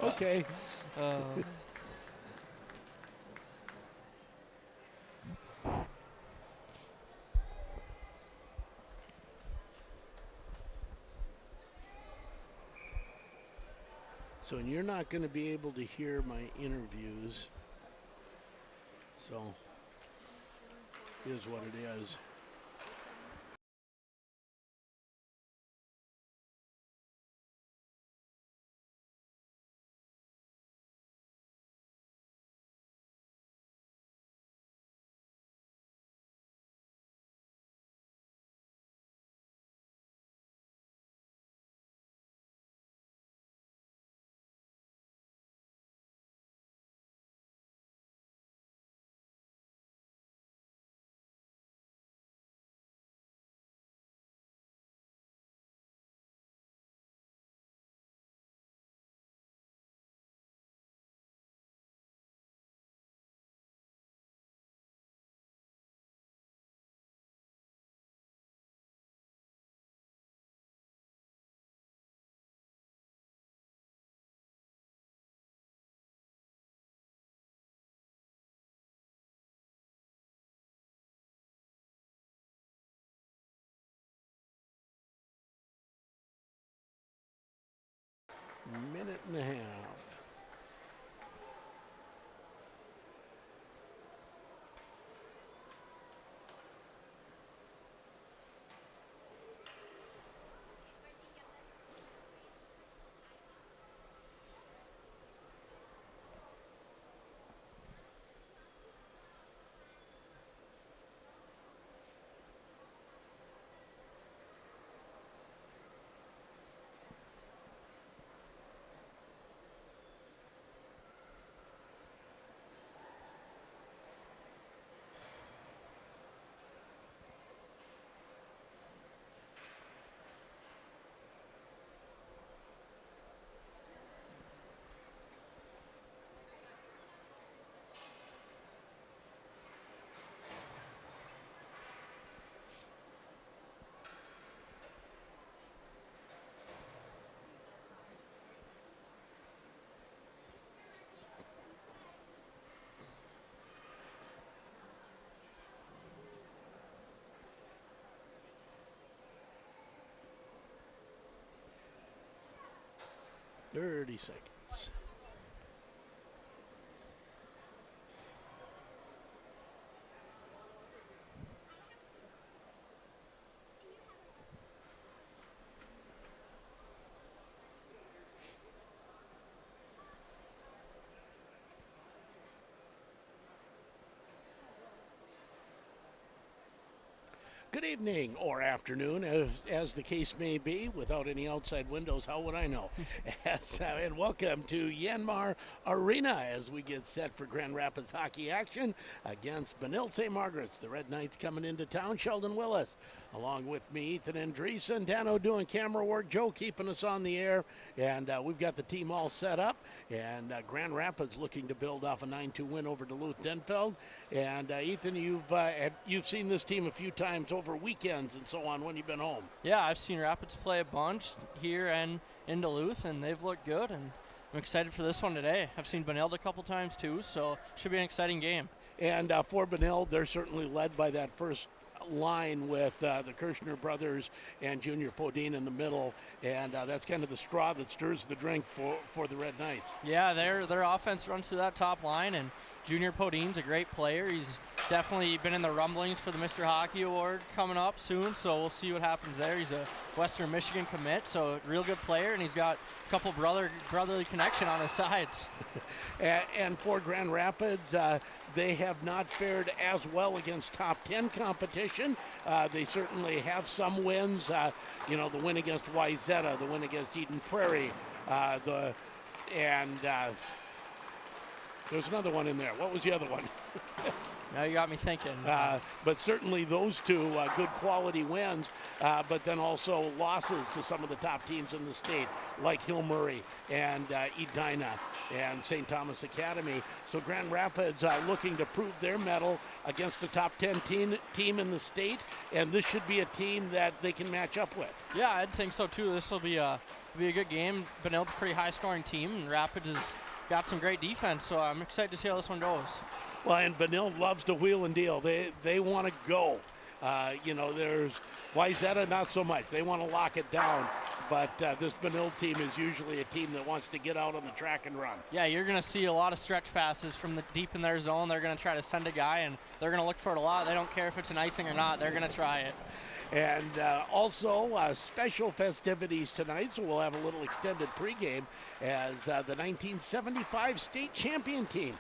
Okay. So you're not going to be able to hear my interviews. So, is what it is. Minute and a half. $30. Good evening or afternoon, as the case may be, without any outside windows. How would I know? And welcome to Yanmar Arena as we get set for Grand Rapids hockey action against Benilde-St Margaret. The Red Knights coming into town. Sheldon Willis, along with me, Ethan Andreessen, Dano doing camera work, Joe keeping us on the air, and we've got the team all set up. And Grand Rapids looking to build off a 9-2 win over Duluth-Denfeld. And Ethan, you've seen this team a few times over weekends and so on when you've been home. Yeah, I've seen Rapids play a bunch here and in Duluth, and they've looked good, and I'm excited for this one today. I've seen Benilde a couple times too, so should be an exciting game. And for Benilde, they're certainly led by that first line with the Kirshner brothers and Junior Podine in the middle, and that's kind of the straw that stirs the drink for the Red Knights. Yeah, their offense runs through that top line, and Junior Podine's a great player. He's definitely been in the rumblings for the Mr. Hockey Award coming up soon, so we'll see what happens there. He's a Western Michigan commit, so a real good player, and he's got a couple brotherly connection on his sides. And for Grand Rapids, they have not fared as well against top 10 competition. They certainly have some wins. The win against Wayzata, the win against Eden Prairie, there's another one in there. What was the other one? Now you got me thinking. But certainly those two good quality wins, but then also losses to some of the top teams in the state, like Hill Murray and Edina and St. Thomas Academy. So Grand Rapids looking to prove their mettle against a top 10 team in the state, and this should be a team that they can match up with. Yeah, I think so too. This will be a it'll be a good game. Benilde's a pretty high-scoring team, and Rapids has got some great defense, so I'm excited to see how this one goes. Well, and Benilde loves to wheel and deal. They want to go. There's Wayzata, not so much. They want to lock it down. But this Benilde team is usually a team that wants to get out on the track and run. Yeah, you're going to see a lot of stretch passes from the deep in their zone. They're going to try to send a guy, and they're going to look for it a lot. They don't care if it's an icing or not. They're going to try it. And also special festivities tonight, so we'll have a little extended pregame as the 1975 state champion team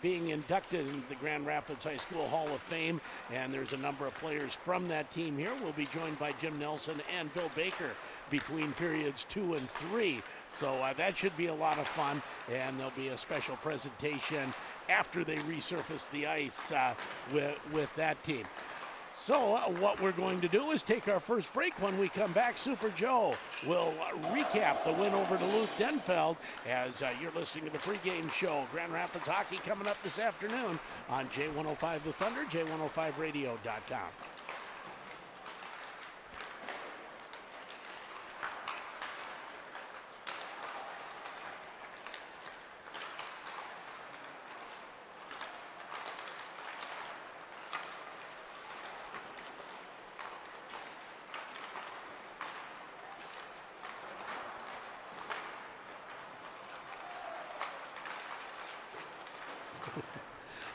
being inducted into the Grand Rapids High School Hall of Fame. And there's a number of players from that team here. We'll be joined by Jim Nelson and Bill Baker between periods 2 and 3. So that should be a lot of fun, and there'll be a special presentation after they resurface the ice with that team. So what we're going to do is take our first break. When we come back, Super Joe will recap the win over Duluth Denfeld as you're listening to the pregame show. Grand Rapids Hockey coming up this afternoon on J105 The Thunder, J105radio.com.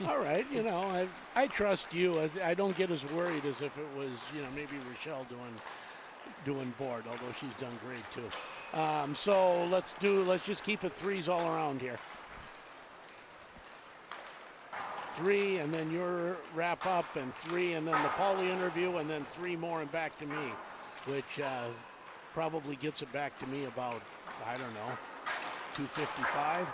All right, I trust you. I don't get as worried as if it was, maybe Rochelle doing board, although she's done great too. So let's just keep it threes all around here. 3, and then your wrap up, and 3, and then the Pauly interview, and then 3 more and back to me, which probably gets it back to me about, I don't know, 2:55.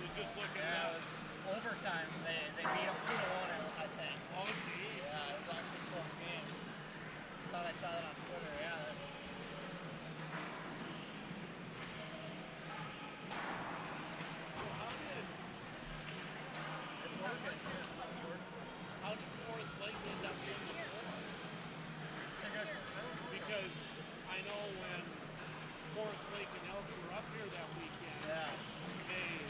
I was just looking at it. It was overtime. They beat them 2-1, I think. Oh, geez. Yeah, it was actually a close game. Thought I saw that on Twitter, yeah. It's working. How did Forest Lake end up being the fourth? It's a good. Because Forest Lake and Elks were up here that weekend. Yeah. They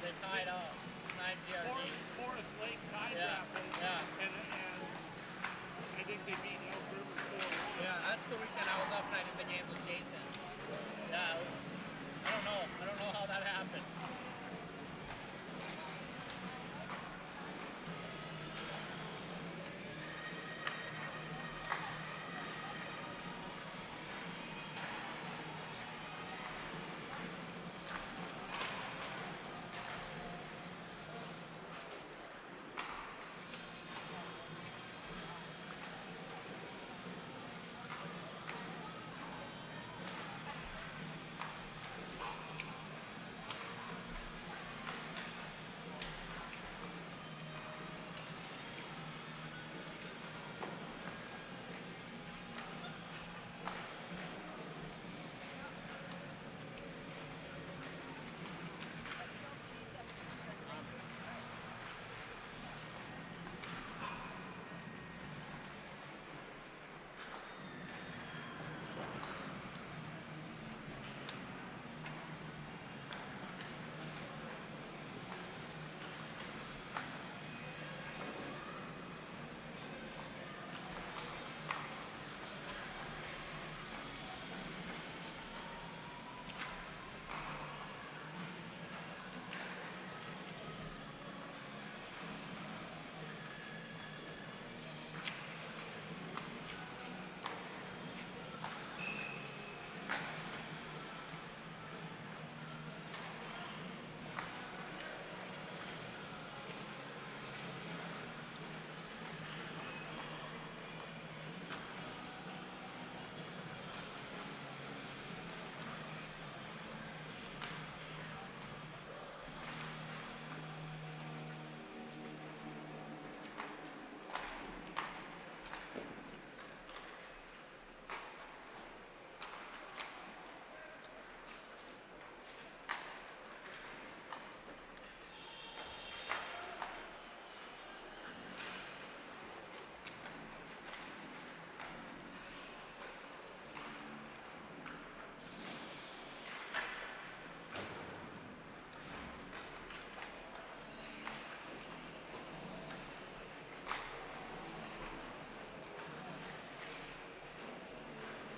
They tied us. 9 GRD. Forest Lake tied Yeah, Rapids. yeah. And I think they beat Elk River 4-1. Yeah, that's the weekend I was up and I did the games with Jason. Yeah, it was. I don't know. I don't know how that happened.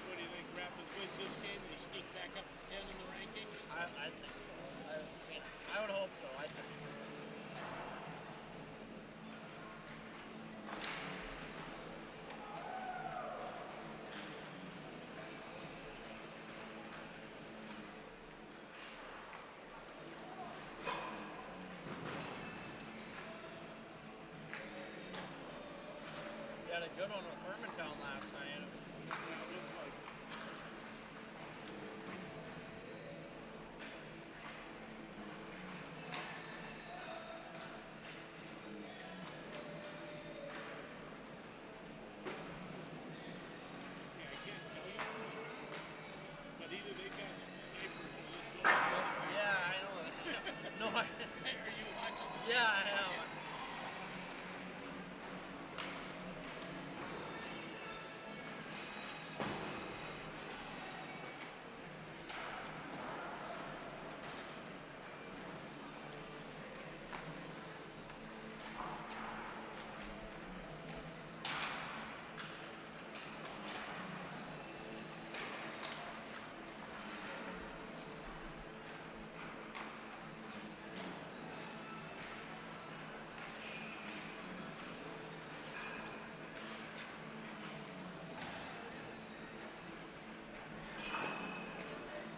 What do you think? Rapids wins this game? They sneak back up to 10 in the ranking? I think so. I mean, I would hope so. I think. We had a good one with Hermantown last night. Yeah, it looks like it. Yeah, I can't tell you for sure, but either they got some snipers or this goes. Yeah, I know. No, Are you watching? yeah, I am.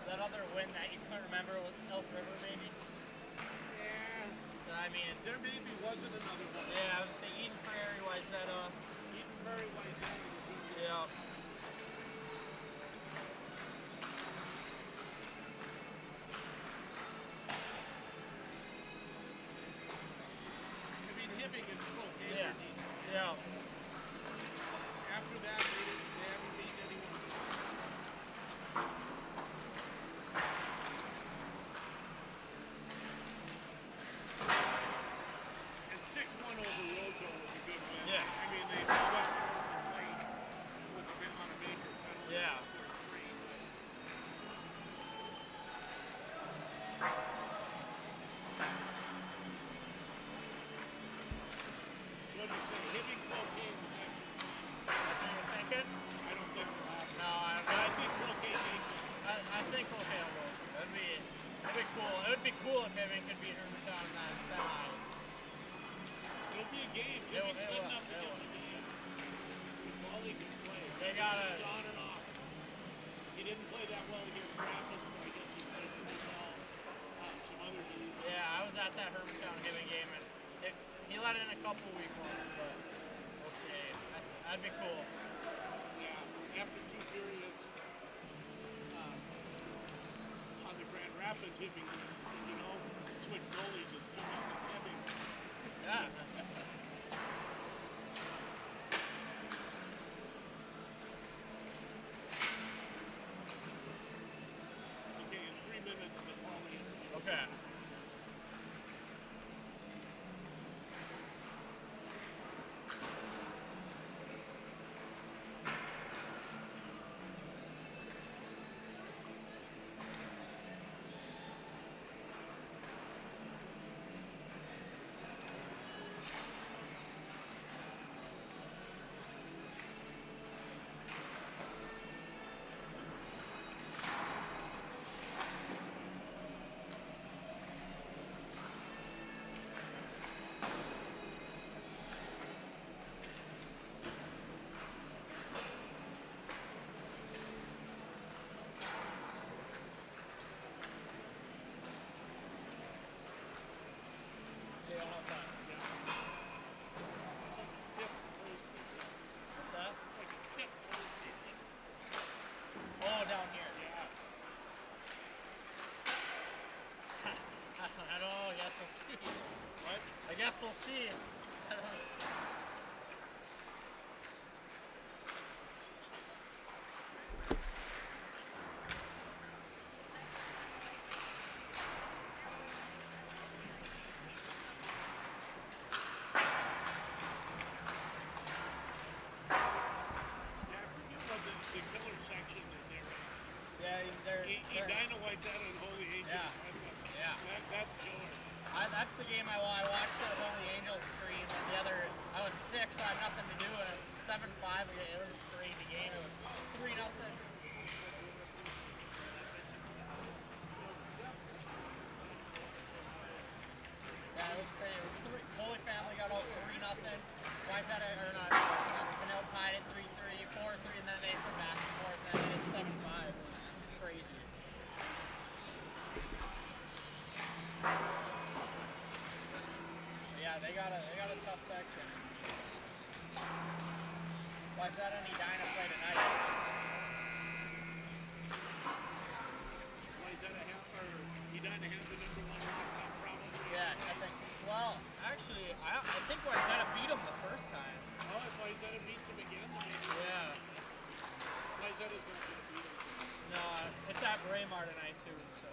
That other win that you couldn't remember with Elk River, maybe? Yeah, I mean, there maybe wasn't another one. yeah, I would say Eden Prairie, Wayzata. Eden Prairie, Wayzata was in there. Yeah. I mean, Hibbing and okay. Yeah. They're decent. Yeah. After that, they haven't beaten anyone since. And 6-1 over Roseau was a good win. Yeah. I mean, they pulled up and played with the gotta. He's on and off. He didn't play that well against Rapids, but I guess he played pretty well. Some other teams. Yeah, I was at that Hermantown Hibbing game, and he let in a couple weak ones, but we'll see. That'd be cool. Yeah, after 2 periods on the Grand Rapids Hibbing game, he said, you know, switch goalies is 2-0 Hibbing. Yeah. Okay, in 3 minutes, the Pauli interview. Okay. Jay, I'll have that. What's that? Oh, down here. I don't know. I guess we'll see. What? I guess we'll see. I don't know. Yeah, I forget what the killer section that they're in. Yeah, He dynamites that on Holy Angels. Yeah. Yeah. That's killer. That's the game I watched the Holy Angels stream, and the other, I was sick, so I had nothing to do, and it was 7-5 again. It was a crazy game. It was 3-0. Yeah, it was crazy. It was Holy Family got out 3-0. Wayzata, or not, Benilde tied it 3-3, 4-3, and then they put back and forth, and then it's 7-5. It was crazy. Yeah, they got a tough section. Wayzata and Edina play tonight. Why is that Edina have the number 1 laptop probably? Yeah, I think. Well, actually, I think Wayzata beat them the first time. Oh, if Wayzata beats him again, then maybe. Yeah. Wayzata's not going to beat him. No, it's at Braemar tonight too, so.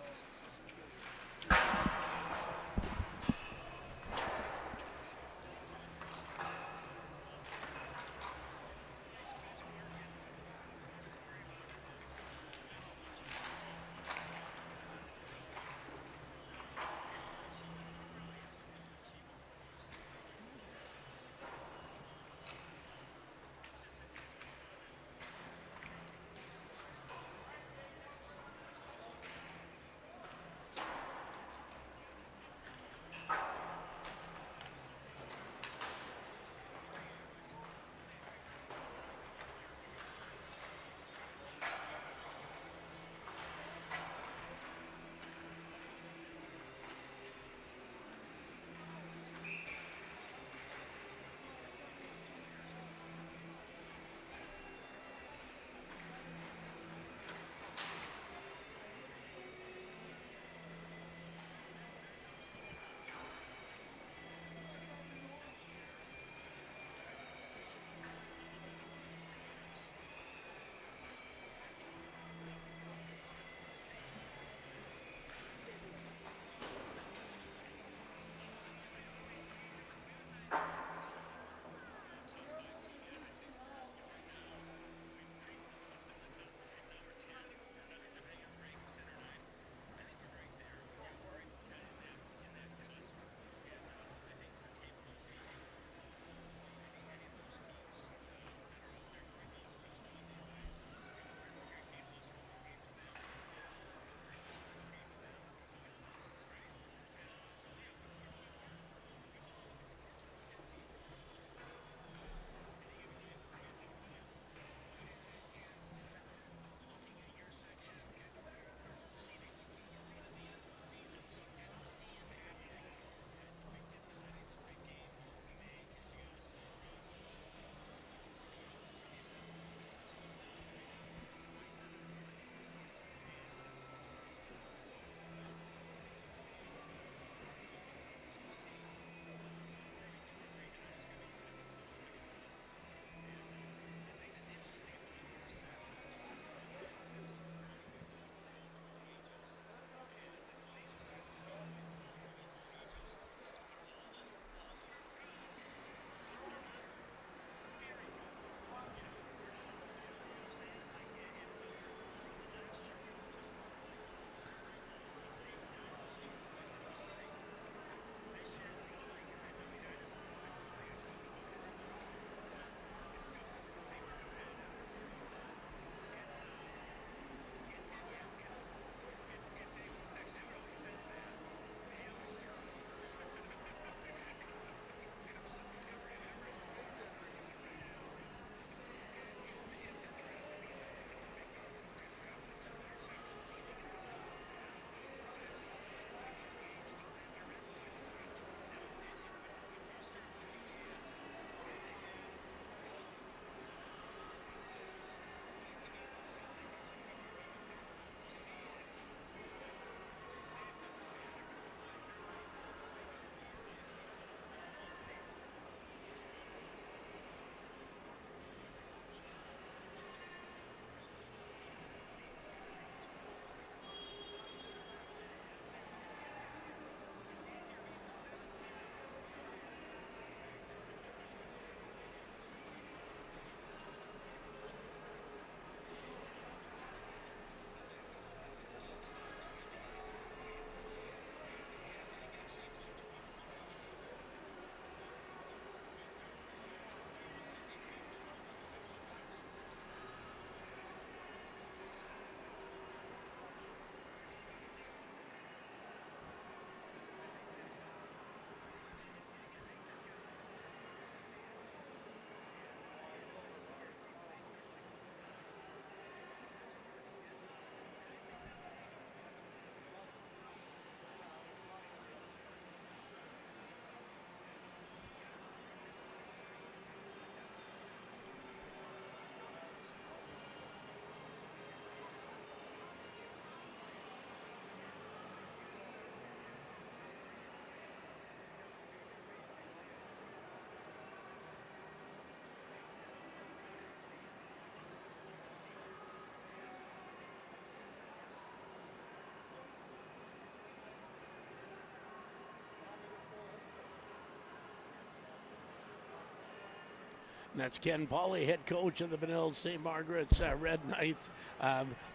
That's Ken Pauley, head coach of the Benilde-St Margaret Red Knights.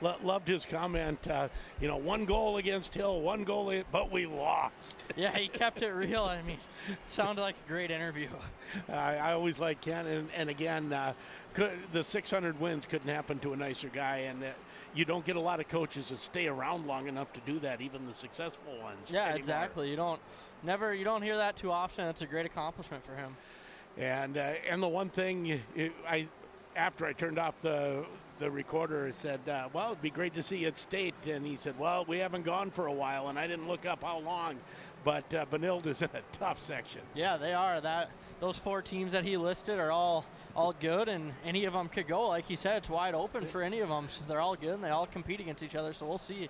Loved his comment, one goal against Hill, one goal, but we lost. Yeah, he kept it real. I mean, it sounded like a great interview. I always like Ken, and again, the 600 wins couldn't happen to a nicer guy, and you don't get a lot of coaches that stay around long enough to do that, even the successful ones. Yeah, anymore. exactly. You don't hear that too often. It's a great accomplishment for him. And the one thing, after I turned off the recorder, said, well, it'd be great to see you at state. And he said, well, we haven't gone for a while, and I didn't look up how long. But Benilde is in a tough section. Yeah, they are. Those 4 teams that he listed are all good, and any of them could go. Like he said, it's wide open for any of them. So they're all good, and they all compete against each other, so we'll see.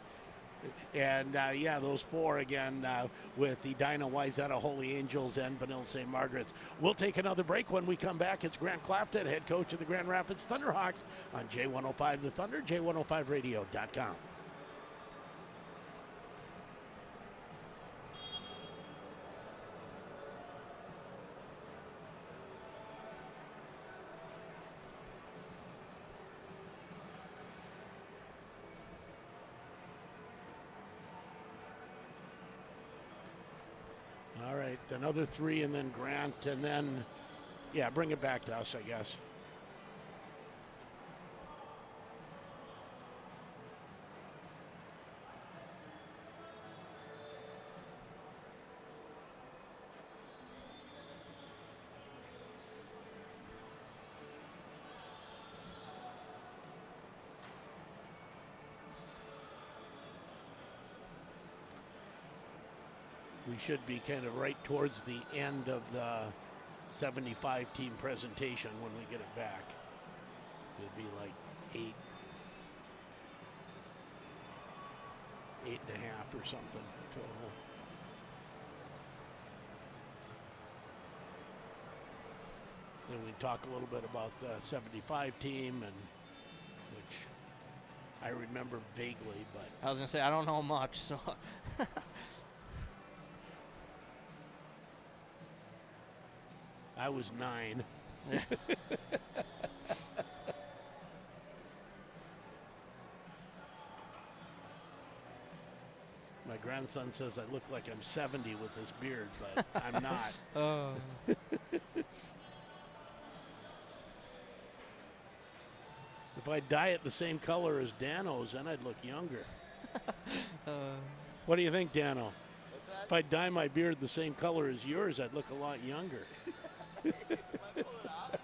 And, those 4 again with the Edina, Wayzata, Holy Angels, and Benilde-St Margaret. We'll take another break. When we come back, it's Grant Clapton, head coach of the Grand Rapids Thunderhawks on J105 The Thunder, J105radio.com. All right, another 3, and then Grant, and then, bring it back to us, I guess. We should be kind of right towards the end of the 75-team presentation when we get it back. It'd be like 8.5 or something total. Then we talk a little bit about the 75 team, and which I remember vaguely, but I was going to say, I don't know much, so. I was 9. My grandson says I look like I'm 70 with this beard, but I'm not. If I dye it the same color as Dano's, then I'd look younger. What do you think, Dano? What's that? If I dye my beard the same color as yours, I'd look a lot younger. Might pull it off.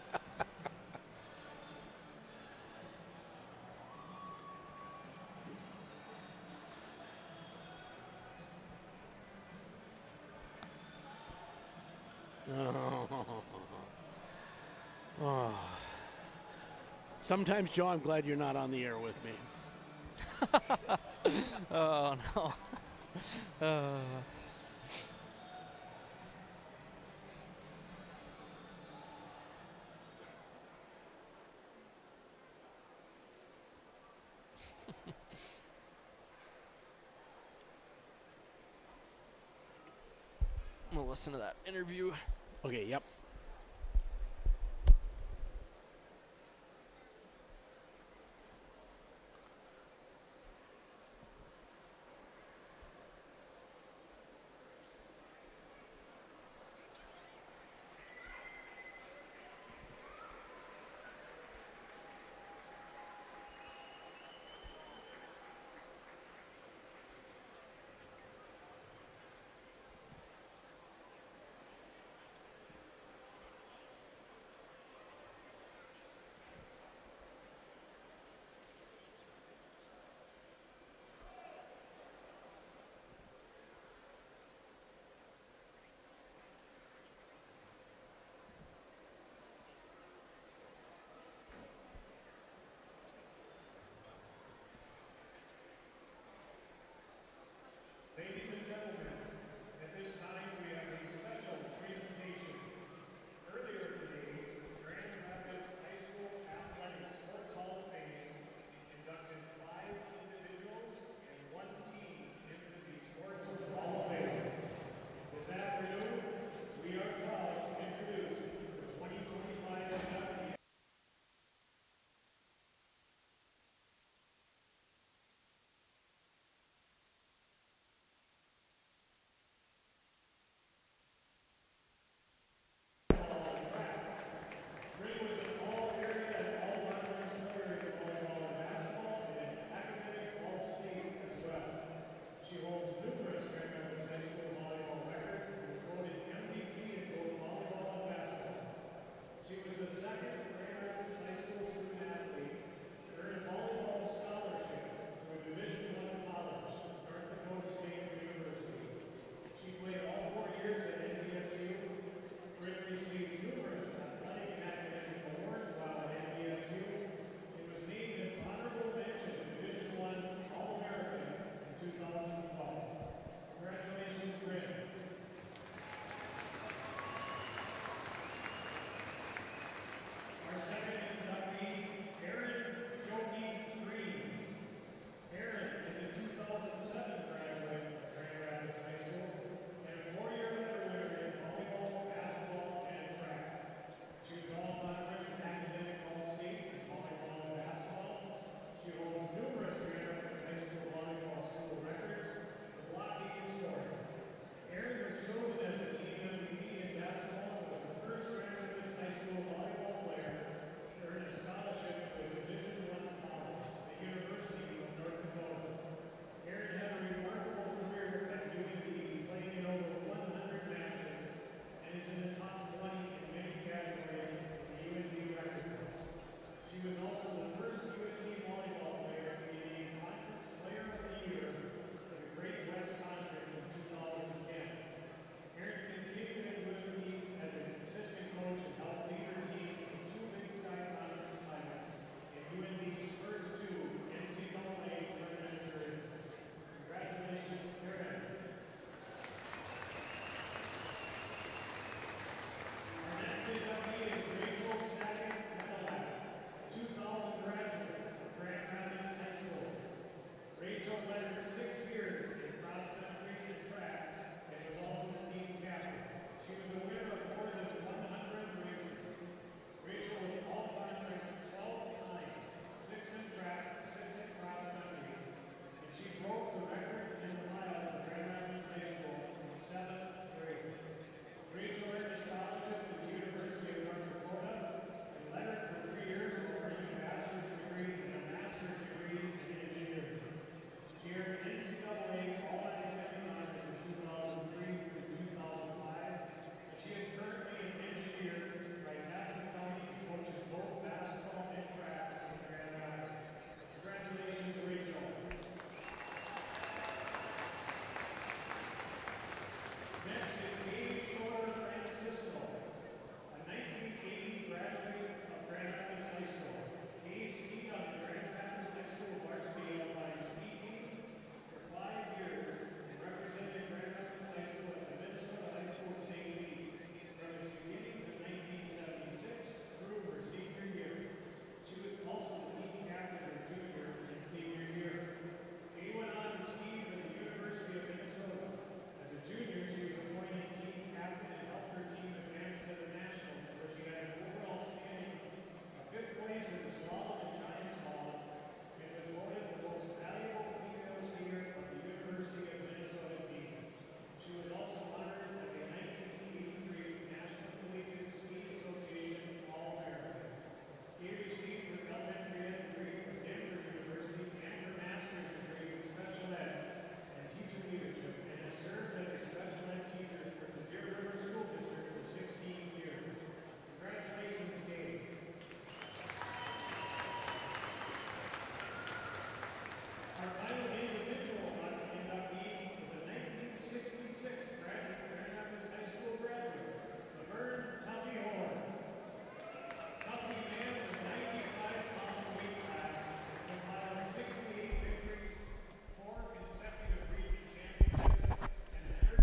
Oh. Sometimes, Joe, I'm glad you're not on the air with me. Oh, no. We'll listen to that interview. Okay, yep.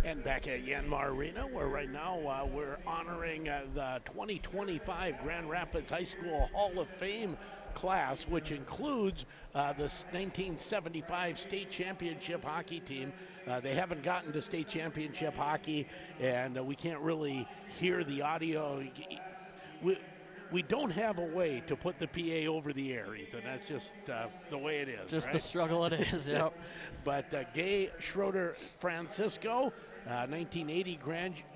And back at Yanmar Arena, where right now we're honoring the 2025 Grand Rapids High School Hall of Fame class, which includes the 1975 state championship hockey team. They haven't gotten to state championship hockey, and we can't really hear the audio. We don't have a way to put the PA over the air, Ethan. That's just the way it is. Just right? the struggle it is, yep. But Gay Schroeder Francisco, 1980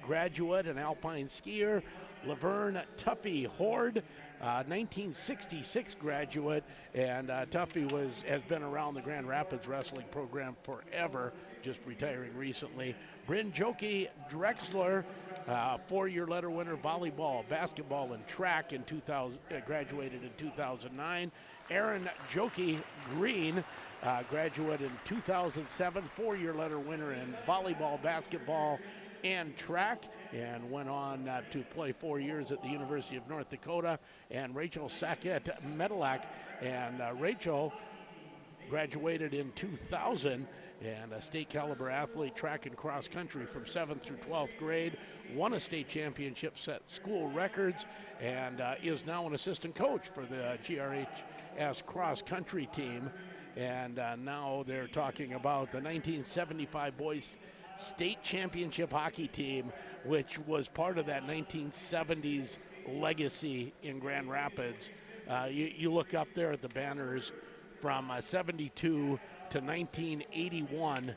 graduate and alpine skier. Laverne Tuffy Horde, 1966 graduate, and Tuffy has been around the Grand Rapids wrestling program forever, just retiring recently. Bryn Joki Drexler, 4-year letter winner, volleyball, basketball, and track in 2000, graduated in 2009. Aaron Joki Green, graduate in 2007, 4-year letter winner in volleyball, basketball, and track, and went on to play 4 years at the University of North Dakota. And Rachel Sackett Medalak, and Rachel graduated in 2000 and a state caliber athlete, track and cross country from 7th through 12th grade, won a state championship, set school records, and is now an assistant coach for the GRHS cross country team. And now they're talking about the 1975 boys state championship hockey team, which was part of that 1970s legacy in Grand Rapids. You look up there at the banners from 72 to 1981.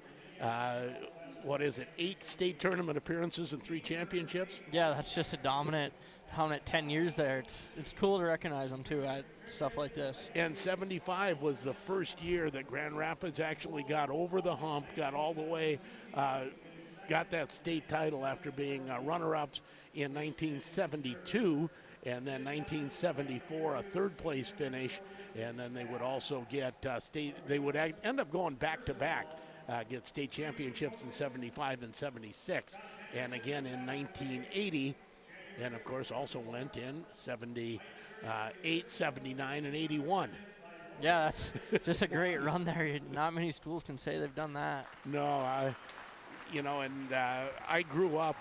What is it, 8 state tournament appearances and 3 championships? Yeah, that's just a dominant 10 years there. It's cool to recognize them too at stuff like this. And 75 was the first year that Grand Rapids actually got over the hump, got all the way, got that state title after being runner-ups in 1972, and then 1974 a third place finish, and then they would also get they would end up going back-to-back, get state championships in 75 and 76, and again in 1980. And, of course, also went in 78, 79, and 81. Yeah, that's just a great run there. Not many schools can say they've done that. No, I grew up,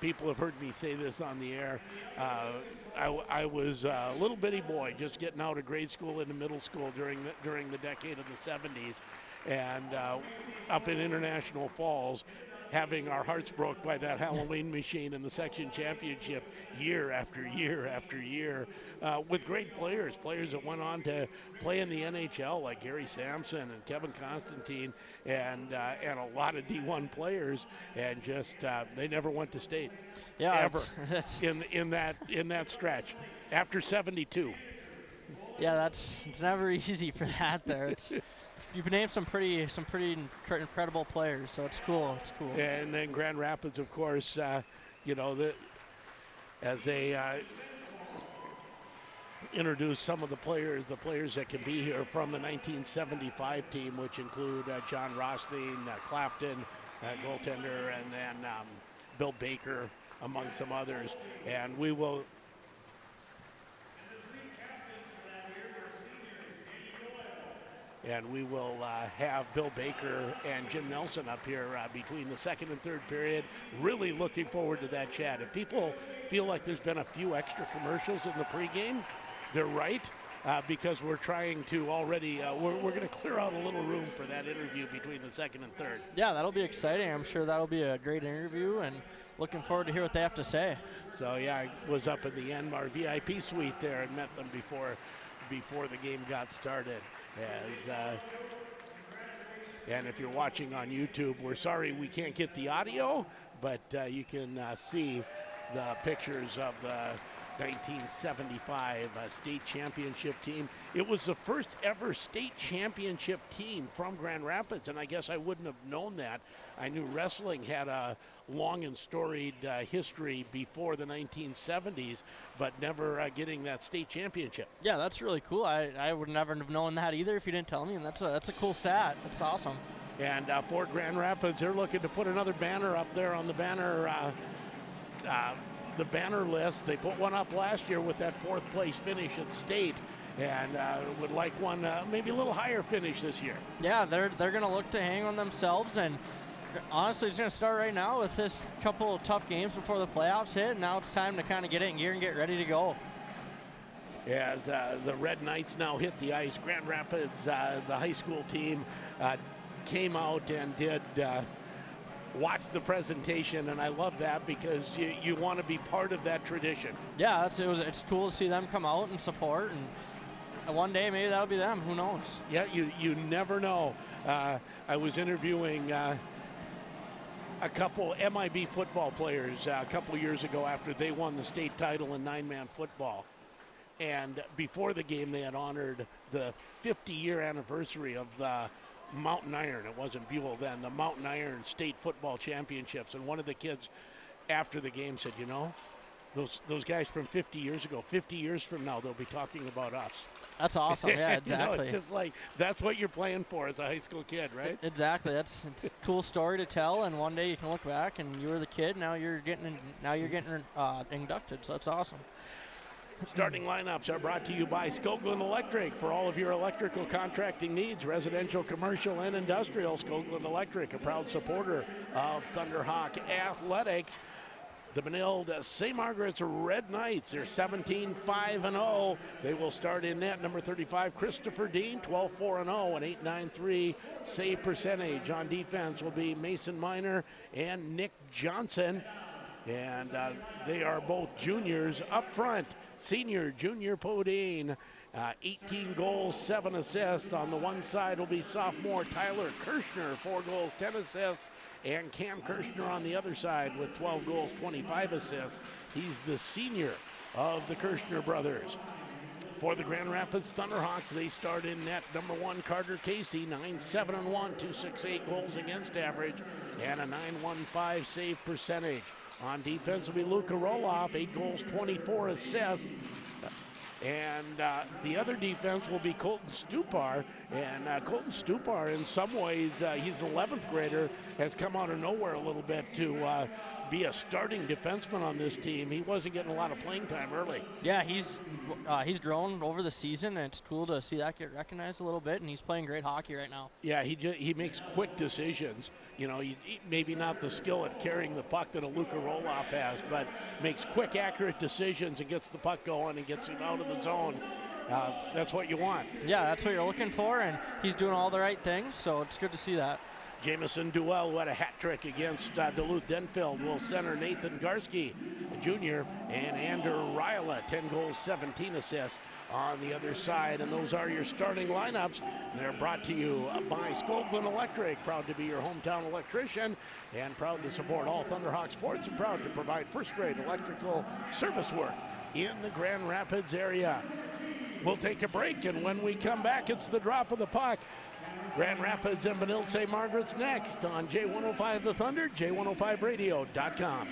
people have heard me say this on the air, I was a little bitty boy just getting out of grade school into middle school during the decade of the 70s. And up in International Falls, having our hearts broke by that Halloween machine in the section championship year after year after year, with great players that went on to play in the NHL like Gary Sampson and Kevin Constantine, and a lot of D1 players, and just they never went to state. Yeah, ever in that stretch after 72. Yeah, it's never easy for that there. You've named some pretty incredible players, so it's cool. It's cool. And then Grand Rapids, of course, as they introduce some of the players that can be here from the 1975 team, which include John Rothstein, Clafton, goaltender, and then Bill Baker, among some others. And we will have Bill Baker and Jim Nelson up here between the second and third period. Really looking forward to that chat. If people feel like there's been a few extra commercials in the pregame, they're right, because we're trying to already, we're going to clear out a little room for that interview between the second and third. Yeah, that'll be exciting. I'm sure that'll be a great interview, and looking forward to hear what they have to say. So, yeah, I was up in the Yanmar VIP suite there and met them before the game got started. And if you're watching on YouTube, we're sorry we can't get the audio, but you can see the pictures of the 1975 state championship team. It was the first ever state championship team from Grand Rapids, and I guess I wouldn't have known that. I knew wrestling had a long and storied history before the 1970s, but never getting that state championship. Yeah, that's really cool. I would never have known that either if you didn't tell me, and that's a cool stat. That's awesome. And for Grand Rapids, they're looking to put another banner up there on the banner list. They put one up last year with that 4th place finish at state, and would like one maybe a little higher finish this year. Yeah, they're going to look to hang on themselves, and honestly, it's going to start right now with this couple of tough games before the playoffs hit. Now it's time to kind of get it in gear and get ready to go. As the Red Knights now hit the ice, Grand Rapids, the high school team, came out and did watch the presentation, and I love that because you want to be part of that tradition. Yeah, it's cool to see them come out and support, and one day maybe that'll be them. Who knows? Yeah, you never know. I was interviewing a couple MIB football players a couple years ago after they won the state title in 9-man football. And before the game, they had honored the 50-year anniversary of the Mountain Iron. It wasn't Buell then, the Mountain Iron State Football Championships. And one of the kids after the game said, you know, those guys from 50 years ago, 50 years from now, they'll be talking about us. That's awesome. Yeah, exactly. You know, it's just like that's what you're playing for as a high school kid, right? Exactly. It's a cool story to tell, and one day you can look back and you were the kid. Now you're getting inducted. So that's awesome. Starting lineups are brought to you by Skoglund Electric. For all of your electrical contracting needs, residential, commercial, and industrial, Skoglund Electric, a proud supporter of Thunderhawk Athletics. The Benilde-St Margaret's Red Knights, they're 17-5-0. They will start in net. Number 35, Christopher Dean, 12-4-0, an .893 save percentage. On defense will be Mason Miner and Nick Johnson. And they are both juniors up front. Senior Junior Podine, 18 goals, 7 assists. On the one side will be sophomore Tyler Kirshner, 4 goals, 10 assists. And Cam Kirshner on the other side with 12 goals, 25 assists. He's the senior of the Kirshner brothers. For the Grand Rapids Thunderhawks, they start in net. Number 1, Carter Casey, 9-7-1, 268 goals against average, and a .915 save percentage. On defense will be Luka Roloff, 8 goals, 24 assists. And the other defense will be Colton Stupar. And Colton Stupar, in some ways, he's an 11th grader, has come out of nowhere a little bit to be a starting defenseman on this team. He wasn't getting a lot of playing time early. Yeah, he's grown over the season, and it's cool to see that get recognized a little bit, and he's playing great hockey right now. Yeah, he makes quick decisions. You know, maybe not the skill at carrying the puck that a Luka Roloff has, but makes quick, accurate decisions and gets the puck going and gets him out of the zone. That's what you want. Yeah, that's what you're looking for, and he's doing all the right things, so it's good to see that. Jamison Duell, who had a hat trick against Duluth Denfeld, will center Nathan Garski, a junior, and Andrew Ryla, 10 goals, 17 assists on the other side. And those are your starting lineups. They're brought to you by Skoglund Electric, proud to be your hometown electrician and proud to support all Thunderhawk sports and proud to provide first-rate electrical service work in the Grand Rapids area. We'll take a break, and when we come back, it's the drop of the puck. Grand Rapids and Benilde-St Margaret's next on J105 The Thunder, J105radio.com.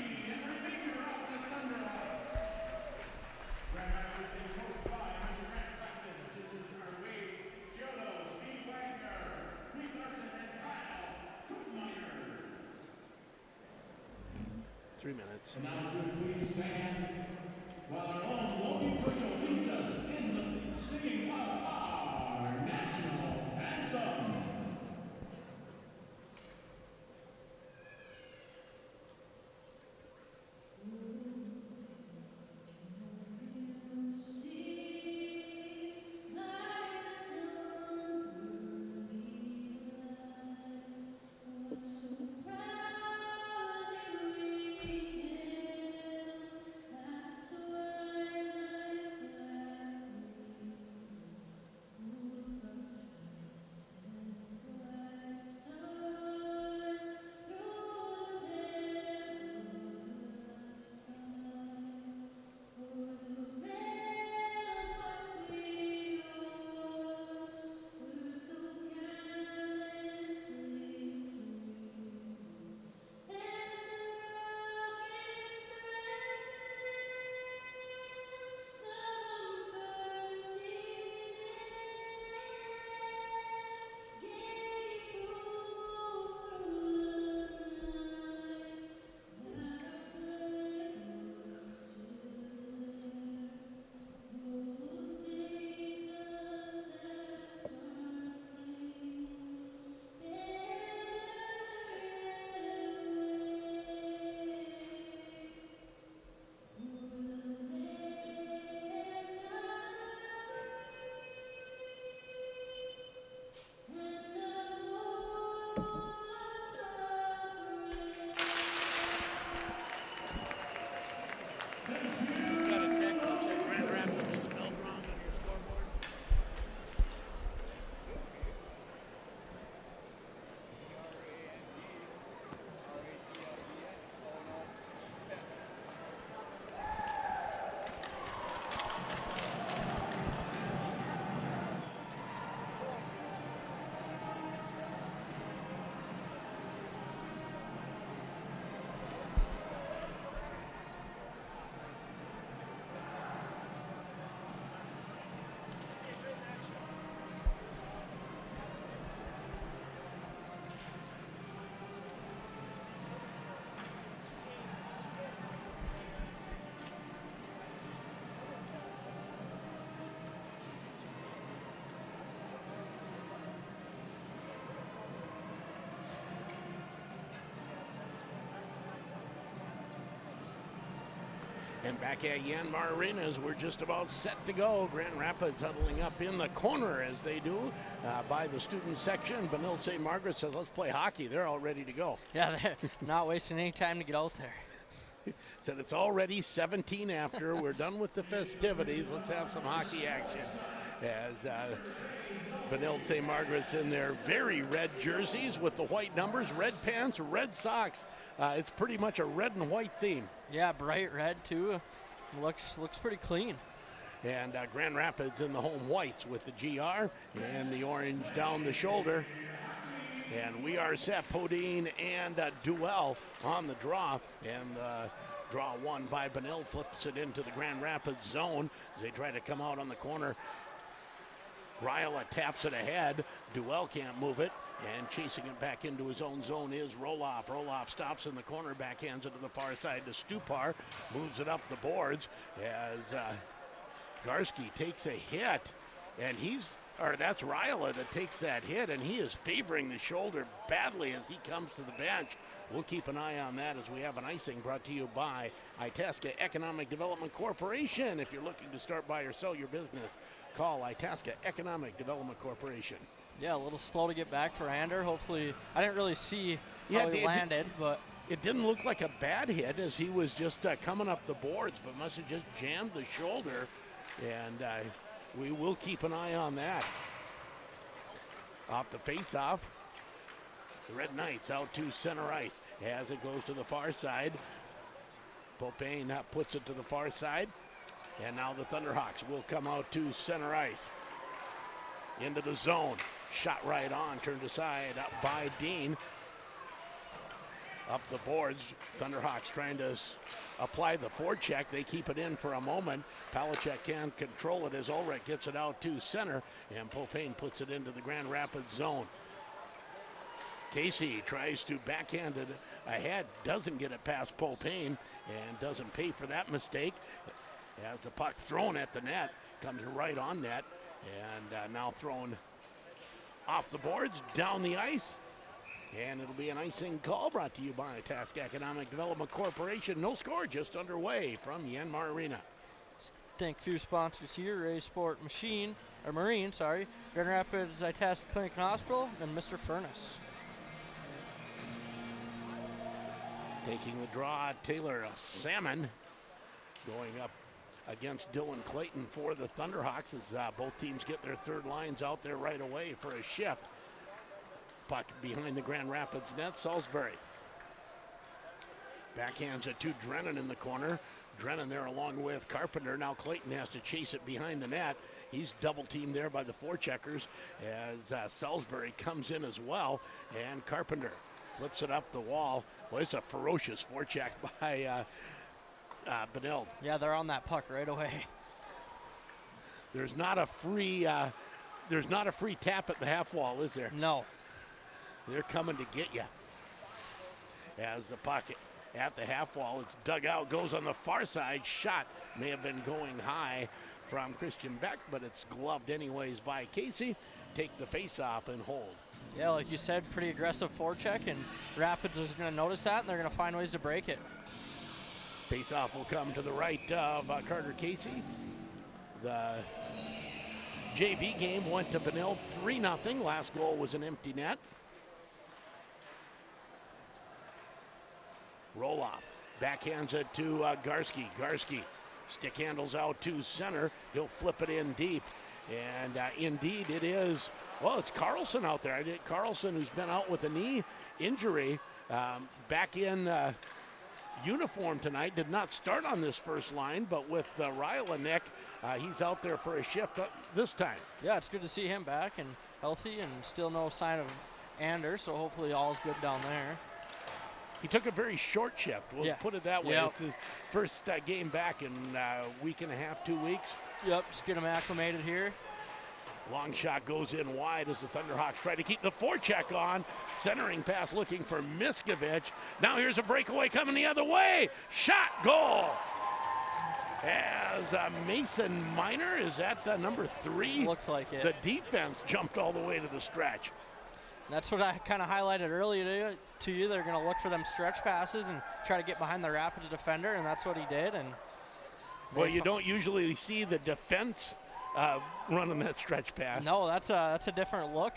Three minutes. And back at Yanmar Arena as we're just about set to go. Grand Rapids huddling up in the corner as they do by the student section. Benilde-St Margaret says, let's play hockey. They're all ready to go. Yeah, they're not wasting any time to get out there. Said it's already 17 after. We're done with the festivities. Let's have some hockey action. As Benilde-St Margaret's in their very red jerseys with the white numbers, red pants, red socks. It's pretty much a red and white theme. Yeah, bright red too. Looks pretty clean. And Grand Rapids in the home whites with the GR and the orange down the shoulder. And we are set. Podine and Duell on the draw. And draw one by Benilde flips it into the Grand Rapids zone as they try to come out on the corner. Ryla taps it ahead. Duell can't move it. And chasing it back into his own zone is Roloff. Roloff stops in the corner, backhands it to the far side to Stupar. Moves it up the boards as Garski takes a hit. And that's Ryla that takes that hit, and he is favoring the shoulder badly as he comes to the bench. We'll keep an eye on that as we have an icing brought to you by Itasca Economic Development Corporation. If you're looking to start, buy, or sell your business, call Itasca Economic Development Corporation. Yeah, a little slow to get back for Ander. Hopefully, I didn't really see how he landed, but it didn't look like a bad hit as he was just coming up the boards, but must have just jammed the shoulder, and we will keep an eye on that. Off the face-off, the Red Knights out to center ice as it goes to the far side. Popane puts it to the far side, and now the Thunderhawks will come out to center ice. Into the zone, shot right on, turned aside up by Dean. Up the boards, Thunderhawks trying to apply the forecheck. They keep it in for a moment. Palachek can't control it as Ulrich gets it out to center, and Popane puts it into the Grand Rapids zone. Casey tries to backhand it ahead, doesn't get it past Popane, and doesn't pay for that mistake. As the puck thrown at the net, comes right on net, and now thrown off the boards, down the ice. And it'll be an icing call brought to you by Itasca Economic Development Corporation. No score, just underway from Yanmar Arena. thank a few sponsors here: Ray Sport Marine, Grand Rapids Itasca Clinic and Hospital, and Mr. Furnace. Taking the draw, Taylor Salmon going up against Dylan Clayton for the Thunderhawks as both teams get their third lines out there right away for a shift. Puck behind the Grand Rapids net, Salisbury. Backhands it to Drennan in the corner. Drennan there along with Carpenter. Now Clayton has to chase it behind the net. He's double teamed there by the forecheckers as Salisbury comes in as well. And Carpenter flips it up the wall. Well, it's a ferocious forecheck by Benilde. Yeah, they're on that puck right away. There's not a free tap at the half wall, is there? No. They're coming to get you. As the puck at the half wall, it's dug out, goes on the far side. Shot may have been going high from Christian Beck, but it's gloved anyways by Casey. Take the face off and hold. Yeah, like you said, pretty aggressive forecheck, and Rapids is going to notice that, and they're going to find ways to break it. Face-off will come to the right of Carter Casey. The JV game went to Benilde 3-0. Last goal was an empty net. Roloff backhands it to Garski. Garski stick handles out to center. He'll flip it in deep. And indeed it is, well, it's Carlson out there. Carlson, who's been out with a knee injury, back in uniform tonight, did not start on this first line, but with Ryla Nick, he's out there for a shift this time. Yeah, it's good to see him back and healthy, and still no sign of Ander, so hopefully all's good down there. He took a very short shift, we'll put it that way. Yep. It's his first game back in a week and a half, 2 weeks. Yep, just get him acclimated here. Long shot goes in wide as the Thunderhawks try to keep the forecheck on. Centering pass looking for Miskovich. Now here's a breakaway coming the other way. Shot, goal. As Mason Miner is at number 3. Looks like it. The defense jumped all the way to the stretch. That's what I kind of highlighted earlier to you. They're going to look for them stretch passes and try to get behind the Rapids defender, and that's what he did. And Well, you don't usually see the defense running that stretch pass. No, that's a different look,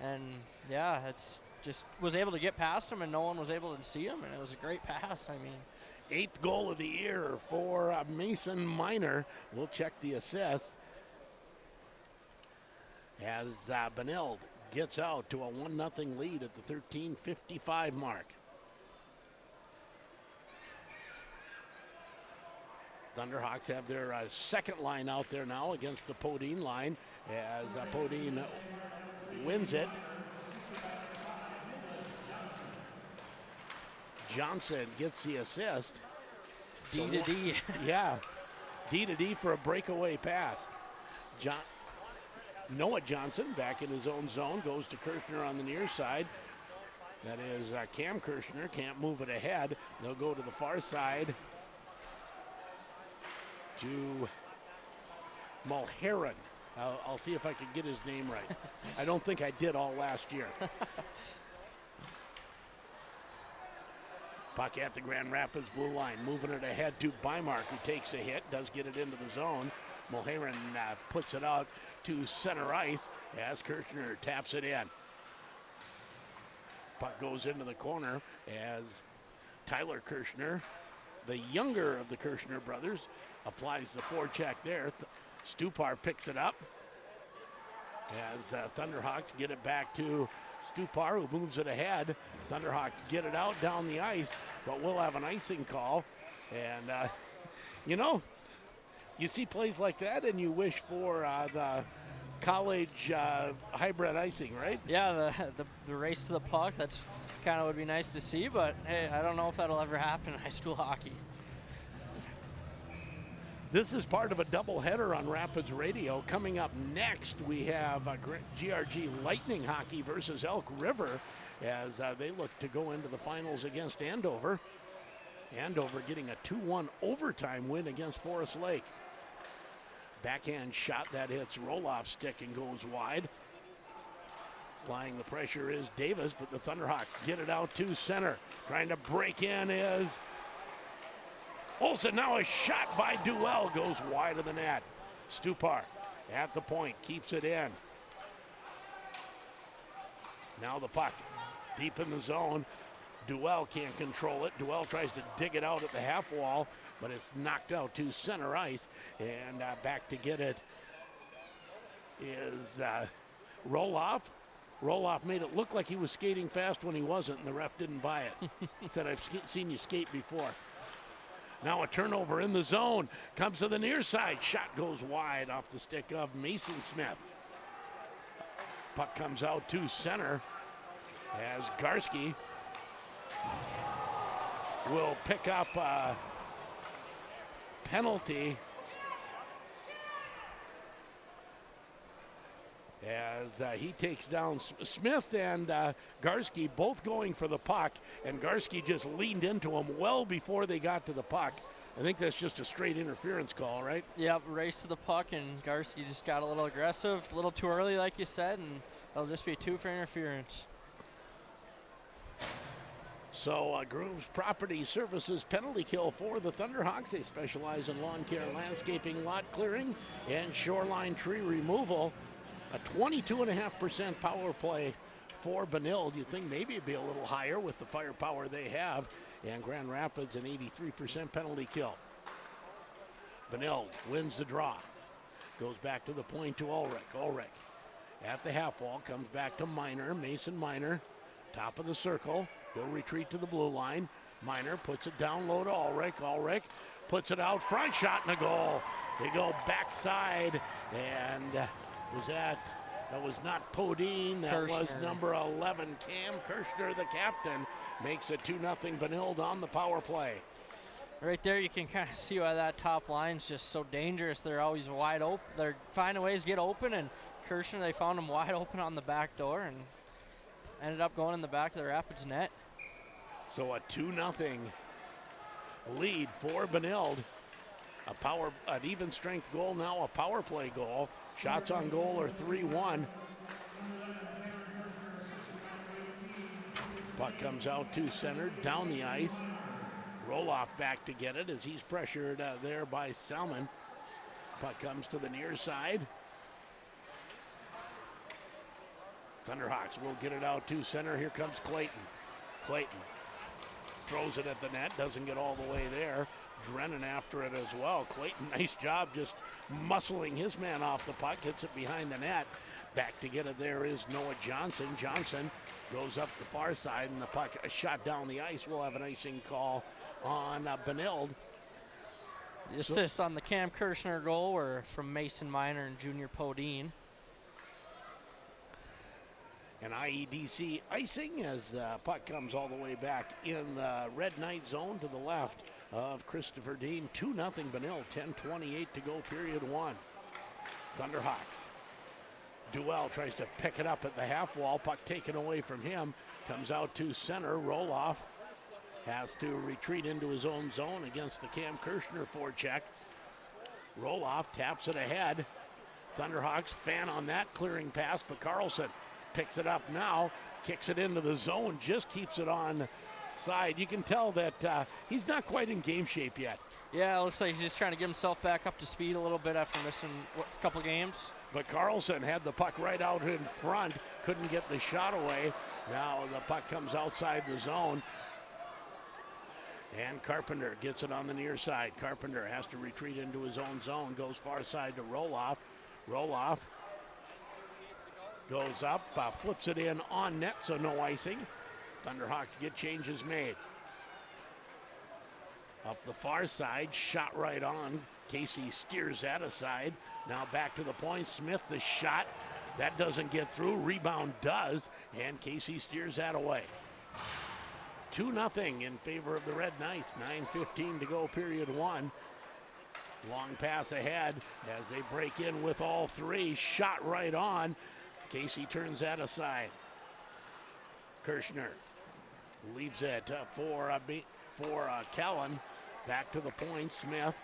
and yeah, it's just was able to get past him, and no one was able to see him, and it was a great pass. I mean, 8th goal of the year for Mason Miner. We'll check the assists as Benilde gets out to a 1-0 lead at the 13:55 mark. Thunderhawks have their second line out there now against the Podine line as Podine wins it. Johnson gets the assist. D to D. Yeah, D to D for a breakaway pass. Noah Johnson back in his own zone, goes to Kirshner on the near side. That is Cam Kirshner, can't move it ahead. They'll go to the far side to Mulheron. I'll see if I can get his name right. I don't think I did all last year. Puck at the Grand Rapids blue line, moving it ahead to Bymark, who takes a hit, does get it into the zone. Mulheron puts it out to center ice as Kirshner taps it in. Puck goes into the corner as Tyler Kirshner, the younger of the Kirshner brothers, applies the forecheck there. Stupar picks it up as Thunderhawks get it back to Stupar, who moves it ahead. Thunderhawks get it out down the ice, but we'll have an icing call. And, you see plays like that and you wish for the college hybrid icing, right? Yeah, the race to the puck, that's kind of would be nice to see, but hey, I don't know if that'll ever happen in high school hockey. This is part of a doubleheader on Rapids Radio. Coming up next, we have GRG Lightning Hockey versus Elk River as they look to go into the finals against Andover. Andover getting a 2-1 overtime win against Forest Lake. Backhand shot that hits Roloff's stick and goes wide. Applying the pressure is Davis, but the Thunderhawks get it out to center. Trying to break in is Olsen. Now a shot by Duell goes wide of the net. Stupar at the point, keeps it in. Now the puck deep in the zone. Duell can't control it. Duell tries to dig it out at the half wall, but it's knocked out to center ice. And back to get it is Roloff. Roloff made it look like he was skating fast when he wasn't, and the ref didn't buy it. He said, I've seen you skate before. Now a turnover in the zone. Comes to the near side. Shot goes wide off the stick of Mason Smith. Puck comes out to center as Garski will pick up a penalty as he takes down Smith and Garski, both going for the puck, and Garski just leaned into him well before they got to the puck. I think that's just a straight interference call, right? Yep, race to the puck, and Garski just got a little aggressive, a little too early, like you said, and it'll just be 2 for interference. So Grooves Property Services penalty kill for the Thunderhawks. They specialize in lawn care, landscaping, lot clearing, and shoreline tree removal. A 22.5% power play for Benilde. You'd think maybe it'd be a little higher with the firepower they have. And Grand Rapids, an 83% penalty kill. Benilde wins the draw. Goes back to the point to Ulrich. Ulrich at the half wall, comes back to Miner, Mason Miner, top of the circle. Go retreat to the blue line. Miner puts it down low to Ulrich. Ulrich puts it out front, shot and a goal. They go backside, and that was not Podine. That Kirshner. was number 11, Cam Kirshner, the captain, makes it 2-0 Benilde on the power play. Right there, you can kind of see why that top line's just so dangerous. They're always wide open. They're finding ways to get open, and Kirshner, they found him wide open on the back door and ended up going in the back of the Rapids net. So a 2-0 lead for Benilde. An even strength goal, now a power play goal. Shots on goal are 3-1. Puck comes out to center, down the ice. Roloff back to get it as he's pressured there by Salmon. Puck comes to the near side. Thunderhawks will get it out to center. Here comes Clayton. Clayton throws it at the net, doesn't get all the way there. Drennan after it as well. Clayton, nice job just muscling his man off the puck, hits it behind the net. Back to get it there is Noah Johnson. Johnson goes up the far side, and the puck shot down the ice. We'll have an icing call on Benilde. The assist on the Cam Kirshner goal were from Mason Miner and Junior Podine. An IEDC icing as the puck comes all the way back in the red knight zone to the left of Christopher Dean. 2-0 Benilde, 10:28 to go, period one. Thunderhawks. Duell tries to pick it up at the half wall. Puck taken away from him. Comes out to center. Roloff has to retreat into his own zone against the Cam Kirshner forecheck. Roloff taps it ahead. Thunderhawks fan on that clearing pass, but Carlson picks it up now, kicks it into the zone, just keeps it on side. You can tell that he's not quite in game shape yet. Yeah, it looks like he's just trying to get himself back up to speed a little bit after missing a couple games. But Carlson had the puck right out in front, couldn't get the shot away. Now the puck comes outside the zone. And Carpenter gets it on the near side. Carpenter has to retreat into his own zone, goes far side to Roloff. Roloff goes up, flips it in on net, so no icing. Thunderhawks get changes made. Up the far side, shot right on. Casey steers that aside. Now back to the point. Smith, the shot. That doesn't get through. Rebound does, and Casey steers that away. 2-0 in favor of the Red Knights. 9:15 to go, period one. Long pass ahead as they break in with all three. Shot right on. Casey turns that aside. Kirshner leaves it for Callan. Back to the point. Smith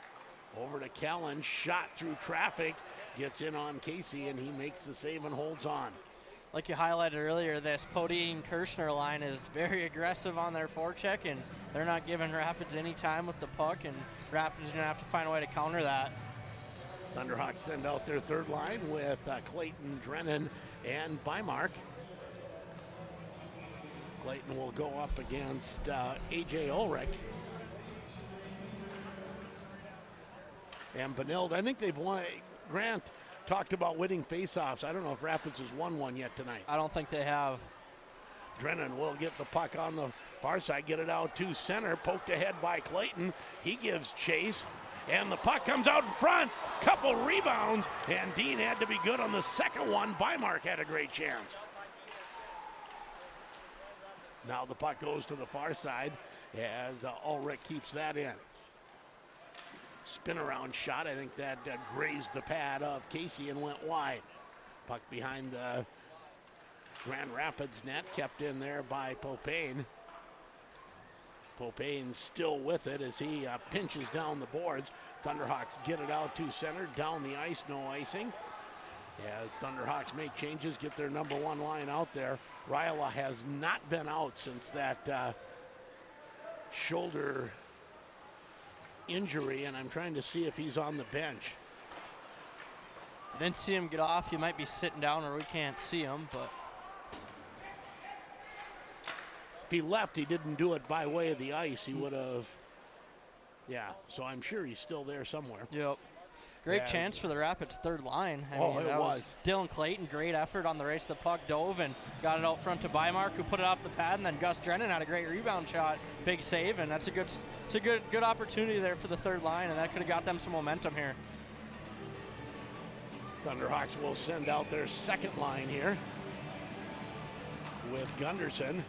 over to Callan. Shot through traffic. Gets in on Casey, and he makes the save and holds on. Like you highlighted earlier, this Podine-Kirshner line is very aggressive on their forecheck, and they're not giving Rapids any time with the puck, and Rapids are going to have to find a way to counter that. Thunderhawks send out their third line with Clayton, Drennan, and Bymark. Clayton will go up against A.J. Ulrich. And Benilde, I think they've won. Grant talked about winning faceoffs. I don't know if Rapids has won one yet tonight. I don't think they have. Drennan will get the puck on the far side, get it out to center, poked ahead by Clayton. He gives chase, and the puck comes out in front. Couple rebounds, and Dean had to be good on the second one. Bymark had a great chance. Now the puck goes to the far side as Ulrich keeps that in. Spin around shot. I think that grazed the pad of Casey and went wide. Puck behind the Grand Rapids net, kept in there by Popane. Popane still with it as he pinches down the boards. Thunderhawks get it out to center, down the ice, no icing. As Thunderhawks make changes, get their number one line out there. Ryla has not been out since that shoulder injury, and I'm trying to see if he's on the bench. I didn't see him get off. He might be sitting down or we can't see him, but if he left, he didn't do it by way of the ice. He would have, yeah, so I'm sure he's still there somewhere. Yep. Great chance for the Rapids third line. It was. Dylan Clayton, great effort on the race. The puck dove and got it out front to Bymark, who put it off the pad, and then Gus Drennan had a great rebound shot. Big save, and that's a good opportunity there for the third line, and that could have got them some momentum here. Thunderhawks will send out their second line here with Gunderson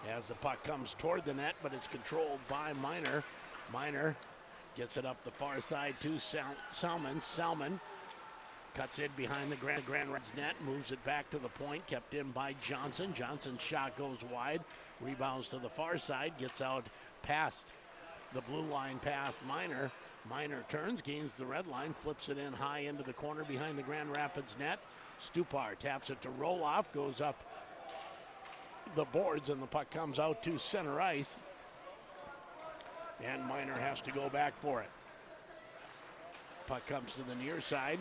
as the puck comes toward the net, but it's controlled by Miner. Miner gets it up the far side to Salmon. Salmon cuts in behind the Grand Rapids net, moves it back to the point, kept in by Johnson. Johnson's shot goes wide, rebounds to the far side, gets out past the blue line past Miner. Miner turns, gains the red line, flips it in high into the corner behind the Grand Rapids net. Stupar taps it to Roloff, goes up the boards, and the puck comes out to center ice. And Miner has to go back for it. Puck comes to the near side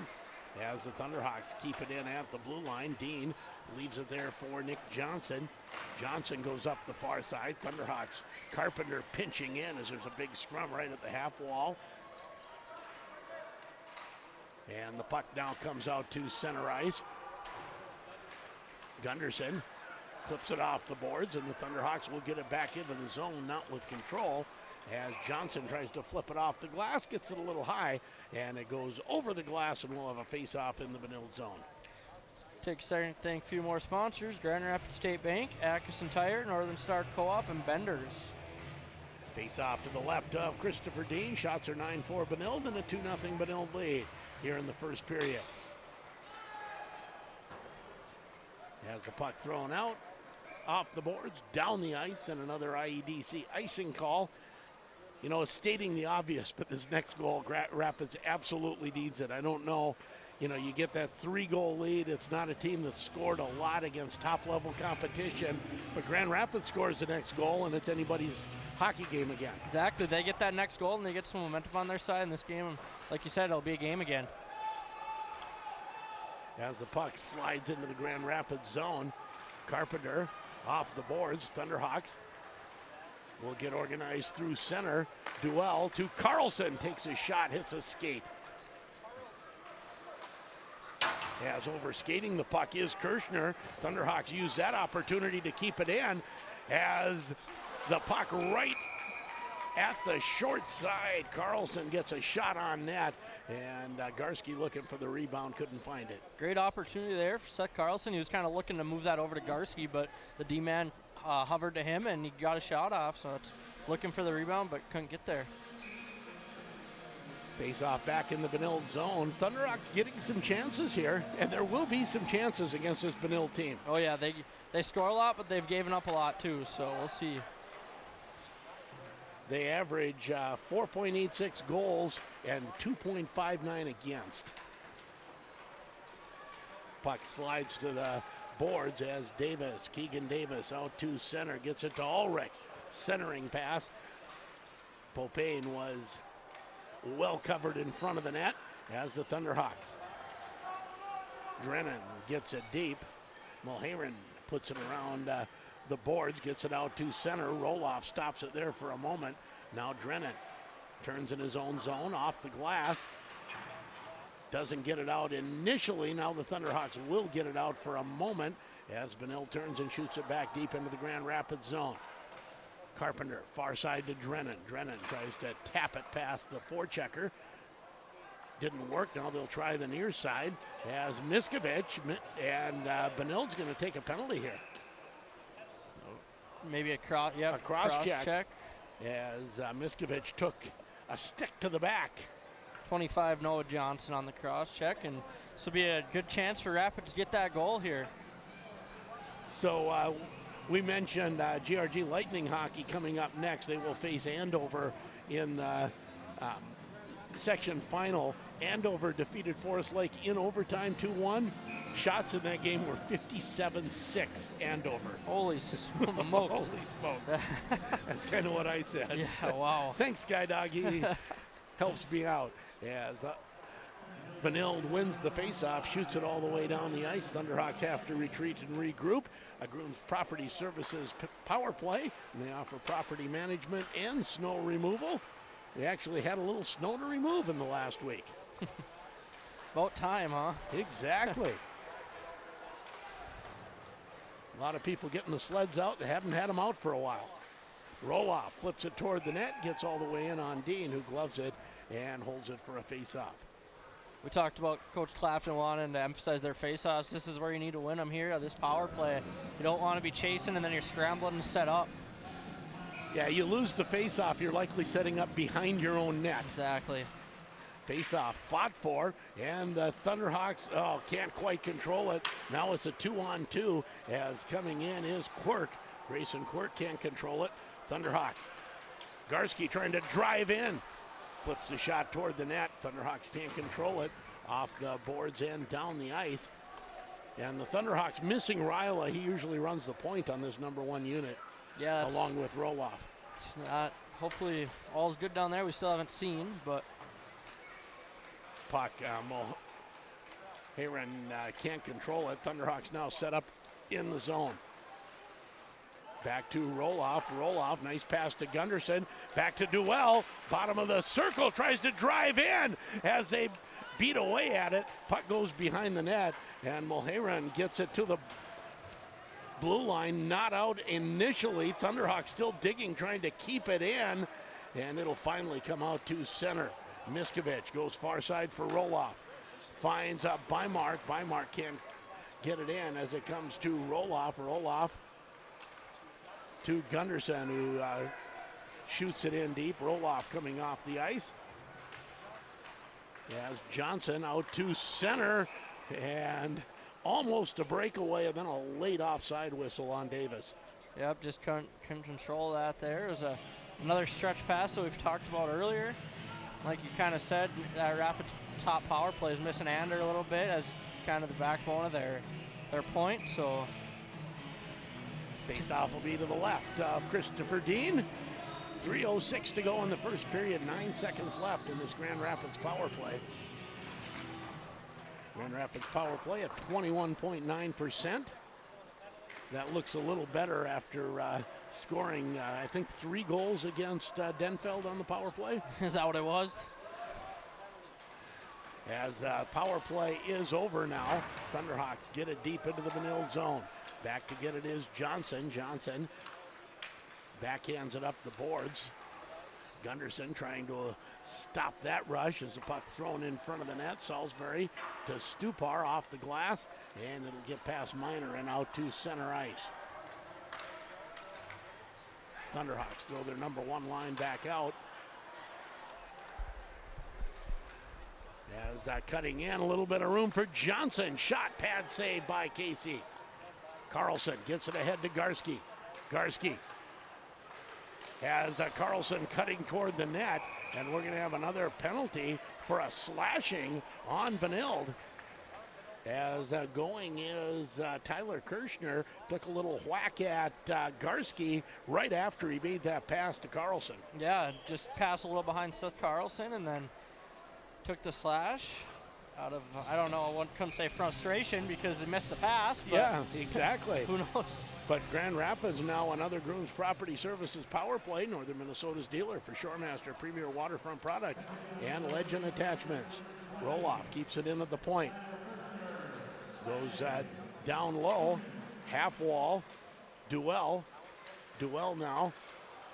as the Thunderhawks keep it in at the blue line. Dean leaves it there for Nick Johnson. Johnson goes up the far side. Thunderhawks, Carpenter pinching in as there's a big scrum right at the half wall. And the puck now comes out to center ice. Gunderson clips it off the boards, and the Thunderhawks will get it back into the zone, not with control, as Johnson tries to flip it off the glass, gets it a little high, and it goes over the glass, and we'll have a face-off in the Benilde zone. Take a second to thank a few more sponsors: Grand Rapids State Bank, Atkinson Tire, Northern Star Co-op, and Benders. Face-off to the left of Christopher Dean. Shots are 9-4 Benilde, and a 2-0 Benilde lead here in the first period. Has the puck thrown out, off the boards, down the ice, and another IEDC icing call. You know, it's stating the obvious, but this next goal, Rapids absolutely needs it. I don't know, you know, you get that 3-goal lead. It's not a team that scored a lot against top-level competition, but Grand Rapids scores the next goal, and it's anybody's hockey game again. Exactly. They get that next goal, and they get some momentum on their side in this game. Like you said, it'll be a game again. As the puck slides into the Grand Rapids zone, Carpenter off the boards. Thunderhawks will get organized through center. Duell to Carlson. Takes a shot, hits a skate. As over skating the puck is Kirschner. Thunderhawks use that opportunity to keep it in as the puck right at the short side. Carlson gets a shot on net, and Garski looking for the rebound, couldn't find it. Great opportunity there for Seth Carlson. He was kind of looking to move that over to Garski, but the D-man hovered to him, and he got a shot off, so it's looking for the rebound, but couldn't get there. Face off back in the Benilde zone. Thunderhawks getting some chances here, and there will be some chances against this Benilde team. Oh yeah, they score a lot, but they've given up a lot too, so we'll see. They average 4.86 goals and 2.59 against. Puck slides to the boards as Keegan Davis out to center, gets it to Ulrich. Centering pass. Popane was well covered in front of the net as the Thunderhawks. Drennan gets it deep. Mulheron puts it around the boards, gets it out to center. Roloff stops it there for a moment. Now Drennan turns in his own zone, off the glass. Doesn't get it out initially. Now the Thunderhawks will get it out for a moment as Benilde turns and shoots it back deep into the Grand Rapids zone. Carpenter, far side to Drennan. Drennan tries to tap it past the forechecker. Didn't work. Now they'll try the near side as Miskovich, and Benilde's going to take a penalty here. Maybe a cross check. As Miskovich took a stick to the back. 25 Noah Johnson on the cross check, and this will be a good chance for Rapids to get that goal here. So we mentioned GRG Lightning hockey coming up next. They will face Andover in the section final. Andover defeated Forest Lake in overtime 2-1. Shots in that game were 57-6 Andover. Holy smokes. Holy smokes. That's kind of what I said. Yeah, wow. Thanks, Guy Doggy. He helps me out. As Benilde wins the faceoff, shoots it all the way down the ice. Thunderhawks have to retreat and regroup. Groom's Property Services power play, and they offer property management and snow removal. We actually had a little snow to remove in the last week. About time, huh? Exactly. A lot of people getting the sleds out. They haven't had them out for a while. Roloff flips it toward the net, gets all the way in on Dean, who gloves it and holds it for a face-off. We talked about Coach Clapton wanting to emphasize their face-offs. This is where you need to win them here, this power play. You don't want to be chasing and then you're scrambling to set up. Yeah, you lose the face-off, you're likely setting up behind your own net. Exactly. Face-off fought for, and the Thunderhawks can't quite control it. Now it's a 2-on-2 as coming in is Quirk. Grayson Quirk can't control it. Thunderhawks. Garski trying to drive in. Flips the shot toward the net. Thunderhawks can't control it. Off the boards and down the ice. And the Thunderhawks missing Ryla. He usually runs the point on this number one unit. Yeah, along with Roloff. It's not hopefully all's good down there. We still haven't seen, but Puck, Hayren can't control it. Thunderhawks now set up in the zone. Back to Roloff. Roloff, nice pass to Gunderson. Back to Duell. Bottom of the circle, tries to drive in as they beat away at it. Puck goes behind the net, and Mulheren gets it to the blue line. Not out initially. Thunderhawks still digging, trying to keep it in, and it'll finally come out to center. Miskovich goes far side for Roloff. Finds Bymark. Bymark can't get it in as it comes to Roloff. Roloff to Gunderson, who shoots it in deep. Roloff coming off the ice. As Johnson out to center, and almost a breakaway, and then a late offside whistle on Davis. yep, just couldn't control that there. It was another stretch pass that we've talked about earlier. Like you kind of said, that Rapids top power play is missing Ander a little bit as kind of the backbone of their point. So Face-off will be to the left of Christopher Dean. 3:06 to go in the first period. 9 seconds left in this Grand Rapids power play. Grand Rapids power play at 21.9%. That looks a little better after scoring, I think, 3 goals against Denfeld on the power play. is that what it was? As power play is over now, Thunderhawks get it deep into the Benilde zone. Back to get it is Johnson. Johnson backhands it up the boards. Gunderson trying to stop that rush as the puck thrown in front of the net. Salisbury to Stupar off the glass, and it'll get past Miner and out to center ice. Thunderhawks throw their number 1 line back out. As cutting in, a little bit of room for Johnson. Shot, pad save by Casey. Carlson gets it ahead to Garski. Garski has Carlson cutting toward the net, and we're going to have another penalty for a slashing on Benilde. As going is Tyler Kirshner, took a little whack at Garski right after he made that pass to Carlson. Yeah, just passed a little behind Seth Carlson and then took the slash out of, I don't know, I couldn't say frustration because they missed the pass. But Yeah, exactly. who knows? But Grand Rapids now another Grooms Property Services power play, Northern Minnesota's dealer for Shoremaster Premier Waterfront Products and Legend Attachments. Roloff keeps it in at the point. Goes down low, half wall, Duell. Duell now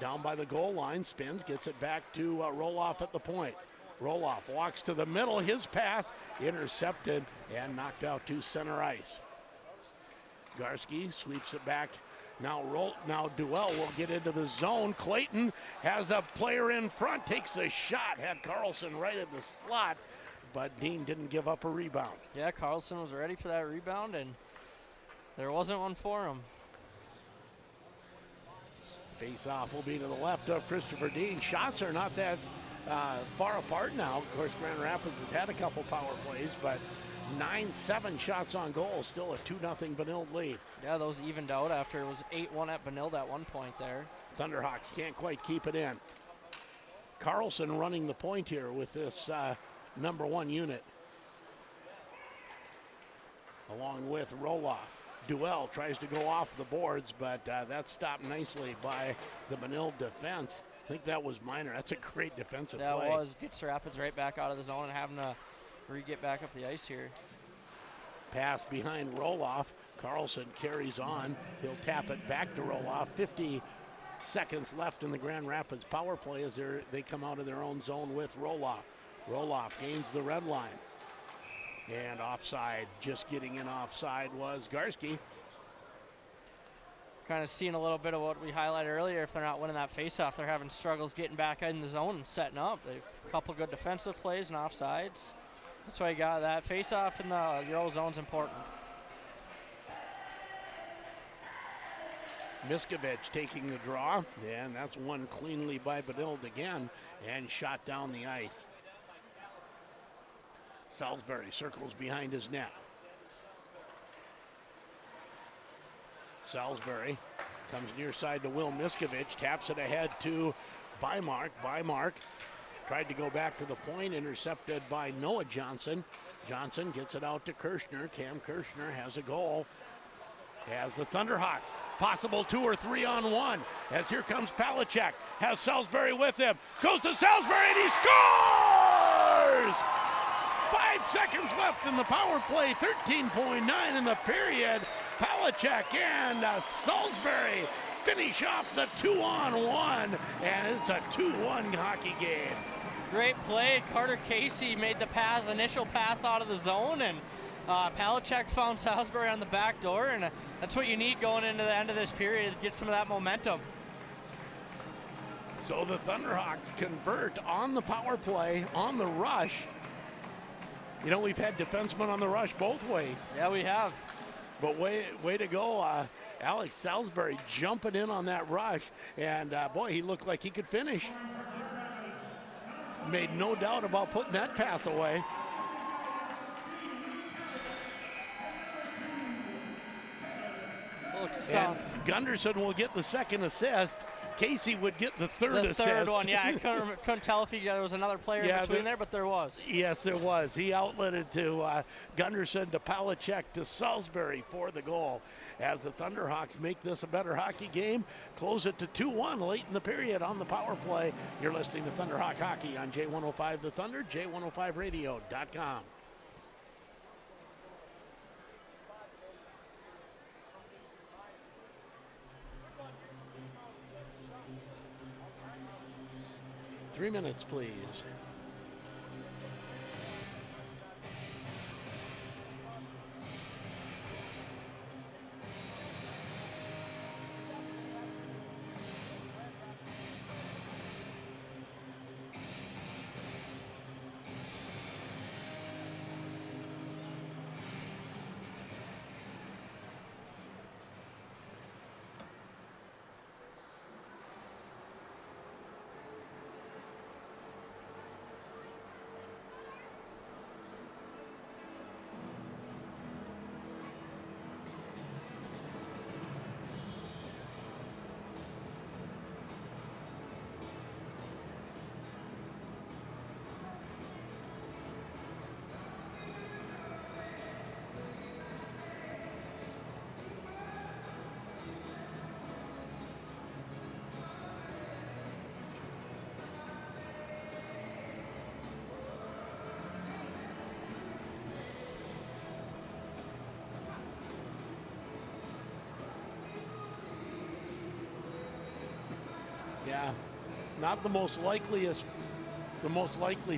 down by the goal line, spins, gets it back to Roloff at the point. Roloff walks to the middle, his pass intercepted and knocked out to center ice. Garski sweeps it back. Now Duell will get into the zone. Clayton has a player in front, takes a shot, had Carlson right at the slot, but Dean didn't give up a rebound. Yeah, Carlson was ready for that rebound, and there wasn't one for him. Face-off will be to the left of Christopher Dean. Shots are not that far apart now. Of course, Grand Rapids has had a couple power plays, but 9-7 shots on goal, still a 2-0 Benilde lead. Yeah, those evened out after it was 8-1 at Benilde at one point there. Thunderhawks can't quite keep it in. Carlson running the point here with this number 1 unit. Along with Roloff. Duell tries to go off the boards, but that's stopped nicely by the Benilde defense. I think that was Miner. That's a great defensive play. That was. Gets Rapids right back out of the zone and having to get back up the ice here. Pass behind Roloff. Carlson carries on. He'll tap it back to Roloff. 50 seconds left in the Grand Rapids power play as they come out of their own zone with Roloff. Roloff gains the red line. And offside, just getting in offside was Garski. Kind of seeing a little bit of what we highlighted earlier. If they're not winning that faceoff, they're having struggles getting back in the zone and setting up. They've a couple good defensive plays and offsides. That's why you got that faceoff in the Euro zone's important. Miskovich taking the draw, and that's won cleanly by Benilde again and shot down the ice. Salisbury circles behind his net. Salisbury comes near side to Will Miskovich, taps it ahead to Bymark tried to go back to the point, intercepted by Noah Johnson. Johnson gets it out to Kirshner. Cam Kirshner has a goal. Has the Thunderhawks. Possible 2 or 3 on 1. As here comes Palachek. Has Salisbury with him. Goes to Salisbury and he scores! 5 seconds left in the power play. 13.9 in the period. Palachek and Salisbury finish off the 2-on-1, and it's a 2-1 hockey game. Great play. Carter Casey made the initial pass out of the zone, and Palachek found Salisbury on the back door, and that's what you need going into the end of this period, get some of that momentum. So the Thunderhawks convert on the power play, on the rush. You know, we've had defensemen on the rush both ways. Yeah, we have. But way to go, Alex Salisbury jumping in on that rush, and boy, he looked like he could finish. Made no doubt about putting that pass away. And Gunderson will get the second assist. Casey would get the third assist. The third one, yeah. I couldn't tell if there was another player in between there, but there was. Yes, there was. He outletted to Gunderson, to Palachek, to Salisbury for the goal. As the Thunderhawks make this a better hockey game, close it to 2-1 late in the period on the power play. You're listening to Thunderhawk Hockey on J105 The Thunder, J105radio.com. Three minutes, please. Yeah, not the most likely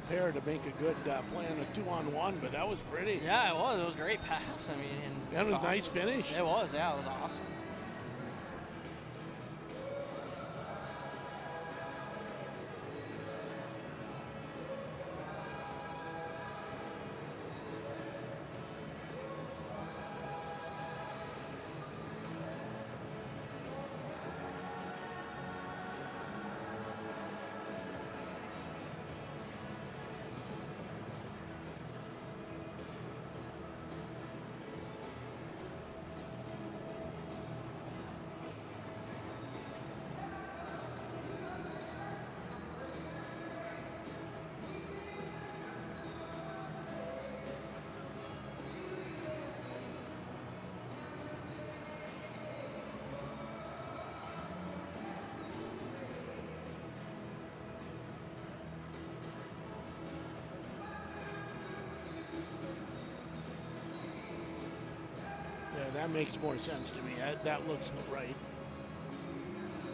pair to make a good play on a 2-on-1, but that was pretty. Yeah, it was. It was a great pass. I mean, that was a nice finish. It was. Yeah, it was awesome. That makes more sense to me. That looks right.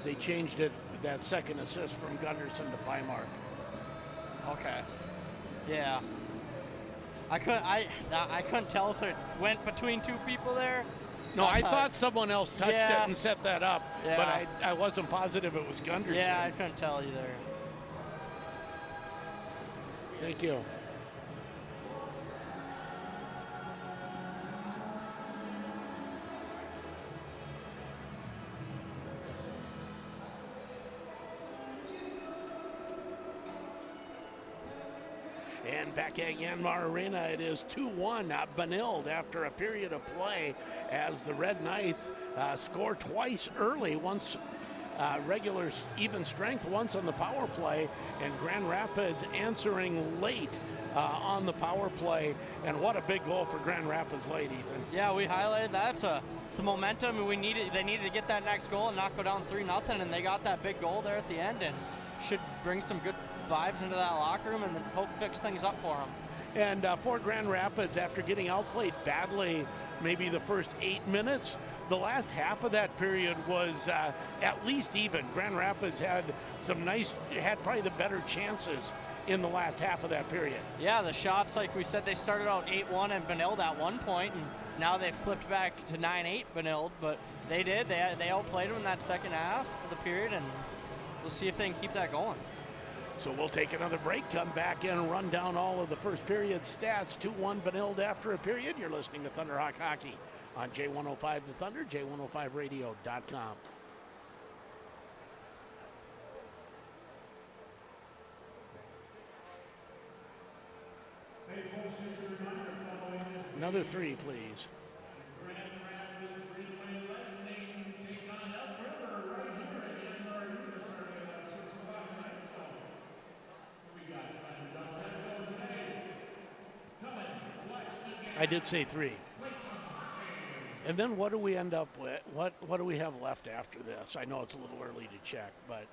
They changed it, that second assist from Gunderson to Bymark. Okay. Yeah. I couldn't tell if it went between two people there. No, I thought someone else touched it and set that up, yeah. but I wasn't positive it was Gunderson. Yeah, I couldn't tell either. Thank you. And back at Yanmar Arena, it is 2-1 at Benilde after a period of play as the Red Knights score twice early. Once regular even strength once on the power play, and Grand Rapids answering late on the power play. And what a big goal for Grand Rapids late, Ethan. Yeah, we highlighted that. It's the momentum, and they needed to get that next goal and not go down 3-0, and they got that big goal there at the end, and should bring some good vibes into that locker room and then hope fix things up for them. And for Grand Rapids, after getting outplayed badly maybe the first 8 minutes, the last half of that period was at least even. Grand Rapids had probably the better chances in the last half of that period. Yeah, the shots, like we said, they started out 8-1 and Benilde at one point, and now they flipped back to 9-8 Benilde, but they did. They outplayed them in that second half of the period, and we'll see if they can keep that going. So we'll take another break, come back in and run down all of the first period stats. 2-1 Benilde after a period. You're listening to Thunderhawk Hockey on J105 The Thunder, J105radio.com. Another three, please. I did say three. And then what do we end up with? What do we have left after this? I know it's a little early to check, but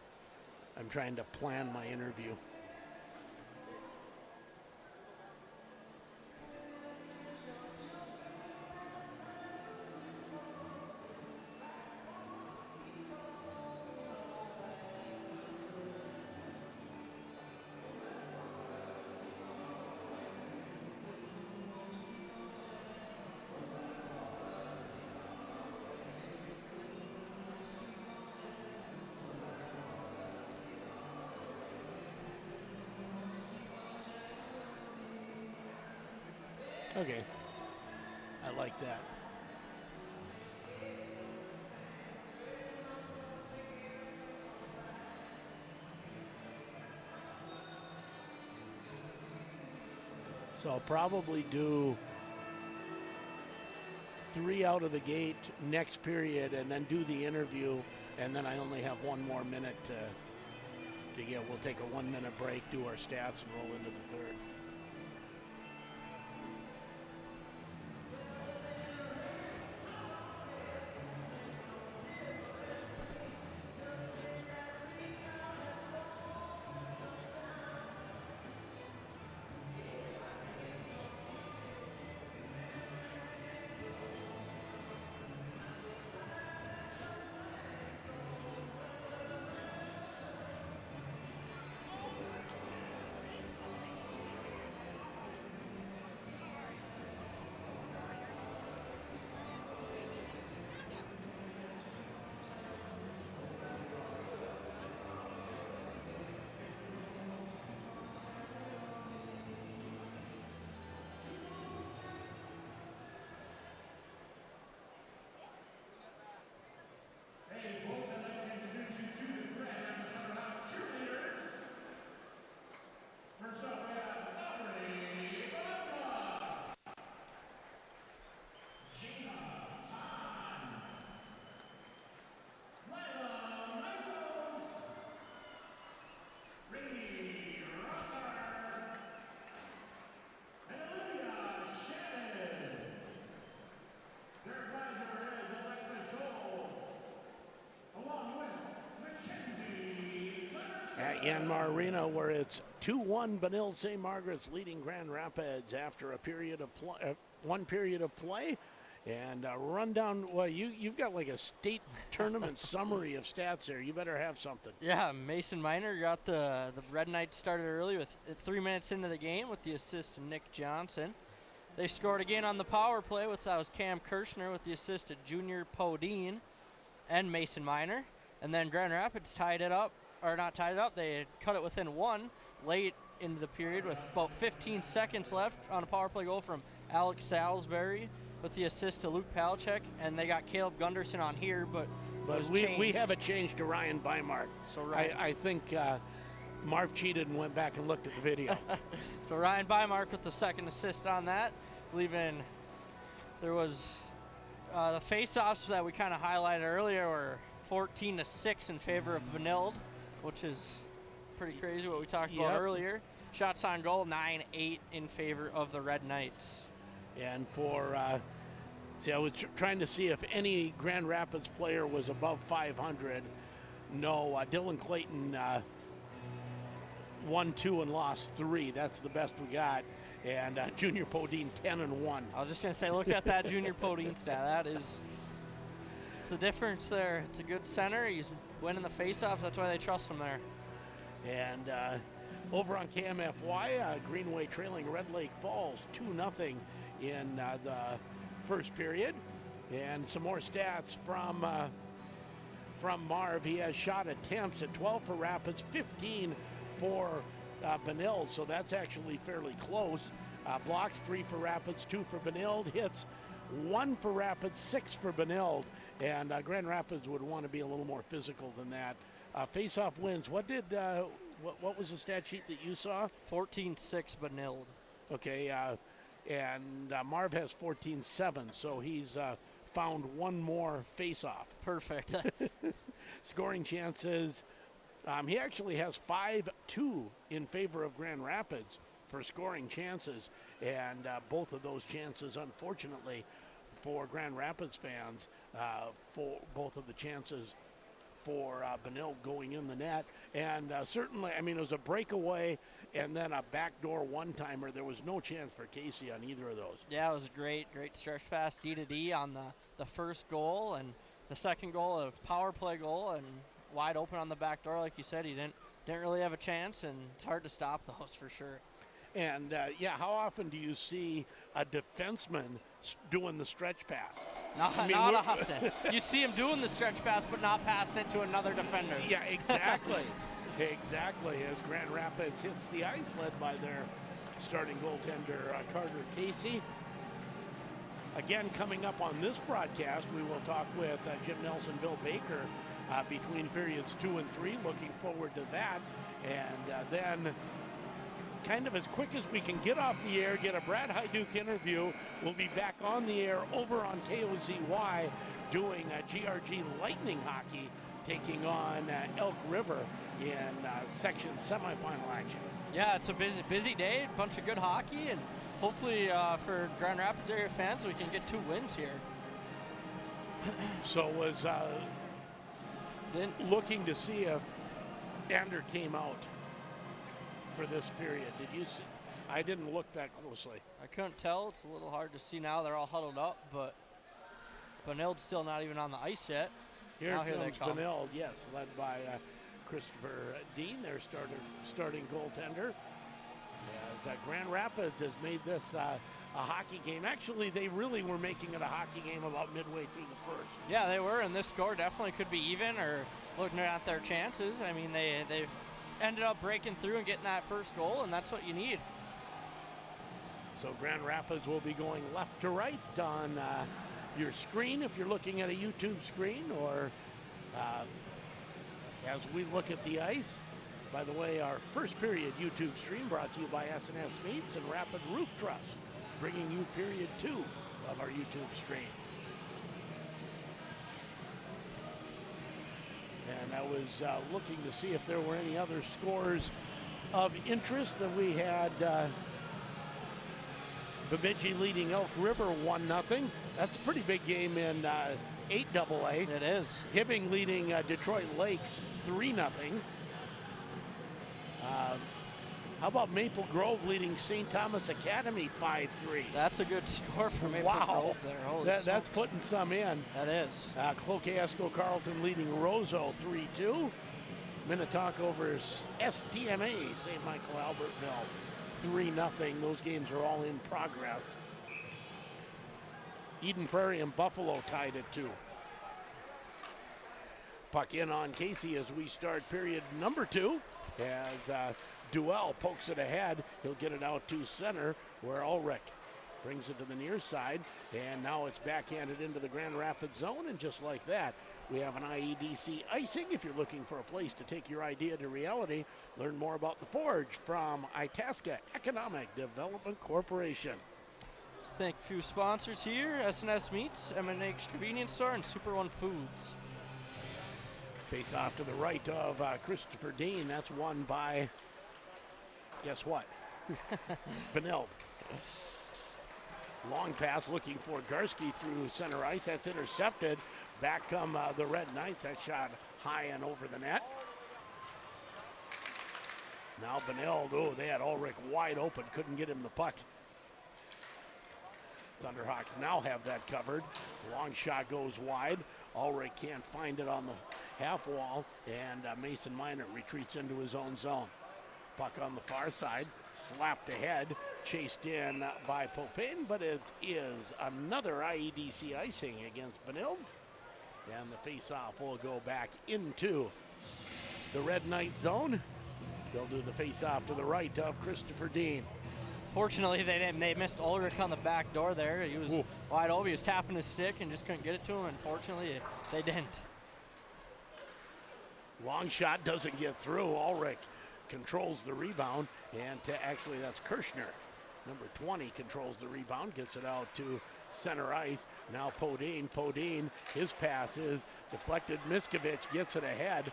I'm trying to plan my interview. Okay, I like that. So I'll probably do 3 out of the gate next period and then do the interview, and then I only have 1 more minute to get. We'll take a 1-minute break, do our stats, and roll into the third. At Yanmar Arena, where it's 2-1 Benilde-St Margaret's leading Grand Rapids after a period of 1 period of play. And rundown, well, you've got like a state tournament summary of stats there. You better have something. Yeah, Mason Miner got the Red Knights started early with 3 minutes into the game with the assist to Nick Johnson. They scored again on the power play that was Cam Kirshner with the assist to Junior Podine and Mason Miner. And then Grand Rapids tied it up, or not tied it up, they cut it within 1 late into the period with about 15 seconds left on a power play goal from Alex Salisbury with the assist to Luke Palachek, and they got Caleb Gunderson on here, but we have it changed to Ryan Bymark. So I think Marv cheated and went back and looked at the video. So Ryan Bymark with the second assist on that, leaving there was the face-offs that we kind of highlighted earlier were 14-6 in favor of Benilde, which is pretty crazy what we talked about Yep. earlier. Shots on goal, 9-8 in favor of the Red Knights. And for, see, I was trying to see if any Grand Rapids player was above 500. No, Dylan Clayton won 2 and lost 3. That's the best we got. And Junior Podine 10-1. I was just going to say, look at that Junior Podine stat. It's the difference there. It's a good center. He's winning the faceoffs. That's why they trust him there. And over on KMFY, Greenway trailing Red Lake Falls 2-0 in the first period. And some more stats from Marv. He has shot attempts at 12 for Rapids, 15 for Benilde, so that's actually fairly close. Blocks 3 for Rapids, 2 for Benilde. Hits 1 for Rapids, 6 for Benilde. And Grand Rapids would want to be a little more physical than that. Face-off wins. What was the stat sheet that you saw? 14-6 Benilde. Okay, and Marv has 14-7, so he's found one more face-off. Perfect. Scoring chances. He actually has 5-2 in favor of Grand Rapids for scoring chances, and both of those chances, unfortunately, for Grand Rapids fans, for both of the chances for Benilde going in the net. And certainly, I mean, it was a breakaway and then a backdoor one-timer. There was no chance for Casey on either of those. Yeah, it was a great stretch pass, D to D on the first goal, and the second goal, a power play goal, and wide open on the back door. Like you said, he didn't really have a chance, and it's hard to stop those for sure. And how often do you see a defenseman doing the stretch pass? Not often. You see him doing the stretch pass, but not passing it to another defender. Yeah, exactly. Exactly. As Grand Rapids hits the ice, led by their starting goaltender, Carter Casey. Again, coming up on this broadcast, we will talk with Jim Nelson, Bill Baker, between periods 2 and 3. Looking forward to that. And then, kind of as quick as we can get off the air, get a Brad Hyduke interview, we'll be back on the air over on KOZY doing GRG Lightning hockey, taking on Elk River in section semifinal action. Yeah, it's a busy day, a bunch of good hockey, and hopefully for Grand Rapids area fans, we can get 2 wins here. So was looking to see if Ander came out for this period. Did you see? I didn't look that closely. I couldn't tell. It's a little hard to see now. They're all huddled up, but Benilde's still not even on the ice yet. Here now comes they come. Benilde, yes, led by Christopher Dean, their starting goaltender. As Grand Rapids has made this a hockey game. Actually, they really were making it a hockey game about midway through the first. Yeah, they were, and this score definitely could be even or looking at their chances. I mean, they ended up breaking through and getting that first goal, and that's what you need. So Grand Rapids will be going left to right on your screen if you're looking at a YouTube screen, or as we look at the ice. By the way, our first period YouTube stream brought to you by S&S Meats and Rapid Roof Truss, bringing you period 2 of our YouTube stream. And I was looking to see if there were any other scores of interest. That we had Bemidji leading Elk River 1-0. That's a pretty big game in 8AA. It is. Hibbing leading Detroit Lakes 3-0. How about Maple Grove leading St. Thomas Academy 5-3? That's a good score for Maple Grove there. Holy That's putting some in. That is. Cloquet-Esco Carleton leading Roseau 3-2. Minnetonka over STMA, St. Michael Albertville 3-0. Those games are all in progress. Eden Prairie and Buffalo tied at 2. Puck in on Casey as we start period number 2. As Duell pokes it ahead, he'll get it out to center where Ulrich brings it to the near side, and now it's backhanded into the Grand Rapids zone, and just like that, we have an IEDC icing. If you're looking for a place to take your idea to reality, learn more about the Forge from Itasca Economic Development Corporation. Let's thank a few sponsors here: S&S Meats, M&H Convenience Store, and Super One Foods. Face off to the right of Christopher Dean. That's won by, guess what? Benilde. Long pass looking for Garski through center ice. That's intercepted. Back come the Red Knights. That shot high and over the net. Now Benilde, oh, they had Ulrich wide open. Couldn't get him the puck. Thunderhawks now have that covered. Long shot goes wide. Ulrich can't find it on the half wall, and Mason Miner retreats into his own zone. Puck on the far side, slapped ahead, chased in by Popin, but it is another IEDC icing against Benilde. And the face-off will go back into the Red Knight zone. They'll do the face-off to the right of Christopher Dean. Fortunately, they didn't. They missed Ulrich on the back door there. He was wide open. He was tapping his stick and just couldn't get it to him. Unfortunately, they didn't. Long shot doesn't get through. Ulrich controls the rebound, and actually that's Kirschner. Number 20 controls the rebound, gets it out to center ice. Now Podine, his pass is deflected. Miskovich gets it ahead.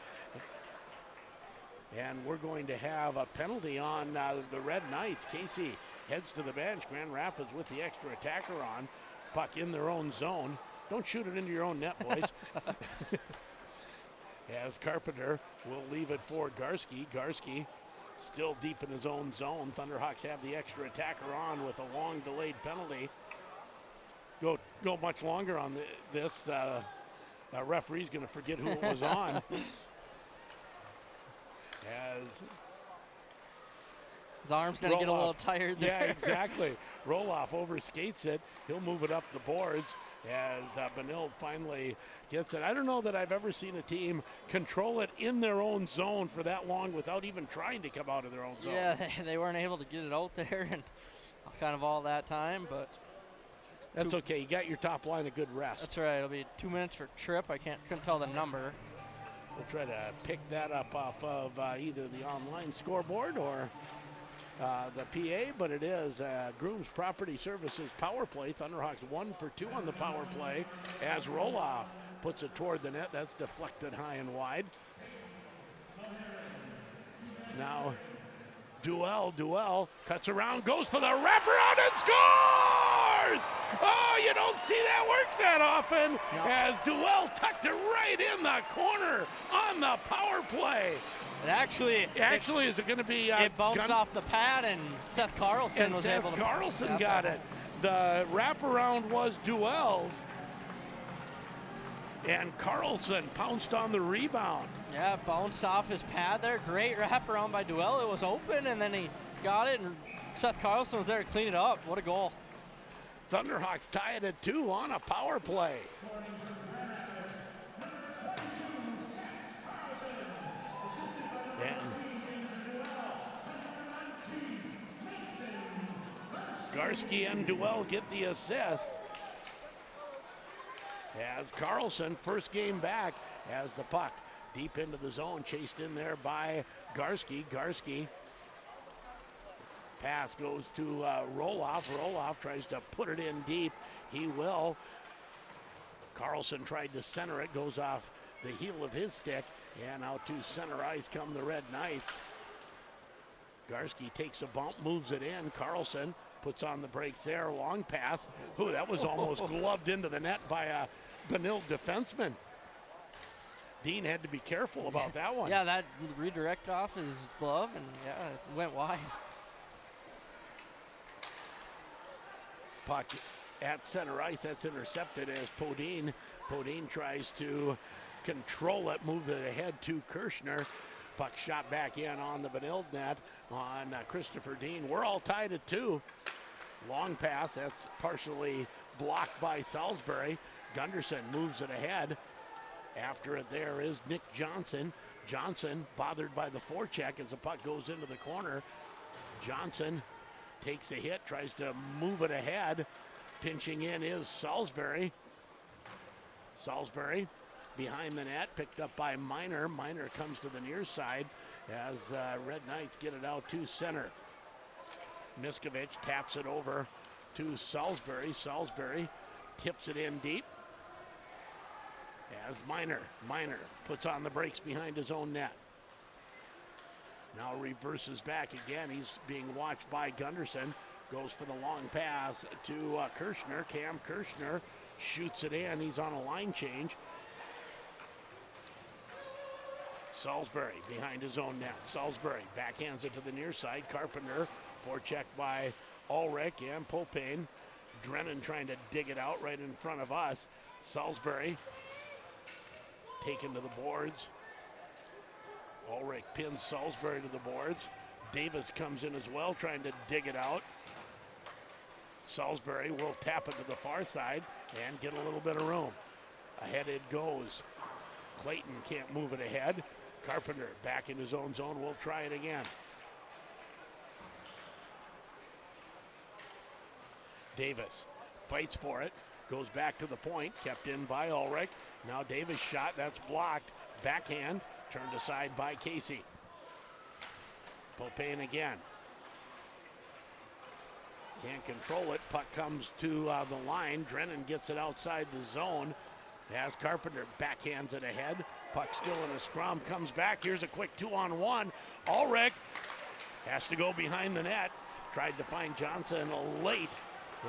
And we're going to have a penalty on the Red Knights. Casey heads to the bench. Grand Rapids with the extra attacker on. Puck in their own zone. Don't shoot it into your own net, boys. As Carpenter will leave it for Garski. Garski still deep in his own zone. Thunderhawks have the extra attacker on with a long delayed penalty. Go much longer on this. Referee's going to forget who it was on. As his arm's going to get a little tired there. Yeah, exactly. Roloff overskates it. He'll move it up the boards as Benilde finally gets it. I don't know that I've ever seen a team control it in their own zone for that long without even trying to come out of their own zone. Yeah, they weren't able to get it out there and kind of all that time, but that's okay. You got your top line a good rest. That's right. It'll be 2 minutes for trip. Couldn't tell the number. We'll try to pick that up off of either the online scoreboard or the PA, but it is Grooms Property Services power play. Thunderhawks 1 for 2 on the power play as Roloff puts it toward the net. That's deflected high and wide. Now Duell cuts around, goes for the wraparound and scores! Oh, you don't see that work that often. No. As Duell tucked it right in the corner on the power play. It actually is it going to be? It bounced off the pad, and Seth Carlson was able to. Carlson got it. The wraparound was Duell's, and Carlson pounced on the rebound. Yeah, bounced off his pad there. Great wraparound by Duell. It was open, and then he got it, and Seth Carlson was there to clean it up. What a goal. Thunderhawks tie it at 2 on a power play. And Garski and Duell get the assist. As Carlson, first game back, has the puck deep into the zone, chased in there by Garski. Garski. Pass goes to Roloff. Roloff tries to put it in deep. He will. Carlson tried to center it, goes off the heel of his stick, and out to center ice come the Red Knights. Garski takes a bump, moves it in. Carlson puts on the brakes there. Long pass. Ooh, that was almost gloved into the net by a Benilde defenseman. Dean had to be careful about that one. Yeah, that redirect off his glove, and yeah, it went wide. Puck at center ice. That's intercepted as Podine. Podine tries to control it, move it ahead to Kirschner. Puck shot back in on the Benilde net on Christopher Dean. We're all tied at 2. Long pass. That's partially blocked by Salisbury. Gunderson moves it ahead. After it there is Nick Johnson. Johnson bothered by the forecheck as the puck goes into the corner. Johnson takes a hit, tries to move it ahead. Pinching in is Salisbury. Salisbury behind the net, picked up by Miner. Miner comes to the near side as Red Knights get it out to center. Miskovich taps it over to Salisbury. Salisbury tips it in deep. as Minor puts on the brakes behind his own net. Now reverses back again. He's being watched by Gunderson. Goes for the long pass to Kirschner. Cam Kirschner shoots it in. He's on a line change. Salisbury behind his own net. Salisbury backhands it to the near side. Carpenter, forecheck by Ulrich and Popane. Drennan trying to dig it out right in front of us. Salisbury taken to the boards. Ulrich pins Salisbury to the boards. Davis comes in as well, trying to dig it out. Salisbury will tap it to the far side and get a little bit of room. Ahead it goes. Clayton can't move it ahead. Carpenter back in his own zone. We'll try it again. Davis fights for it. Goes back to the point. Kept in by Ulrich. Now Davis shot. That's blocked. Backhand. Turned aside by Casey. Popane again. Can't control it. Puck comes to the line. Drennan gets it outside the zone. As Carpenter backhands it ahead. Puck still in a scrum. Comes back. Here's a quick 2-on-1. Ulrich has to go behind the net. Tried to find Johnson late.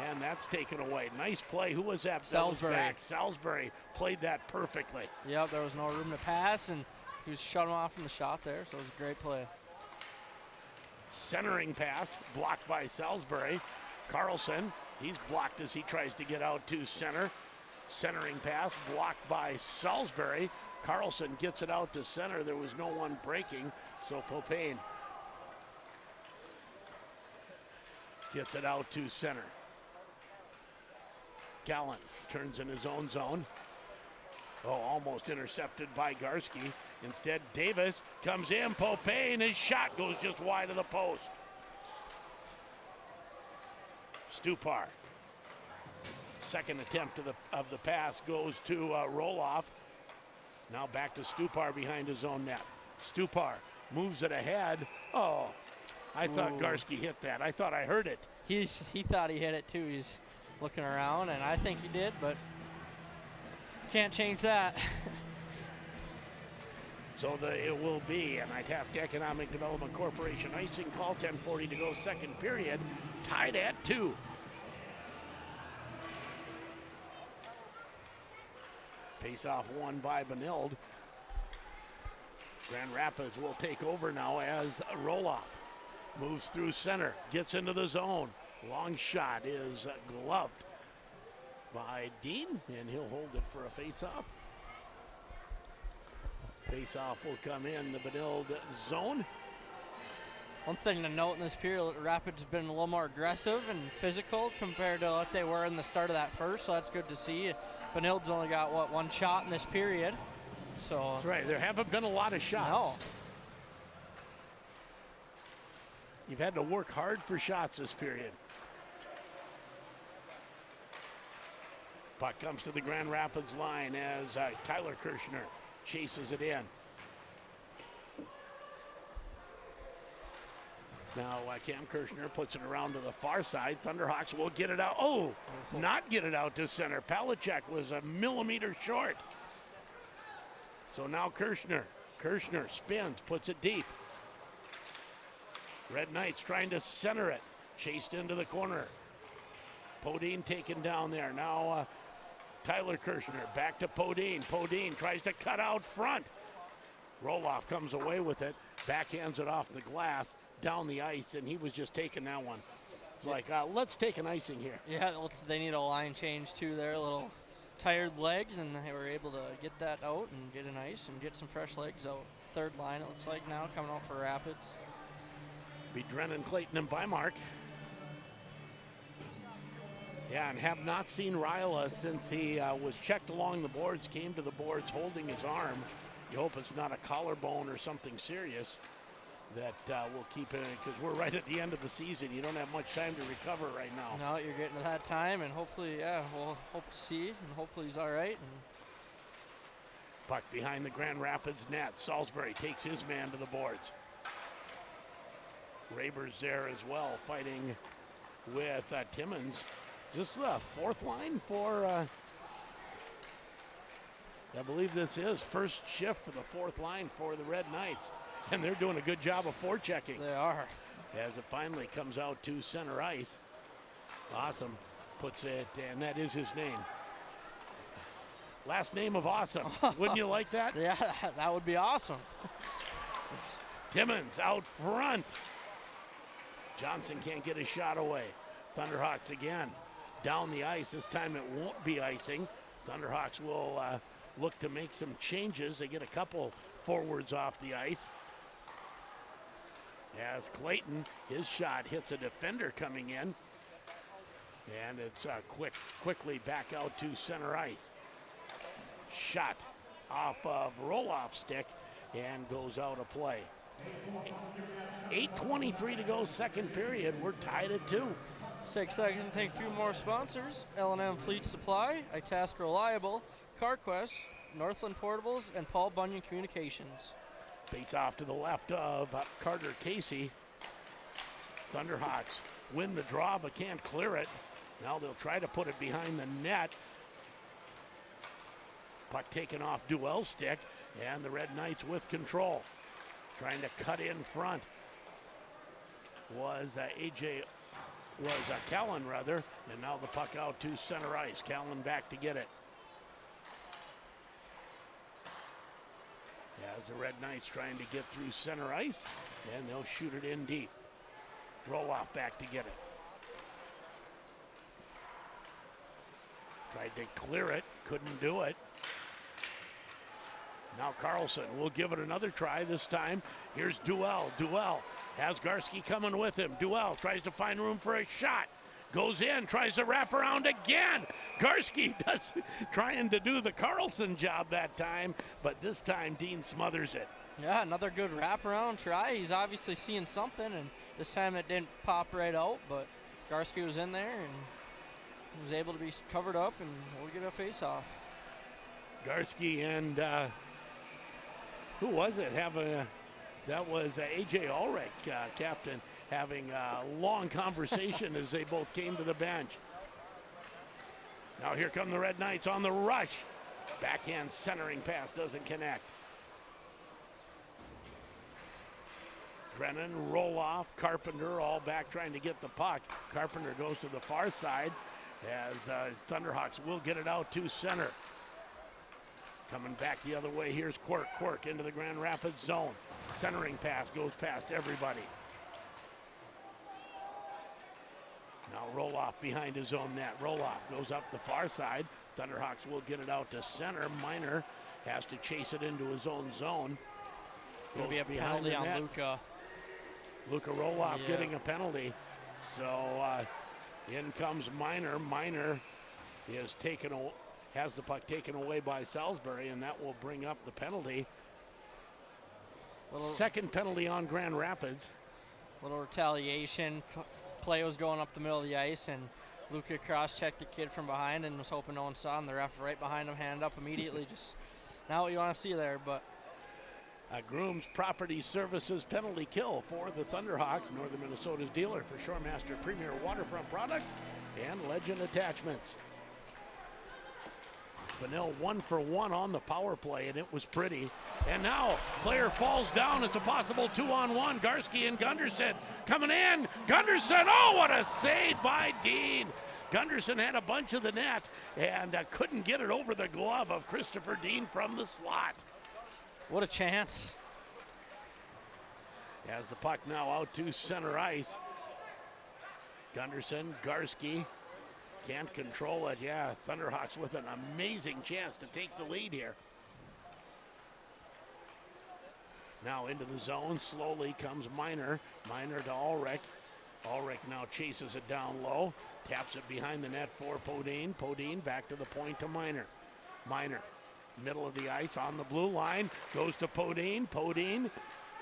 And that's taken away. Nice play. Who was that? Salisbury. Back. Salisbury played that perfectly. Yep, there was no room to pass, and he was shut him off from the shot there, so it was a great play. Centering pass blocked by Salisbury. Carlson, he's blocked as he tries to get out to center. Centering pass blocked by Salisbury. Carlson gets it out to center. There was no one breaking, so Popane gets it out to center. Gallant turns in his own zone. Oh, almost intercepted by Garski. Instead, Davis comes in. Popane, his shot goes just wide of the post. Stupar. Second attempt of the pass goes to Roloff. Now back to Stupar behind his own net. Stupar moves it ahead. Oh, I thought Garski hit that. I thought I heard it. He thought he hit it too. He's looking around, and I think he did, but can't change that. So it will be an Itasca Economic Development Corporation icing call. 10:40 to go, second period. Tied at 2. Face-off won by Benilde. Grand Rapids will take over now as Roloff moves through center, gets into the zone. Long shot is gloved by Dean, and he'll hold it for a face-off. Face-off will come in the Benilde zone. One thing to note in this period, Rapids have been a little more aggressive and physical compared to what they were in the start of that first, so that's good to see. Benilde's only got, one shot in this period. So that's right. There haven't been a lot of shots. No. You've had to work hard for shots this period. Puck comes to the Grand Rapids line as Tyler Kirschner chases it in. Now Cam Kirschner puts it around to the far side. Thunderhawks will get it out. Oh, not get it out to center. Palachek was a millimeter short. So now Kirschner spins, puts it deep. Red Knights trying to center it. Chased into the corner. Podine taken down there. Now Tyler Kirschner back to Podine. Podine tries to cut out front. Roloff comes away with it. Backhands it off the glass down the ice, and he was just taking that one. It's like, let's take an icing here. Yeah, they need a line change too there, a little tired legs, and they were able to get that out and get an ice and get some fresh legs out. Third line, it looks like now, coming out for Rapids. Be Drennan, Clayton, and Bymark. Yeah, and have not seen Ryla since he was checked along the boards, came to the boards holding his arm. You hope it's not a collarbone or something serious that will keep it, because we're right at the end of the season. You don't have much time to recover right now. No, you're getting to that time, and hopefully, we'll hope to see, and hopefully he's all right. And puck behind the Grand Rapids net. Salisbury takes his man to the boards. Raber's there as well, fighting with Timmons. Is this the fourth line for I believe this is first shift for the fourth line for the Red Knights. And they're doing a good job of forechecking. They are. As it finally comes out to center ice. Awesome puts it, and that is his name. Last name of Awesome. Wouldn't you like that? Yeah, that would be awesome. Timmons out front. Johnson can't get a shot away. Thunderhawks again down the ice. This time it won't be icing. Thunderhawks will look to make some changes. They get a couple forwards off the ice. As Clayton, his shot hits a defender coming in. And it's quickly back out to center ice. Shot off of roll-off stick and goes out of play. 8:23 to go, second period. We're tied at 2. 6 seconds, take a few more sponsors. L&M Fleet Supply, Itasca Reliable, CarQuest, Northland Portables, and Paul Bunyan Communications. Face off to the left of Carter Casey. Thunderhawks win the draw but can't clear it. Now they'll try to put it behind the net. Puck taken off Duell's stick, and the Red Knights with control. Trying to cut in front was Callan rather, and now the puck out to center ice. Callan back to get it. As the Red Knights trying to get through center ice, and they'll shoot it in deep. Roloff back to get it. Tried to clear it, couldn't do it. Now Carlson will give it another try this time. Here's Duell. Duell has Garski coming with him. Duell tries to find room for a shot. Goes in, tries to wrap around again. Garski does trying to do the Carlson job that time, but this time Dean smothers it. Yeah, another good wraparound try. He's obviously seeing something, and this time it didn't pop right out, but Garski was in there and was able to be covered up, and we'll get a face-off. Garski and who was it? That was A.J. Ulrich, captain, having a long conversation as they both came to the bench. Now here come the Red Knights on the rush. Backhand centering pass doesn't connect. Drennan, roll off, Carpenter all back trying to get the puck. Carpenter goes to the far side as Thunderhawks will get it out to center. Coming back the other way, here's Quirk. Quirk into the Grand Rapids zone. Centering pass goes past everybody. Now Roloff behind his own net. Roloff goes up the far side. Thunderhawks will get it out to center. Miner has to chase it into his own zone. It'll be a penalty on Luca. Luca Roloff getting a penalty. So in comes Miner. Miner is has the puck taken away by Salisbury, and that will bring up the penalty. Second penalty on Grand Rapids. Little retaliation. Play was going up the middle of the ice, and Luca cross-checked the kid from behind and was hoping no one saw him. The ref right behind him, hand up immediately. Just not what you want to see there, but. Grooms Property Services penalty kill for the Thunderhawks, Northern Minnesota's dealer for Shoremaster Premier Waterfront Products and Legend Attachments. Benilde 1 for 1 on the power play, and it was pretty. And now player falls down. It's a possible 2-on-1. Garski and Gunderson coming in. Gunderson, oh, what a save by Dean. Gunderson had a bunch of the net and couldn't get it over the glove of Christopher Dean from the slot. What a chance. As the puck now out to center ice. Gunderson, Garski can't control it. Yeah, Thunderhawks with an amazing chance to take the lead here. Now into the zone, slowly comes Miner. Miner to Ulrich. Ulrich now chases it down low, taps it behind the net for Podine. Podine back to the point to Miner. Miner, middle of the ice on the blue line, goes to Podine. Podine,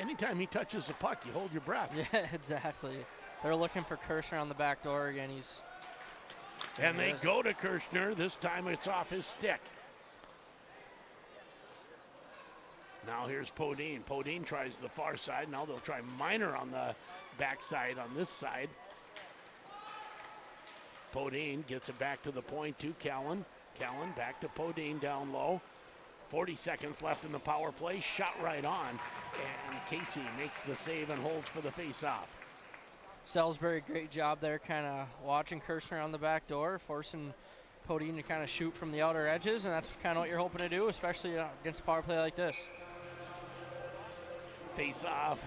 anytime he touches the puck, you hold your breath. Yeah, exactly. They're looking for Kirschner on the back door again. And they go to Kirschner. This time it's off his stick. Now here's Podine. Podine tries the far side. Now they'll try Miner on the backside on this side. Podine gets it back to the point to Callan. Callan back to Podine down low. 40 seconds left in the power play. Shot right on. And Casey makes the save and holds for the face-off. Salisbury, great job there, kind of watching Kirshner on the back door, forcing Podine to kind of shoot from the outer edges, and that's kind of what you're hoping to do, especially against a power play like this. Face-off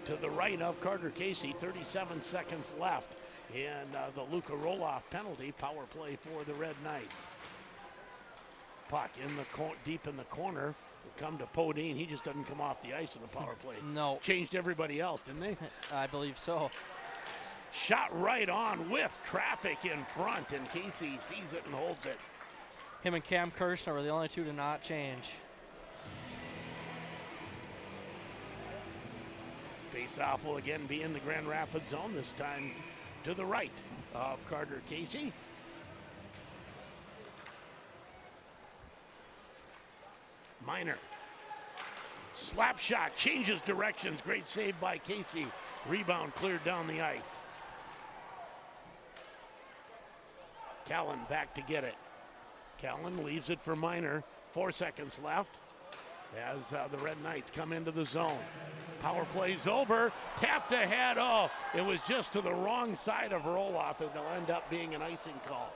to the right of Carter Casey. 37 seconds left in the Luka Roloff penalty. Power play for the Red Knights. Puck in the deep in the corner. Will come to Podine. He just doesn't come off the ice in the power play. No. Changed everybody else, didn't they? I believe so. Shot right on with traffic in front, and Casey sees it and holds it. Him and Cam Kirshner were the only two to not change. Face-off will again be in the Grand Rapids zone, this time to the right of Carter Casey. Minor. Slap shot, changes directions. Great save by Casey. Rebound cleared down the ice. Callan back to get it. Callan leaves it for Minor. 4 seconds left as the Red Knights come into the zone. Power play's over. Tapped ahead. Oh, it was just to the wrong side of Roloff. It'll end up being an icing call.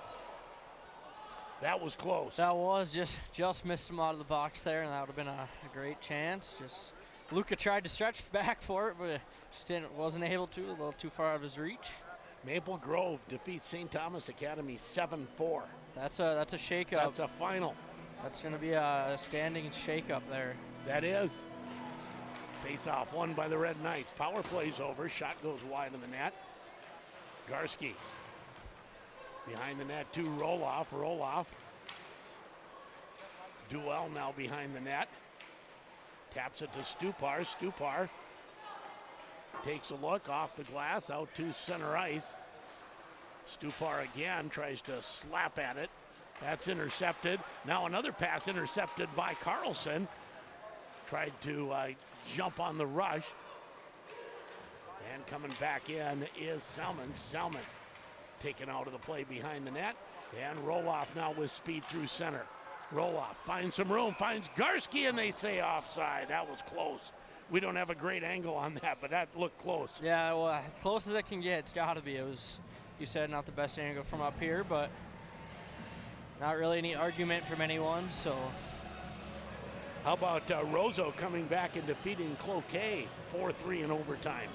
That was close. That was just missed him out of the box there, and that would have been a great chance. Just Luka tried to stretch back for it, but just wasn't able to. A little too far out of his reach. Maple Grove defeats St. Thomas Academy 7-4. That's a shakeup. That's a final. That's going to be a standing shakeup there. That is. Face-off won by the Red Knights. Power play's over. Shot goes wide of the net. Garski. Behind the net to Roloff. Roloff. Duell now behind the net. Taps it to Stupar. Stupar takes a look off the glass out to center ice. Stupar again tries to slap at it. That's intercepted. Now another pass intercepted by Carlson. Tried to jump on the rush. And coming back in is Selman. Selman taken out of the play behind the net. And Roloff now with speed through center. Roloff finds some room, finds Garski, and they say offside. That was close. We don't have a great angle on that, but that looked close. Yeah, well, close as it can get. It's got to be. It was, you said, not the best angle from up here, but not really any argument from anyone, so. How about Rozo coming back and defeating Cloquet 4-3 in overtime?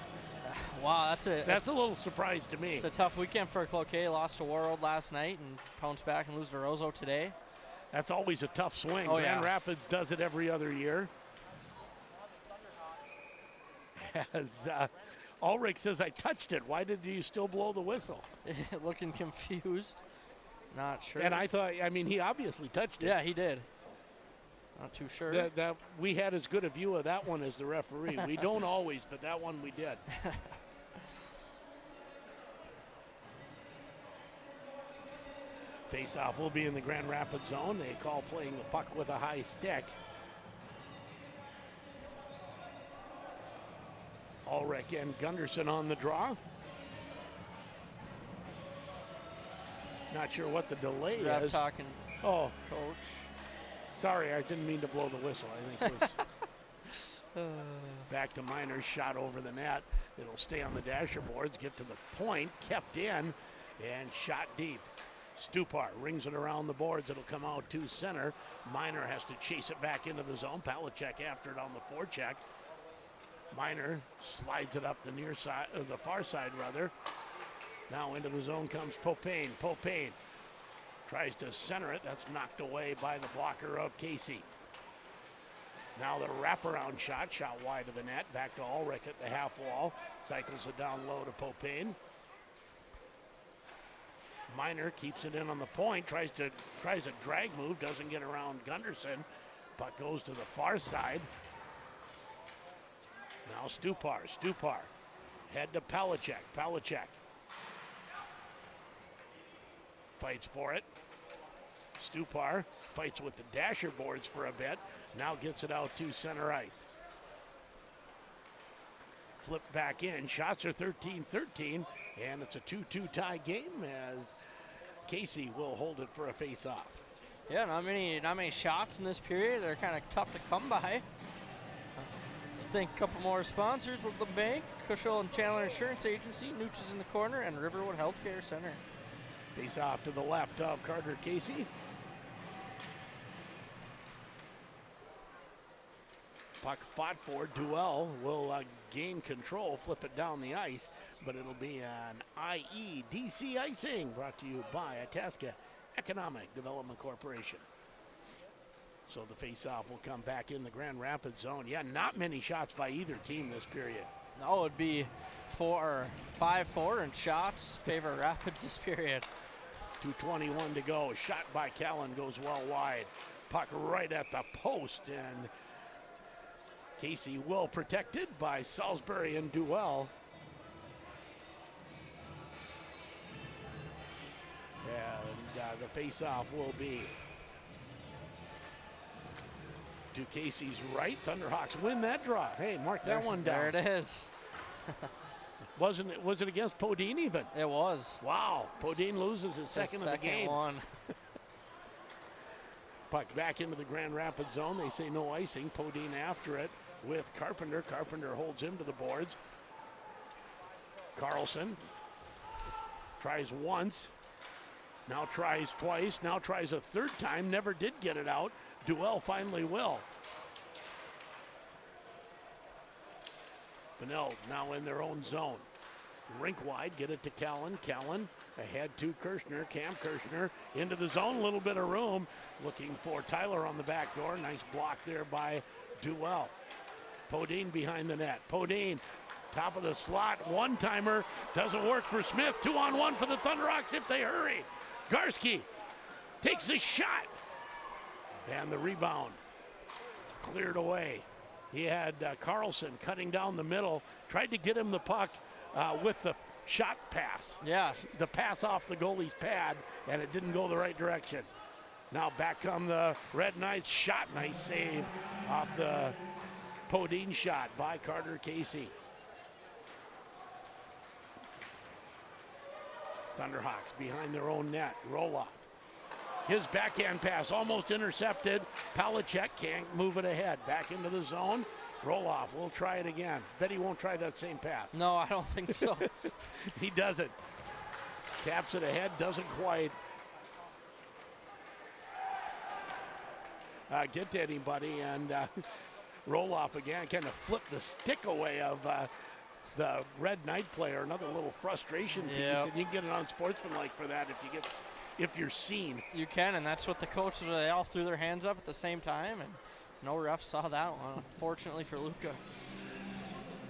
Wow, that's a little surprise to me. It's a tough weekend for Cloquet. Lost to World last night and pounced back and lose to Rozo today. That's always a tough swing. Oh, Grand yeah. Rapids does it every other year. As Ulrich says, I touched it. Why did you still blow the whistle? Looking confused. Not sure. And I thought, I mean, he obviously touched it. Yeah, he did. Not too sure. That we had as good a view of that one as the referee. We don't always, but that one we did. Face-off will be in the Grand Rapids zone. They call playing the puck with a high stick. Ulrich and Gunderson on the draw. Not sure what the delay Ref is. talking. Oh, Coach. sorry, I didn't mean to blow the whistle. I think it was back to Minor's shot over the net. It'll stay on the dasher boards, get to the point, kept in, and shot deep. Stupar rings it around the boards. It'll come out to center. Minor has to chase it back into the zone. Palachek after it on the forecheck. Minor slides it up the near side, the far side rather. Now into the zone comes Popane. Popane tries to center it. That's knocked away by the blocker of Casey. Now the wraparound shot wide of the net. Back to Ulrich at the half wall. Cycles it down low to Popane. Minor keeps it in on the point. Tries a drag move. Doesn't get around Gunderson. Puck goes to the far side. Now Stupar. Head to Palachek. Palachek fights for it. Stupar fights with the dasher boards for a bit. Now gets it out to center ice. Flip back in. Shots are 13-13, and it's a 2-2 tie game as Casey will hold it for a face-off. Yeah, not many shots in this period. They're kind of tough to come by. Let's thank a couple more sponsors with the bank, Cushel and Chandler Insurance Agency, Nooch's in the corner, and Riverwood Healthcare Center. Face off to the left of Carter Casey. Puck fought for. Duell will gain control, flip it down the ice, but it'll be an IEDC icing brought to you by Itasca Economic Development Corporation. So the face-off will come back in the Grand Rapids zone. Yeah, not many shots by either team this period. No, it'd be 5-4 in shots favor Rapids this period. 2:21 to go. Shot by Callan goes well wide. Puck right at the post, and Casey well protected by Salisbury and Duell. And the face-off will be to Casey's right. Thunderhawks win that draw. Hey, mark that one down. There it is. Was it against Podine even? It was. Wow. Podine loses his second of the game. One. Puck back into the Grand Rapids zone. They say no icing. Podine after it with Carpenter. Carpenter holds him to the boards. Carlson tries once. Now tries twice. Now tries a third time. Never did get it out. Duell finally will. Benilde now in their own zone. Rink wide, get it to Callan. Callan ahead to Kirshner. Cam Kirshner into the zone, a little bit of room. Looking for Tyler on the back door. Nice block there by Duell. Podine behind the net. Podine, top of the slot, one-timer. Doesn't work for Smith. 2-on-1 for the Thunderhawks if they hurry. Garski takes a shot. And the rebound cleared away. He had Carlson cutting down the middle. Tried to get him the puck with the shot pass. Yeah. The pass off the goalie's pad, and it didn't go the right direction. Now back come the Red Knights. Shot, nice save off the Podine shot by Carter Casey. Thunderhawks behind their own net. Roll off. His backhand pass almost intercepted. Palachek can't move it ahead. Back into the zone. Roll off. We'll try it again. Bet he won't try that same pass. No, I don't think so. He doesn't. Taps it ahead. Doesn't quite get to anybody. And roll off again. Kind of flip the stick away of the Red Knight player. Another little frustration piece. Yep. And you can get it on sportsmanlike for that if you're seen. You can, and that's what the coaches, they all threw their hands up at the same time, and no ref saw that one, unfortunately for Luca.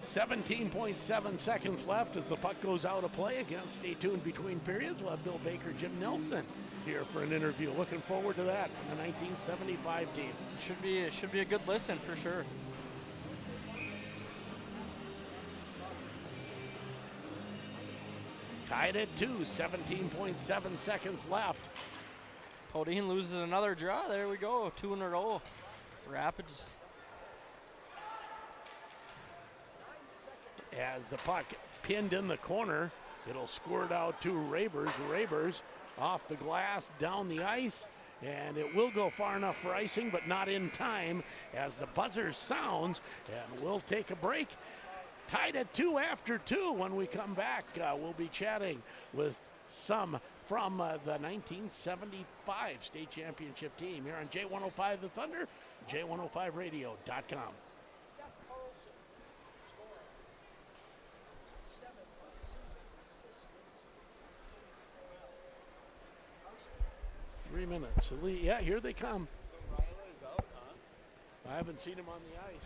17.7 seconds left as the puck goes out of play again. Stay tuned between periods. We'll have Bill Baker, Jim Nelson here for an interview. Looking forward to that from the 1975 team. It should be a good listen for sure. Tied at 2, 17.7 seconds left. Podine loses another draw. There we go, 2 in a row. Rapids. As the puck pinned in the corner, it'll squirt out to Rabers. Rabers off the glass, down the ice, and it will go far enough for icing, but not in time as the buzzer sounds, and we'll take a break. Tied at 2 after 2. When we come back, we'll be chatting with some from the 1975 state championship team here on J105 The Thunder, J105radio.com. 3 minutes. Yeah, here they come. I haven't seen him on the ice.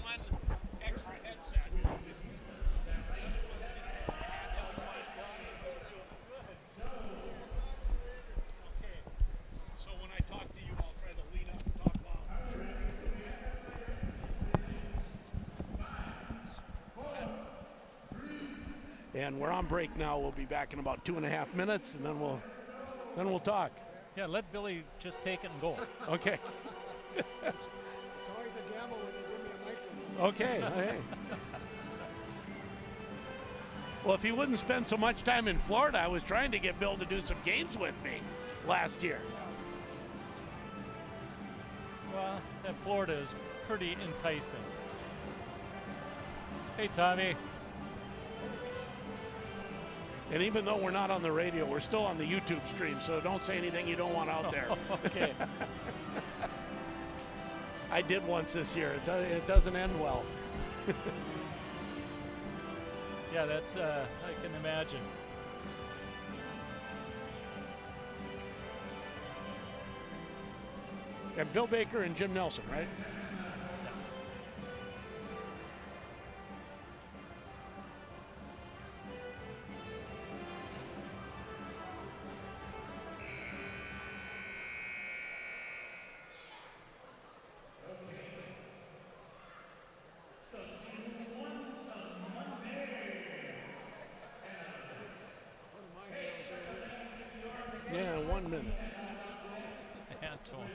One extra headset. Okay. So when I talk to you, I'll try to lean up and talk loud. And we're on break now. We'll be back in about 2.5 minutes, and then we'll then we'll talk. Yeah, let Billy just take it and go. Okay. It's always a gamble when you give me a microphone. Okay. Well, if he wouldn't spend so much time in Florida, I was trying to get Bill to do some games with me last year. Well, that Florida is pretty enticing. Hey, Tommy. And even though we're not on the radio, we're still on the YouTube stream, so don't say anything you don't want out there. Okay. I did once this year. It doesn't end well. Yeah, that's, I can imagine. And Bill Baker and Jim Nelson, right? Yeah, 1 minute. Anton.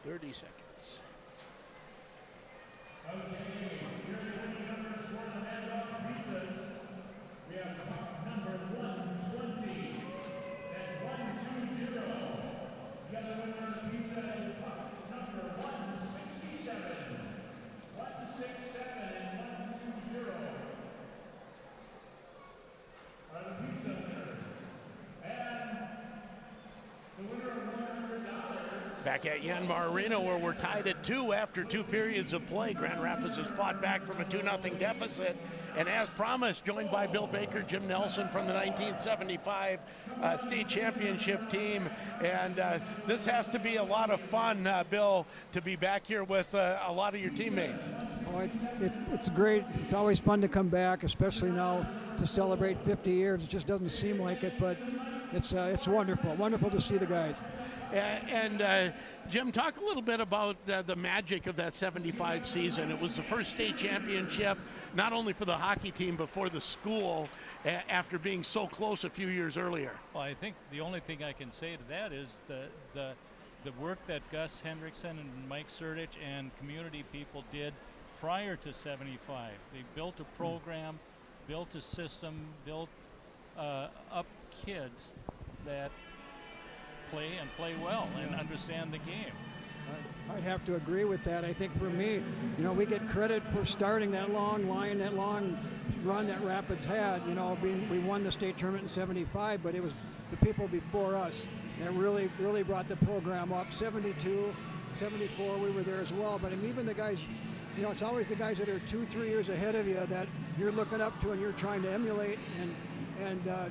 Thirty seconds. Back at Yanmar Arena, where we're tied at 2 after 2 periods of play. Grand Rapids has fought back from a 2-0 deficit, and as promised, joined by Bill Baker, Jim Nelson from the 1975 state championship team. And this has to be a lot of fun, Bill, to be back here with a lot of your teammates. Oh, it's great. It's always fun to come back, especially now to celebrate 50 years. It just doesn't seem like it, but it's wonderful. Wonderful to see the guys. And Jim, talk a little bit about the magic of that 75 season. It was the first state championship, not only for the hockey team, but for the school after being so close a few years earlier. Well, I think the only thing I can say to that is the work that Gus Hendrickson and Mike Surdich and community people did prior to 75. They built a program, built a system, built up kids that play well and understand the game. I'd have to agree with that. I think for me, we get credit for starting that long line, that long run that Rapids had. We won the state tournament in 75, but it was the people before us that really brought the program up. 72, 74, we were there as well. But even the guys, it's always the guys that are 2-3 years ahead of you that you're looking up to and you're trying to emulate and to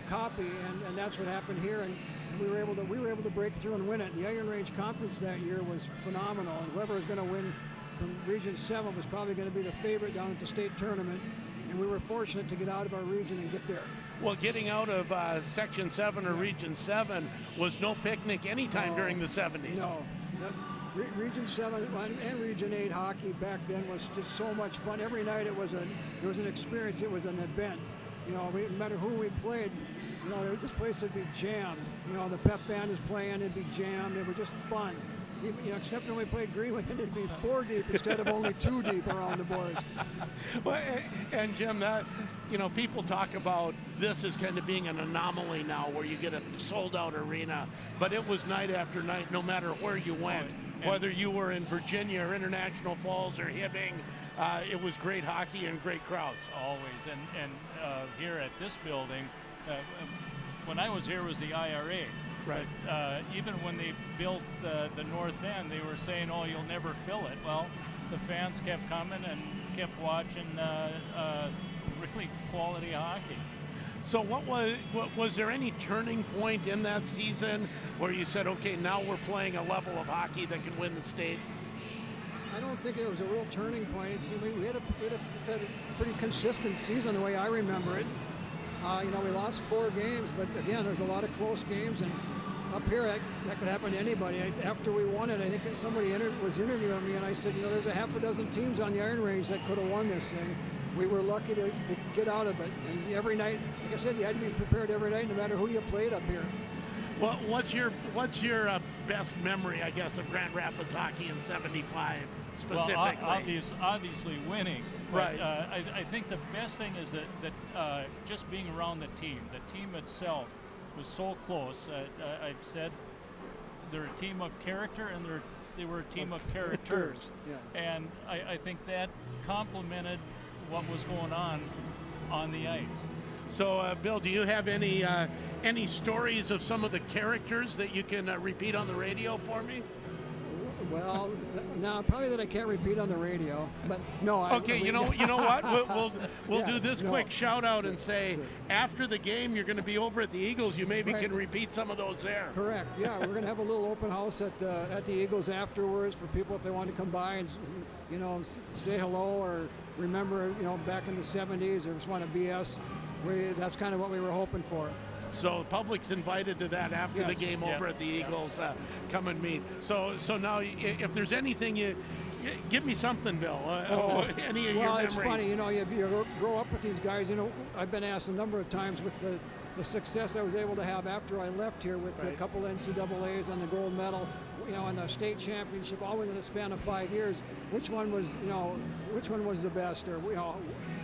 copy. And that's what happened here. And we were able to break through and win it. The Iron Range Conference that year was phenomenal, and whoever was going to win from Region 7 was probably going to be the favorite down at the state tournament, and we were fortunate to get out of our region and get there. Well, getting out of Section 7 or Region 7 was no picnic anytime during the 70s. No. Region 7 and Region 8 hockey back then was just so much fun. Every night it was an experience. It was an event. No matter who we played, this place would be jammed. The pep band is playing, it'd be jammed. It was just fun. Except when we played Greenwood, it'd be 4 deep instead of only 2 deep around the boards. Well, and Jim, people talk about this as kind of being an anomaly now, where you get a sold-out arena, but it was night after night, no matter where you went, whether you were in Virginia or International Falls or Hibbing. It was great hockey and great crowds. Always, and here at this building, when I was here was the IRA. Right. But, even when they built the north end, they were saying, "Oh, you'll never fill it." Well, the fans kept coming and kept watching really quality hockey. So, what was there any turning point in that season where you said, "Okay, now we're playing a level of hockey that can win the state"? I don't think it was a real turning point. We had a pretty consistent season the way I remember it. We lost 4 games, but again, there's a lot of close games, and up here that could happen to anybody. After we won it, I think somebody was interviewing me, and I said, there's a half a dozen teams on the Iron Range that could have won this thing. We were lucky to get out of it, and every night, like I said, you had to be prepared every night, no matter who you played up here. Well, what's your best memory, I guess, of Grand Rapids hockey in '75 specifically? Well, obviously winning. Right. I think the best thing is that just being around the team itself was so close. I've said they're a team of character, and they were a team of characters. Yeah. And I think that complemented what was going on the ice. So, Bill, do you have any stories of some of the characters that you can repeat on the radio for me? Well, no, probably that I can't repeat on the radio, but no. Okay, you know what? We'll Yeah, do this no. quick shout out and say after the game you're going to be over at the Eagles. You maybe Right. can repeat some of those there. Correct. Yeah, we're going to have a little open house at the Eagles afterwards for people if they want to come by and say hello or remember back in the 70s or just want to BS. That's kind of what we were hoping for. So the public's invited to that after the Yes. game over at the Eagles. Come and meet. So now, if there's anything you give me something, Bill. Any of your memories? It's funny. You grow up with these guys. I've been asked a number of times with the success I was able to have after I left here with a couple NCAAs and the gold medal, and the state championship, all within a span of 5 years. Which one was the best, or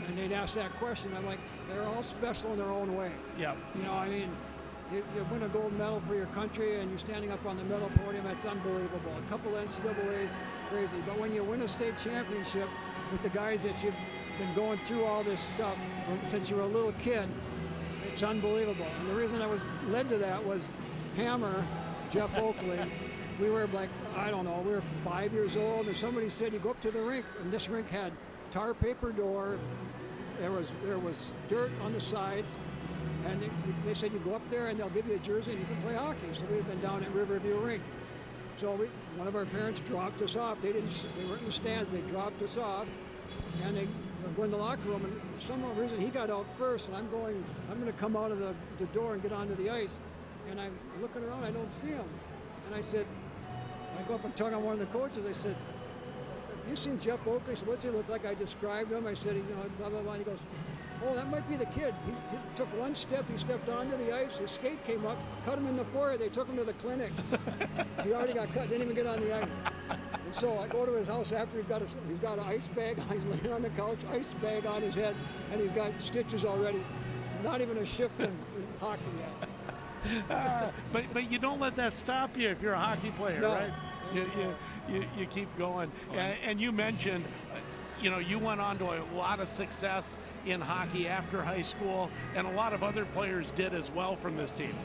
and they'd ask that question. I'm like, they're all special in their own way. Yeah. You win a gold medal for your country and you're standing up on the medal podium, that's unbelievable. A couple NCAAs, crazy. But when you win a state championship with the guys that you've been going through all this stuff since you were a little kid, it's unbelievable. And the reason I was led to that was Hammer, Jeff Oakley. We were like, we were 5 years old, and somebody said, you go up to the rink, and this rink had tar paper door, there was dirt on the sides, and they said you go up there and they'll give you a jersey and you can play hockey. So we've been down at Riverview Rink. So one of our parents dropped us off. They weren't in the stands. They dropped us off, and they go in the locker room. And for some reason he got out first, and I'm going to come out of the door and get onto the ice. And I'm looking around. I don't see him. And I said, I go up and tug on one of the coaches. I said, you seen Jeff Oakley? So what's he look like? I described him. I said, blah, blah, blah. And he goes, oh, that might be the kid. He took one step. He stepped onto the ice. His skate came up, cut him in the forehead. They took him to the clinic. He already got cut. Didn't even get on the ice. And so I go to his house after he's got an ice bag. He's laying on the couch, ice bag on his head, and he's got stitches already. Not even a shift in hockey yet. But you don't let that stop you if you're a hockey player, No. right? You keep going. And you mentioned, you went on to a lot of success in hockey after high school, and a lot of other players did as well from this team.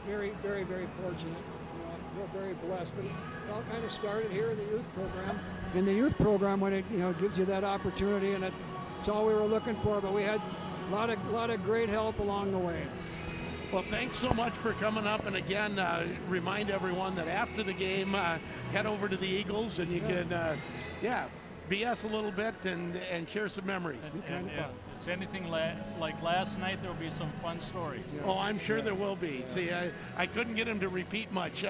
Very, very, very fortunate. I feel very blessed. But it all kind of started here in the youth program. In the youth program, when it gives you that opportunity, and it's all we were looking for. But we had a lot of great help along the way. Well, thanks so much for coming up. And again, remind everyone that after the game, head over to the Eagles and you can, BS a little bit and share some memories. And if it's anything like last night, there will be some fun stories. Yeah. Oh, I'm sure there will be. See, I couldn't get him to repeat much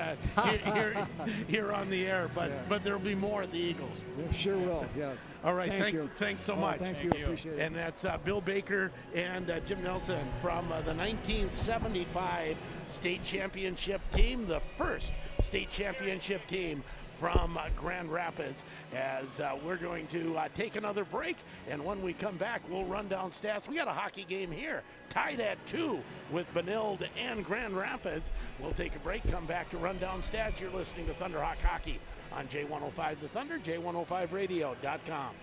here on the air, but there'll be more at the Eagles. We sure will, yeah. All right, Thank you. Thanks so much. Thank you, appreciate it. And that's Bill Baker and Jim Nelson from the 1975 state championship team, the first state championship team from Grand Rapids, as we're going to take another break, and when we come back, we'll run down stats. We got a hockey game here, tied at 2 with Benilde and Grand Rapids. We'll take a break, come back to run down stats. You're listening to Thunderhawk Hockey on J105 The Thunder, J105radio.com.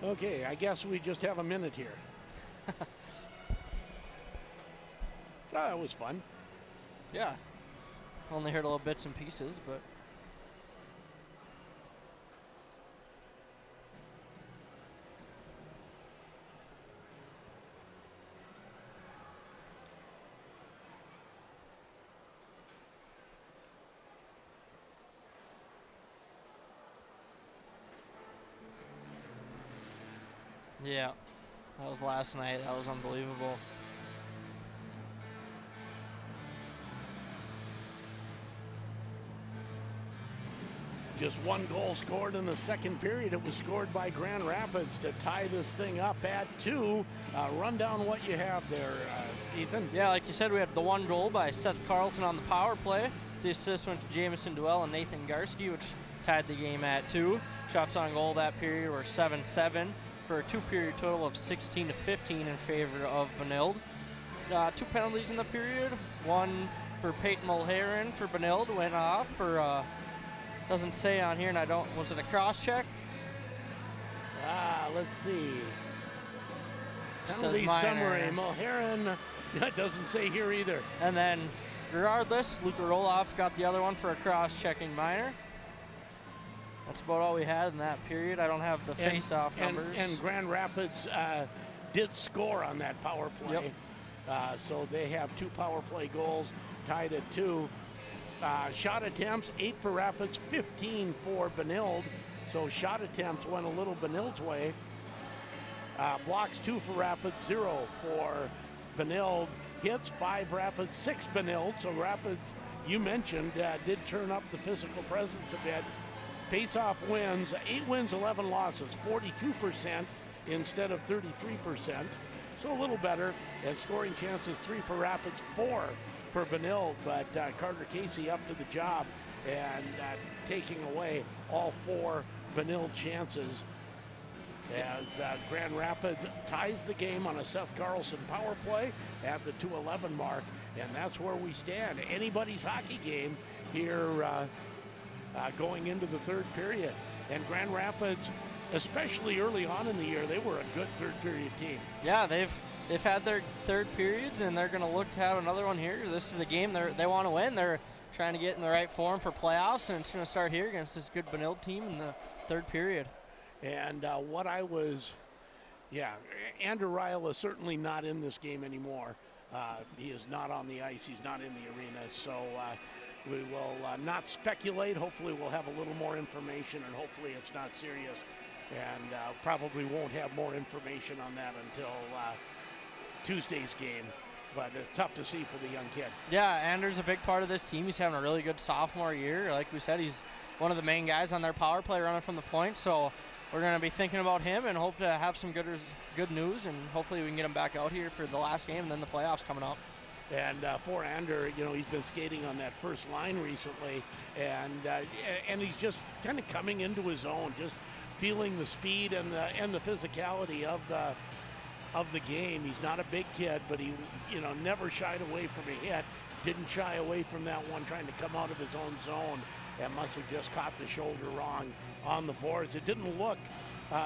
Okay, I guess we just have a minute here. That was fun. Yeah. Only heard a little bits and pieces, but yeah, that was last night. That was unbelievable. Just one goal scored in the second period. It was scored by Grand Rapids to tie this thing up at 2. Run down what you have there, Ethan. Yeah, like you said, we had the one goal by Seth Carlson on the power play. The assist went to Jamison Duell and Nathan Garski, which tied the game at 2. Shots on goal that period were 7-7 for a 2-period total of 16-15 in favor of Benilde. 2 penalties in the period. One for Peyton Mulheron for Benilde went off for doesn't say on here, and was it a cross check? Let's see. Says Penalty minor. summary. Mulheron, that doesn't say here either. And then, regardless, Luka Roloff got the other one for a cross-checking minor. That's about all we had in that period. I don't have the face-off numbers. And Grand Rapids did score on that power play. Yep. So they have 2 power play goals, tied at 2. Shot attempts, 8 for Rapids, 15 for Benilde. So shot attempts went a little Benilde's way. Blocks 2 for Rapids, 0 for Benilde. Hits 5 Rapids, 6 Benilde. So Rapids, you mentioned, did turn up the physical presence a bit. Face-off wins, 8 wins, 11 losses, 42% instead of 33%. So a little better. And scoring chances, 3 for Rapids, 4 for Benilde, but Carter Casey up to the job and taking away all 4 Benilde chances as Grand Rapids ties the game on a Seth Carlson power play at the 2:11 mark, and that's where we stand. Anybody's hockey game here going into the 3rd period. And Grand Rapids, especially early on in the year, they were a good 3rd period team. Yeah, they've had their 3rd periods, and they're going to look to have another one here. This is a game they want to win. They're trying to get in the right form for playoffs, and it's going to start here against this good Benilde team in the 3rd period. And Andrew Ryle is certainly not in this game anymore. He is not on the ice. He's not in the arena. So we will not speculate. Hopefully we'll have a little more information, and hopefully it's not serious. And probably won't have more information on that until Tuesday's game, but it's tough to see for the young kid. Yeah, Andrew's a big part of this team. He's having a really good sophomore year. Like we said, he's one of the main guys on their power play running from the point, so we're going to be thinking about him and hope to have some good news, and hopefully we can get him back out here for the last game and then the playoffs coming up. And for Ander, he's been skating on that first line recently, and he's just kind of coming into his own, just feeling the speed and the physicality of the game. He's not a big kid, but he never shied away from a hit. Didn't shy away from that one, trying to come out of his own zone, and must have just caught the shoulder wrong on the boards. It didn't look.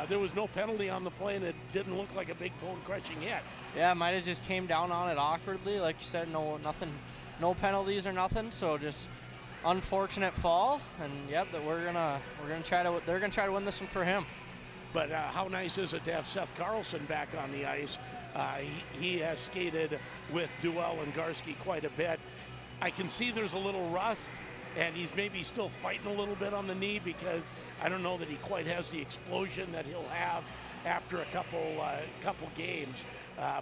There was no penalty on the play, and it didn't look like a big bone-crushing hit. Yeah, it might have just came down on it awkwardly, like you said. No penalties or nothing. So just unfortunate fall, and yep, that they're gonna try to win this one for him. But how nice is it to have Seth Carlson back on the ice? He has skated with Duell and Garski quite a bit. I can see there's a little rust, and he's maybe still fighting a little bit on the knee, because I don't know that he quite has the explosion that he'll have after a couple games.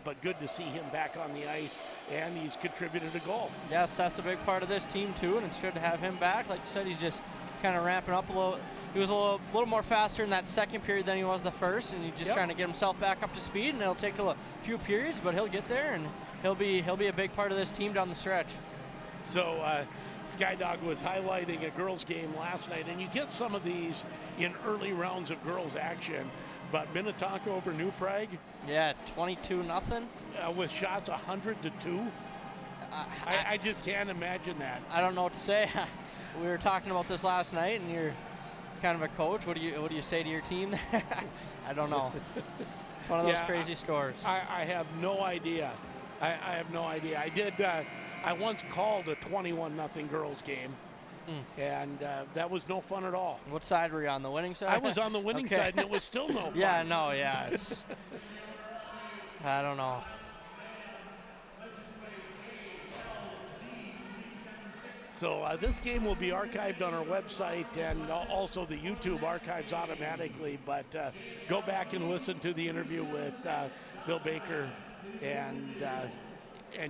But good to see him back on the ice, and he's contributed a goal. Yes, that's a big part of this team too, and it's good to have him back. Like you said, he's just kind of ramping up a little. He was a little more faster in that second period than he was the first, and he's just trying to get himself back up to speed. And it'll take a few periods, but he'll get there, and he'll be a big part of this team down the stretch. So Skydog was highlighting a girls' game last night, and you get some of these in early rounds of girls' action. But Minnetonka over New Prague. Yeah, 22-0. With shots 100-2. I just can't imagine that. I don't know what to say. We were talking about this last night, and you're kind of a coach. What do you say to your team there? I don't know. It's one of those crazy scores. I have no idea. I have no idea. I did I once called a 21-0 girls game, and that was no fun at all. What side were you on? The winning side? I was on the winning Okay. side, and it was still no fun. Yeah, no, yeah. It's, I don't know. So this game will be archived on our website, and also the YouTube archives automatically. But go back and listen to the interview with Bill Baker and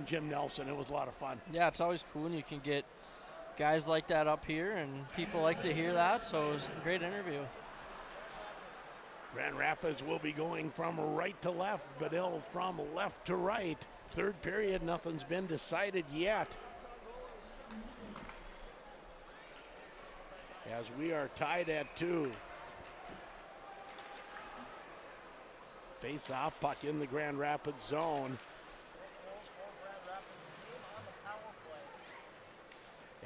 Jim Nelson. It was a lot of fun. Yeah, it's always cool when you can get guys like that up here, and people like to hear that. So it was a great interview. Grand Rapids will be going from right to left, Benilde from left to right. Third period, nothing's been decided yet. As we are tied at 2. Face-off, puck in the Grand Rapids zone.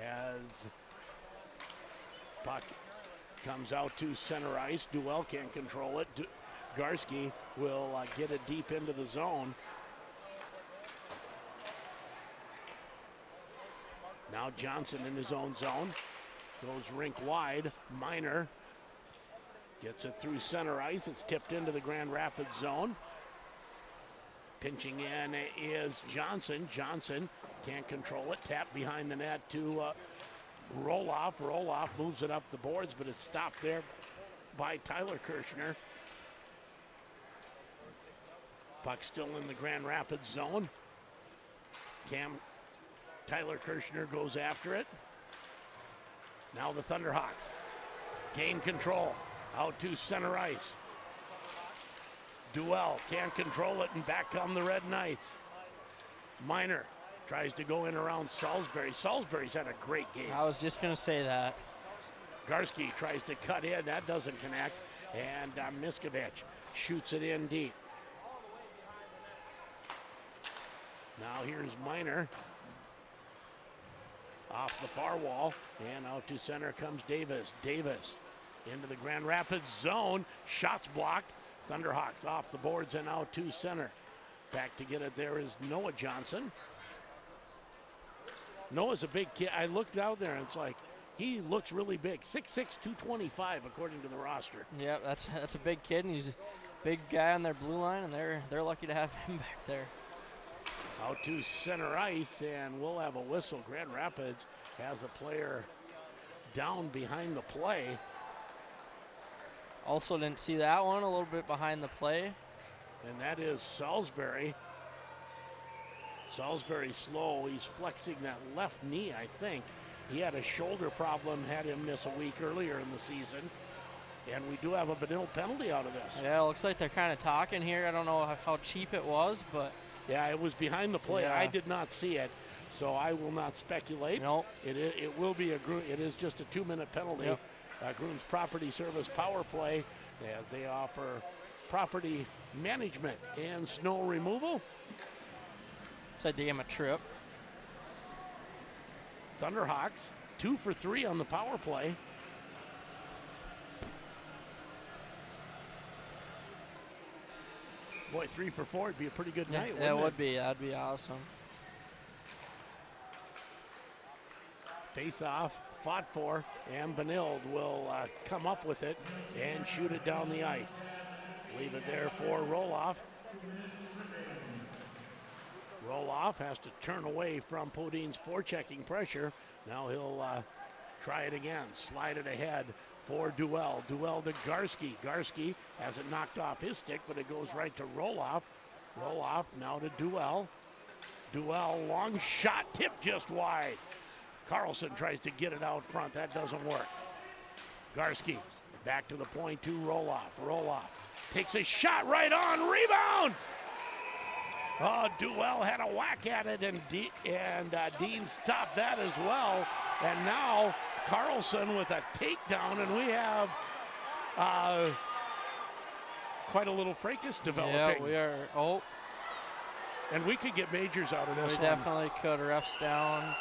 As puck comes out to center ice, Duell can't control it. Garski will get it deep into the zone. Now Johnson in his own zone. Goes rink wide. Minor gets it through center ice. It's tipped into the Grand Rapids zone. Pinching in is Johnson. Johnson can't control it. Tap behind the net to Roloff. Roloff moves it up the boards, but it's stopped there by Tyler Kirshner. Puck still in the Grand Rapids zone. Tyler Kirshner goes after it. Now the Thunderhawks gain control out to center ice. Duell can't control it, and back come the Red Knights. Minor tries to go in around Salisbury. Salisbury's had a great game. I was just going to say that. Garski tries to cut in. That doesn't connect. And Miskovich shoots it in deep. Now here's Minor. Off the far wall, and out to center comes Davis. Davis into the Grand Rapids zone. Shots blocked. Thunderhawks off the boards and out to center. Back to get it there is Noah Johnson. Noah's a big kid. I looked out there, and it's like, he looks really big. 6'6", 225, according to the roster. Yeah, that's a big kid, and he's a big guy on their blue line, and they're lucky to have him back there. Out to center ice, and we'll have a whistle. Grand Rapids has a player down behind the play. Also didn't see that one, a little bit behind the play. And that is Salisbury. Salisbury slow. He's flexing that left knee, I think. He had a shoulder problem, had him miss a week earlier in the season. And we do have a Benilde penalty out of this. Yeah, it looks like they're kind of talking here. I don't know how cheap it was, but... Yeah, it was behind the play. Yeah. I did not see it, so I will not speculate. Nope. It will be it is just a 2-minute penalty. Yep. Groom's Property Service power play as they offer property management and snow removal. It's a damn trip. Thunderhawks 2 for 3 on the power play. Boy, 3 for 4 would be a pretty good night, wouldn't it? It would be. That'd be awesome. Face off, fought for, and Benilde will come up with it and shoot it down the ice. Leave it there for Roloff. Roloff has to turn away from Podine's forechecking pressure. Now he'll try it again. Slide it ahead for Duell. Duell to Garski. Garski has it knocked off his stick, but it goes right to Roloff. Roloff now to Duell. Duell, long shot, tipped just wide. Carlson tries to get it out front. That doesn't work. Garski back to the point to Roloff. Roloff takes a shot right on. Rebound! Oh, Duell had a whack at it, and Dean stopped that as well. And now Carlson with a takedown, and we have quite a little fracas developing. Yeah, we are. Oh, and we could get majors out of this we one. definitely could. Refs down.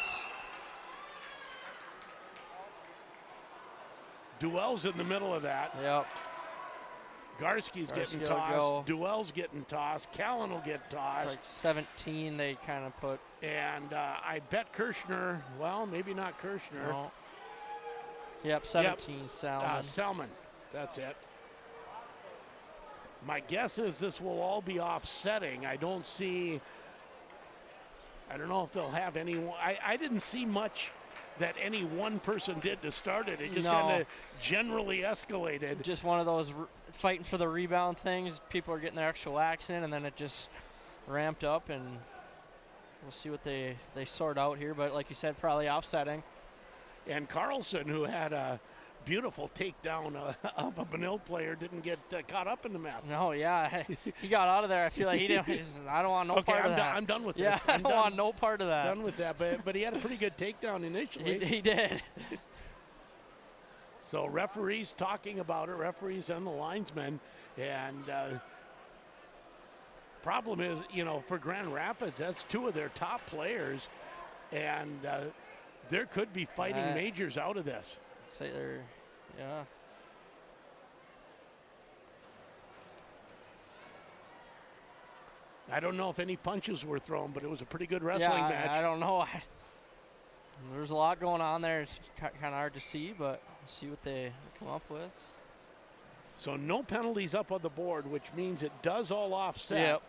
Duell's in the middle of that. Yep. Garski's getting will tossed. go. Duell's getting tossed. Callan will get tossed. Like 17, they kind of put. And I bet Kirshner, well, maybe not Kirshner. No. Yep, 17, Salmon. Selman, that's it. My guess is this will all be offsetting. I don't know if they'll have any. I didn't see much that any one person did to start it. It just kind of generally escalated. Just one of those fighting for the rebound things. People are getting their extra whacks in, and then it just ramped up, and we'll see what they sort out here. But like you said, probably offsetting. And Carlson, who had a beautiful takedown of a Benilde player, didn't get caught up in the mess. No, yeah. He got out of there. I feel like he didn't. I don't want no part of that. I'm done with this. Yeah, I don't want no part of that. Done with that, but he had a pretty good takedown initially. He did. So referees talking about it, referees and the linesmen. And problem is, for Grand Rapids, that's two of their top players. And there could be fighting majors out of this. Say they're, yeah. I don't know if any punches were thrown, but it was a pretty good wrestling match. I don't know. There's a lot going on there. It's kind of hard to see, but see what they come up with. So no penalties up on the board, which means it does all offset. Yep.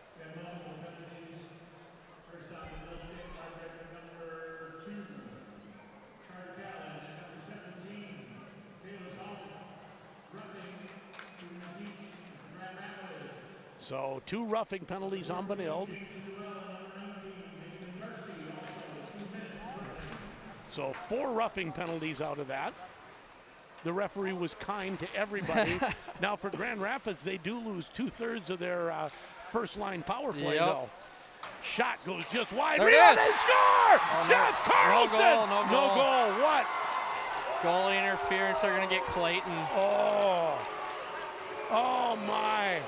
So 2 roughing penalties on Benilde. So 4 roughing penalties out of that. The referee was kind to everybody. Now for Grand Rapids, they do lose 2/3 of their first line power play though. Shot goes just wide. There Rebound it is. and score! Oh, Seth Carlson! No goal. What? Goalie interference. They're going to get Clayton. Oh my.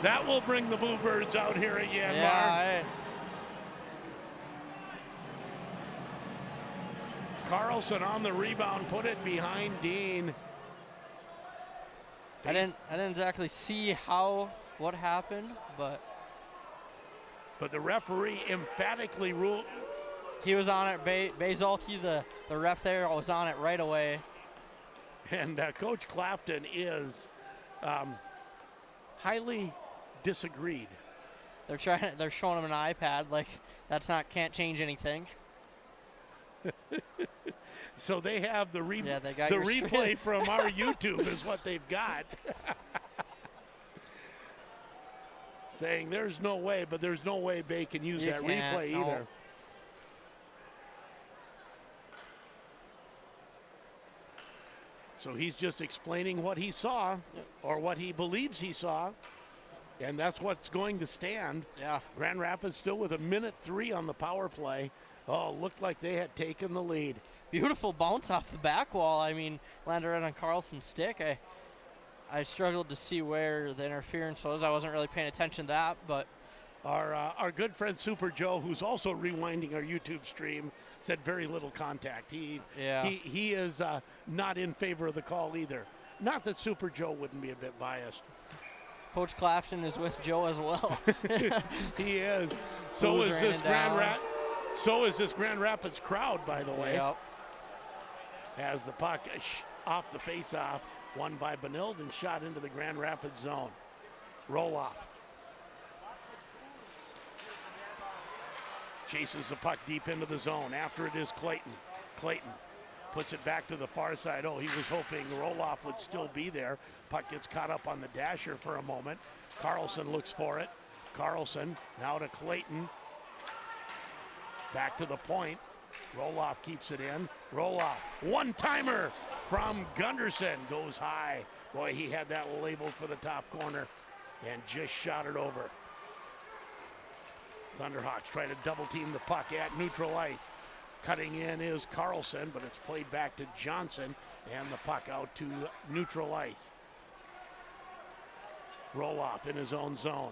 That will bring the Bluebirds out here at Yanmar. Yeah, Carlson on the rebound, put it behind Dean. I didn't exactly see what happened, but the referee emphatically ruled. He was on it. Bazalke, the ref there, was on it right away. And Coach Clafton is highly disagreed. They're showing him an iPad like can't change anything. So they have the replay from our YouTube is what they've got. Saying there's no way, but there's no way Bay can use that replay either. So he's just explaining what he saw or what he believes he saw. And that's what's going to stand. Yeah. Grand Rapids still with 1:03 on the power play. Oh, looked like they had taken the lead. Beautiful bounce off the back wall. I mean, landed right on Carlson's stick. I struggled to see where the interference was. I wasn't really paying attention to that, but our good friend Super Joe, who's also rewinding our YouTube stream, said very little contact. He is not in favor of the call either. Not that Super Joe wouldn't be a bit biased. Coach Clafton is with Joe as well. He is. So is this Grand Rapids crowd, by the way. Yep. As the puck off the face-off, won by Benilde and shot into the Grand Rapids zone. Roll off. Chases the puck deep into the zone. After it is Clayton. Clayton puts it back to the far side. Oh, he was hoping Roloff would still be there. Puck gets caught up on the dasher for a moment. Carlson looks for it. Carlson now to Clayton. Back to the point. Roloff keeps it in. Roloff, one-timer from Gunderson, goes high. Boy, he had that labeled for the top corner and just shot it over. Thunderhawks try to double team the puck at neutral ice. Cutting in is Carlson, but it's played back to Johnson, and the puck out to neutral ice. Roloff in his own zone.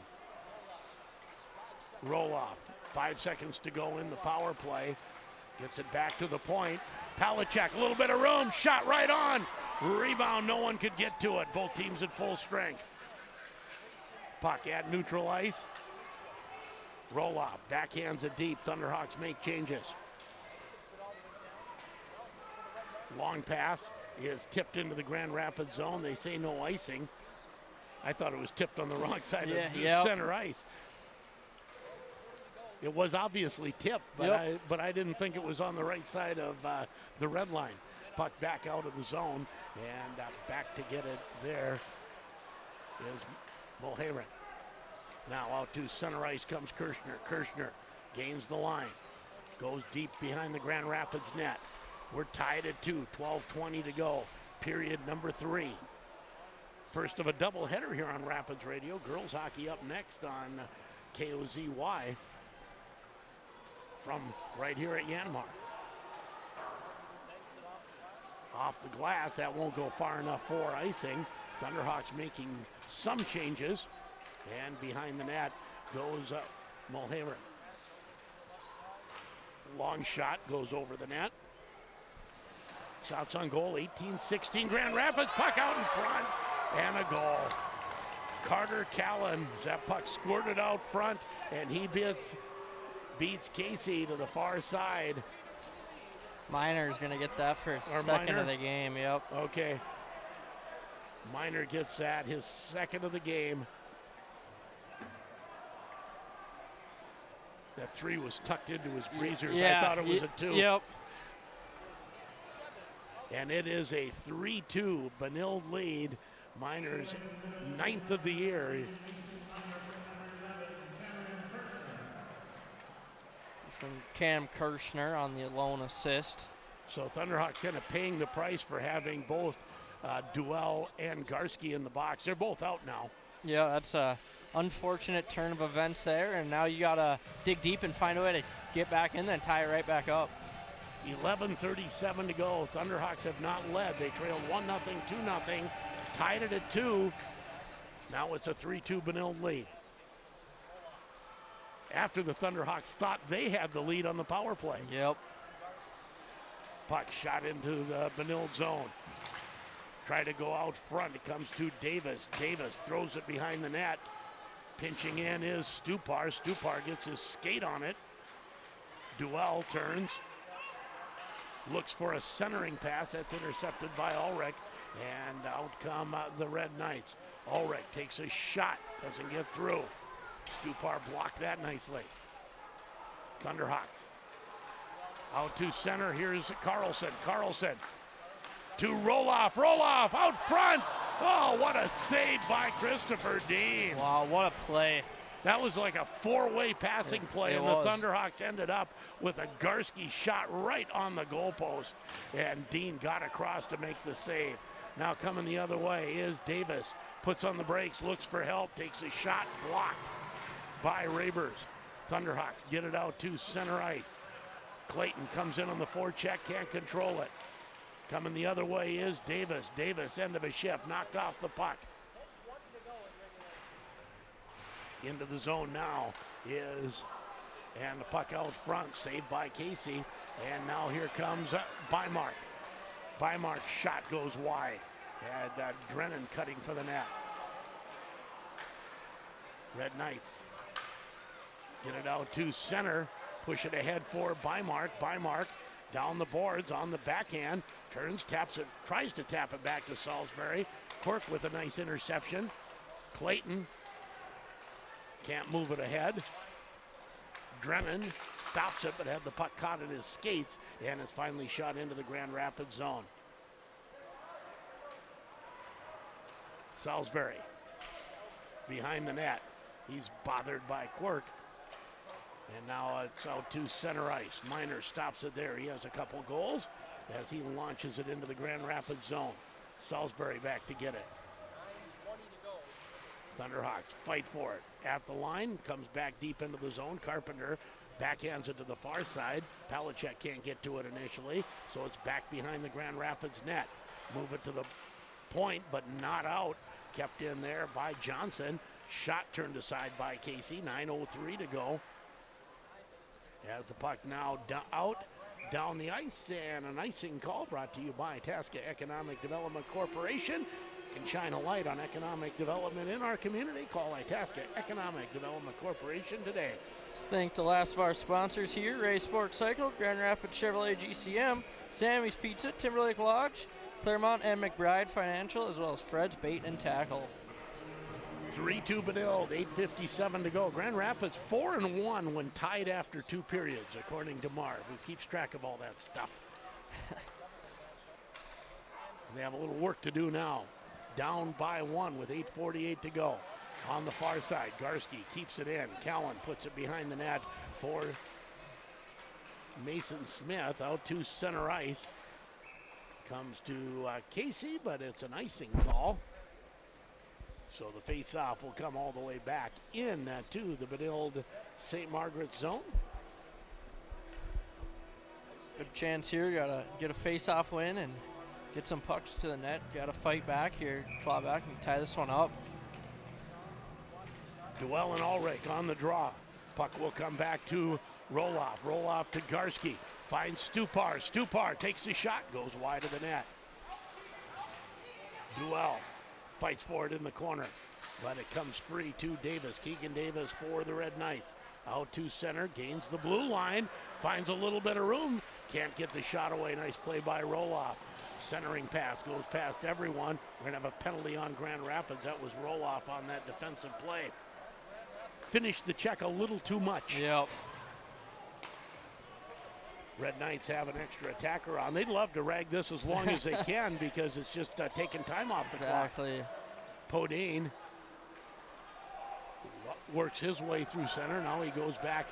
Roloff, 5 seconds to go in the power play. Gets it back to the point. Palachek, a little bit of room, shot right on. Rebound, no one could get to it. Both teams at full strength. Puck at neutral ice. Roll off, backhands it deep. Thunderhawks make changes. Long pass is tipped into the Grand Rapids zone. They say no icing. I thought it was tipped on the wrong side of the center ice. It was obviously tipped, but I didn't think it was on the right side of the red line. Puck back out of the zone, and back to get it there is Mulheron. Now out to center ice comes Kirshner. Kirshner gains the line, goes deep behind the Grand Rapids net. We're tied at 2, 12:20 to go. Period number 3. First of a doubleheader here on Rapids Radio. Girls hockey up next on KOZY from right here at Yanmar. Off the glass, that won't go far enough for icing. Thunderhawks making some changes. And behind the net goes Mulheron. Long shot goes over the net. Shots on goal, 18-16 Grand Rapids. Puck out in front, and a goal. Carter Callan, that puck squirted out front, and he beats Casey to the far side. Minor's going to get that for his second of the game, yep. Okay. Minor gets that, his second of the game. That 3 was tucked into his breezers. Yeah, I thought it was a 2. Yep. And it is a 3-2 Benilde lead. Minor's 9th of the year. From Cam Kirshner on the lone assist. So Thunderhawks kind of paying the price for having both Duell and Garski in the box. They're both out now. Yeah, that's a unfortunate turn of events there, and now you got to dig deep and find a way to get back in there and tie it right back up. 11:37 to go. Thunderhawks have not led. They trailed 1-0, 2-0, tied it at 2. Now it's a 3-2 Benilde lead. After the Thunderhawks thought they had the lead on the power play. Yep. Puck shot into the Benilde zone. Try to go out front. It comes to Davis. Davis throws it behind the net. Pinching in is Stupar. Stupar gets his skate on it. Duell turns. Looks for a centering pass. That's intercepted by Ulrich. And out come the Red Knights. Ulrich takes a shot. Doesn't get through. Stupar blocked that nicely. Thunderhawks. Out to center. Here's Carlson. Carlson to Roloff. Roloff out front. Oh, what a save by Christopher Dean. Wow, what a play. That was like a 4-way passing play, and was. the Thunderhawks ended up with a Garski shot right on the goalpost, and Dean got across to make the save. Now coming the other way is Davis. Puts on the brakes, looks for help, takes a shot, blocked by Rabers. Thunderhawks get it out to center ice. Clayton comes in on the forecheck, can't control it. Coming the other way is Davis. Davis, end of a shift, knocked off the puck. Into the zone now is, and the puck out front, saved by Casey. And now here comes Bymark. Bymark's shot goes wide. And Drennan cutting for the net. Red Knights get it out to center. Push it ahead for Bymark. Bymark down the boards on the backhand. Turns, taps it, tries to tap it back to Salisbury. Quirk with a nice interception. Clayton can't move it ahead. Drennan stops it, but had the puck caught in his skates, and it's finally shot into the Grand Rapids zone. Salisbury behind the net. He's bothered by Quirk. And now it's out to center ice. Minor stops it there. He has a couple goals as he launches it into the Grand Rapids zone. Salisbury back to get it. Thunderhawks fight for it. At the line, comes back deep into the zone. Carpenter backhands it to the far side. Palachek can't get to it initially, so it's back behind the Grand Rapids net. Move it to the point, but not out. Kept in there by Johnson. Shot turned aside by Casey. 9:03 to go. As the puck now out, down the ice, and an icing call brought to you by Tasca Economic Development Corporation. You can shine a light on economic development in our community. Call Itasca Economic Development Corporation today. Let's thank the last of our sponsors here: Ray Sports Cycle, Grand Rapids Chevrolet GCM, Sammy's Pizza, Timberlake Lodge, Claremont and McBride Financial, as well as Fred's Bait and Tackle. 3-2 Benilde, 8:57 to go. Grand Rapids 4-1 when tied after 2 periods, according to Marv, who keeps track of all that stuff. They have a little work to do now. Down by 1 with 8:48 to go. On the far side, Garski keeps it in. Callan puts it behind the net for Mason Smith out to center ice. Comes to Casey, but it's an icing call. So the face-off will come all the way back in to the Benilde-St Margaret zone. Good chance here. Got to get a face-off win and get some pucks to the net. Got to fight back here, claw back, and tie this one up. Duell and Ulrich on the draw. Puck will come back to Roloff. Roloff to Garski. Finds Stupar. Stupar takes the shot, goes wide of the net. Duell fights for it in the corner, but it comes free to Davis. Keegan Davis for the Red Knights. Out to center, gains the blue line, finds a little bit of room, can't get the shot away. Nice play by Roloff. Centering pass goes past everyone. We're going to have a penalty on Grand Rapids. That was Roloff on that defensive play. Finished the check a little too much. Yep. Red Knights have an extra attacker on. They'd love to rag this as long as they can because it's just taking time off the clock. Exactly. Podine works his way through center. Now he goes back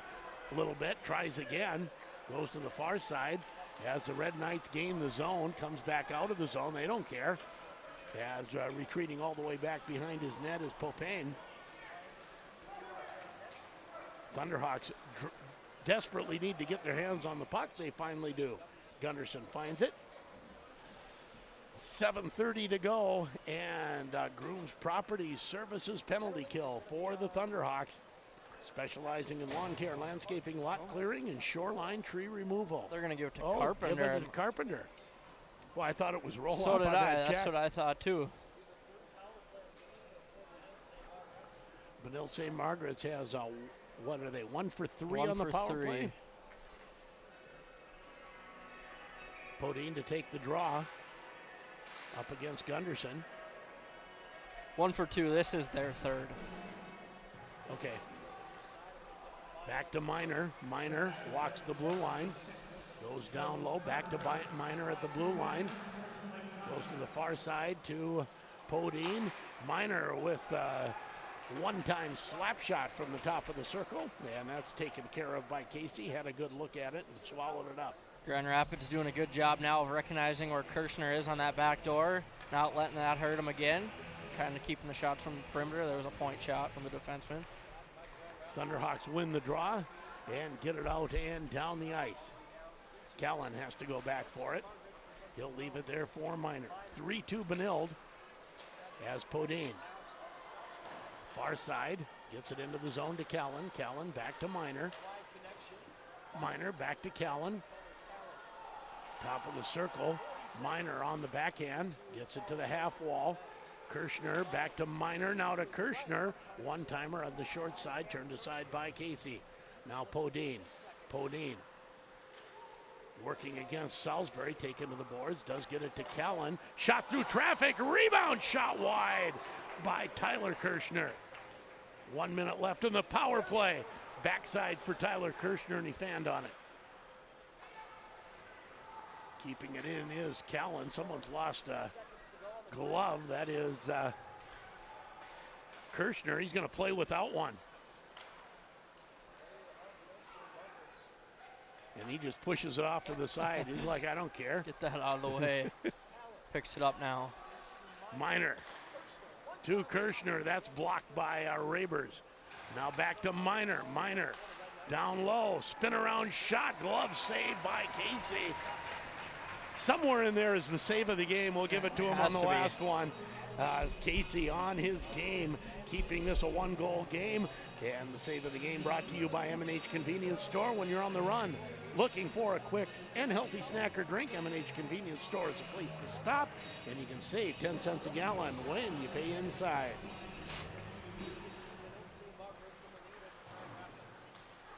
a little bit, tries again, goes to the far side. As the Red Knights gain the zone, comes back out of the zone. They don't care. As retreating all the way back behind his net is Popane. Thunderhawks desperately need to get their hands on the puck. They finally do. Gunderson finds it. 7:30 to go, and Grooms Properties Services penalty kill for the Thunderhawks, specializing in lawn care, landscaping, lot clearing, and shoreline tree removal. They're going to give it to Give Carpenter. it to Carpenter. Well, I thought it was roll So off did on I. that That's check. what I thought too. Benilde-St Margaret has what are they? 1 for 3 1 on the for power 3. play. Podine to take the draw up against Gunderson. 1 for 2. This is their third. Okay. Back to Minor. Minor walks the blue line. Goes down low. Back to Minor at the blue line. Goes to the far side to Podine. Minor with one-time slap shot from the top of the circle. And that's taken care of by Casey. Had a good look at it and swallowed it up. Grand Rapids doing a good job now of recognizing where Kirshner is on that back door, not letting that hurt him again. Kind of keeping the shots from the perimeter. There was a point shot from the defenseman. Thunderhawks win the draw and get it out and down the ice. Callan has to go back for it. He'll leave it there for Minor. 3-2 Benilde as Podine. Far side, gets it into the zone to Callan. Callan back to Minor. Minor back to Callan. Top of the circle. Minor on the backhand, gets it to the half wall. Kirshner back to Minor, now to Kirshner. One-timer on the short side, turned aside by Casey. Now Podine. Podine working against Salisbury, taken to the boards, does get it to Callan. Shot through traffic, rebound shot wide by Tyler Kirshner. 1 minute left in the power play. Backside for Tyler Kirshner, and he fanned on it. Keeping it in is Callan. Someone's lost a glove. That is Kirshner. He's going to play without one. And he just pushes it off to the side. He's like, I don't care. Get that out of the way. Picks it up now. Minor to Kirshner. That's blocked by Rabers. Now back to Minor. Minor down low. Spin around shot. Glove saved by Casey. Somewhere in there is the save of the game. We'll give it to him on the last one. Casey on his game, keeping this a one-goal game. And the save of the game brought to you by M&H Convenience Store. When you're on the run, looking for a quick and healthy snack or drink, M&H Convenience Store is a place to stop, and you can save 10 cents a gallon when you pay inside.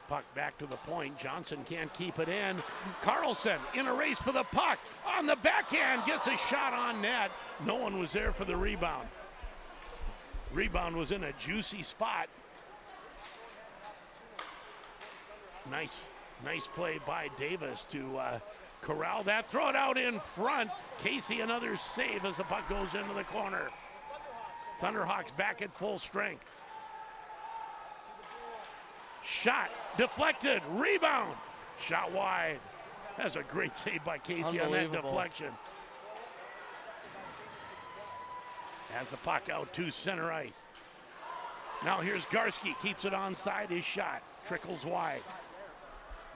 Puck back to the point. Johnson can't keep it in. Carlson in a race for the puck. On the backhand, gets a shot on net. No one was there for the rebound. Rebound was in a juicy spot. Nice play by Davis to corral that. Throw it out in front. Casey another save as the puck goes into the corner. Thunderhawks back at full strength. Shot deflected. Rebound. Shot wide. That's a great save by Casey on that deflection. Has the puck out to center ice. Now here's Garski. Keeps it onside. His shot trickles wide.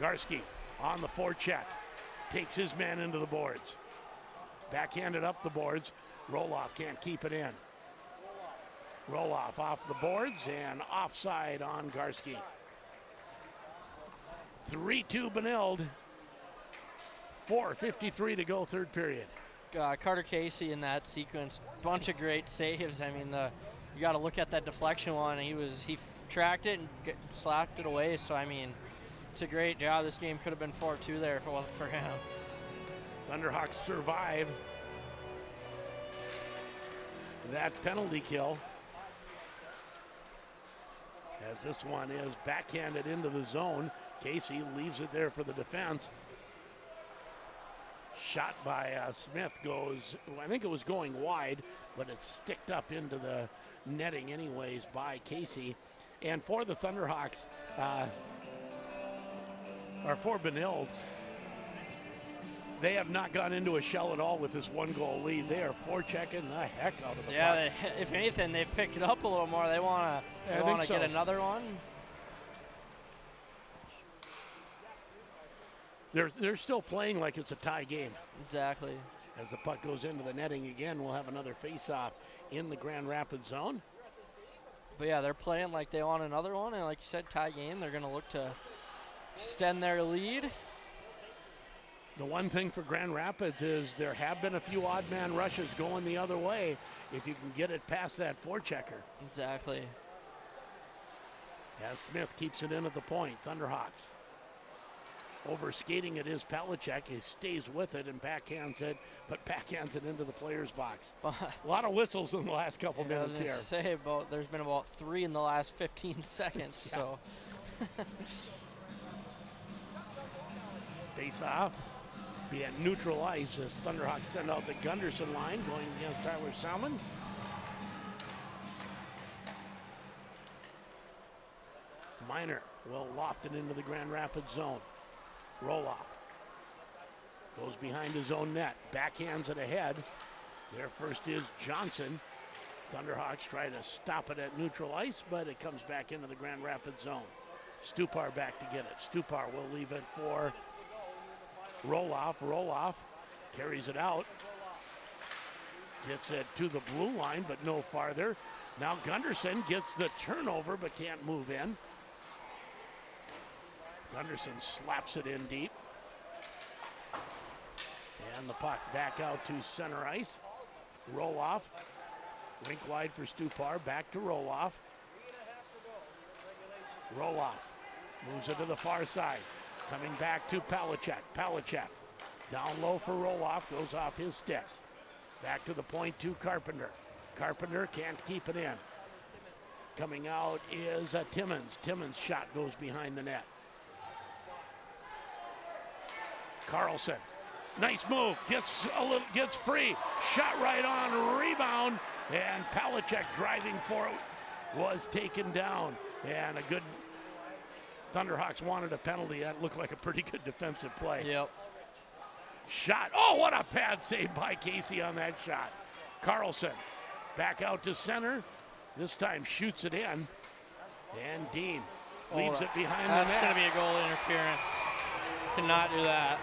Garski on the forecheck, takes his man into the boards. Backhanded up the boards. Roloff can't keep it in. Roloff off the boards and offside on Garski. 3-2 Benilde. 4:53 to go, third period. Carter Casey in that sequence, bunch of great saves. I mean, you got to look at that deflection one. He tracked it and slapped it away. So I mean, it's a great job. This game could have been 4-2 there if it wasn't for him. Thunderhawks survive that penalty kill, as this one is backhanded into the zone. Casey leaves it there for the defense. Shot by Smith goes, I think it was going wide, but it's sticked up into the netting anyways by Casey. And for the Thunderhawks, or for Benilde, they have not gone into a shell at all with this one-goal lead. They are forechecking the heck out of the puck. If anything, they've picked it up a little more. They want to get another one. They're still playing like it's a tie game. Exactly. As the puck goes into the netting again, we'll have another face-off in the Grand Rapids zone. But yeah, they're playing like they want another one, and like you said, tie game. They're going to look to extend their lead. The one thing for Grand Rapids is there have been a few odd man rushes going the other way if you can get it past that forechecker. Exactly. As Smith keeps it in at the point, Thunderhawks. Over skating it is Palachek. He stays with it and backhands it, but backhands it into the player's box. A lot of whistles in the last couple minutes here. There's been about 3 in the last 15 seconds. Yeah. So face off. Be at neutral ice as Thunderhawks send out the Gunderson line going against Tyler Salmon. Minor will loft it into the Grand Rapids zone. Roloff goes behind his own net, backhands it ahead. There first is Johnson. Thunderhawks try to stop it at neutral ice, but it comes back into the Grand Rapids zone. Stupar back to get it. Stupar will leave it for Roloff. Roloff carries it out. Gets it to the blue line, but no farther. Now Gunderson gets the turnover, but can't move in. Gunderson slaps it in deep. And the puck back out to center ice. Roloff. Rink wide for Stupar. Back to Roloff. Roloff moves it to the far side. Coming back to Palachek. Palachek down low for Roloff. Goes off his stick. Back to the point to Carpenter. Carpenter can't keep it in. Coming out is Timmons. Timmons' shot goes behind the net. Carlson, nice move, gets free, shot right on, rebound, and Palachek driving for it was taken down. And a good, Thunderhawks wanted a penalty. That looked like a pretty good defensive play. Yep. Shot, oh, what a pad save by Casey on that shot. Carlson, back out to center, this time shoots it in, and Dean leaves it behind the net. That's going to be a goal interference. Cannot do that.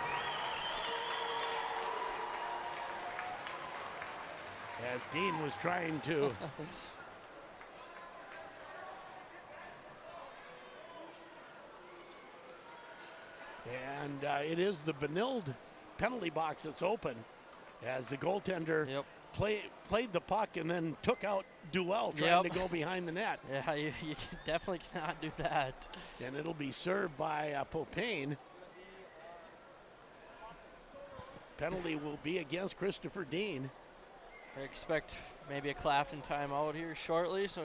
as Dean was trying to. And it is the Benilde penalty box that's open as the goaltender played the puck and then took out Duell trying to go behind the net. Yeah, you definitely cannot do that. And it'll be served by Popane. Penalty will be against Christopher Dean. I expect maybe a Clapton timeout here shortly, so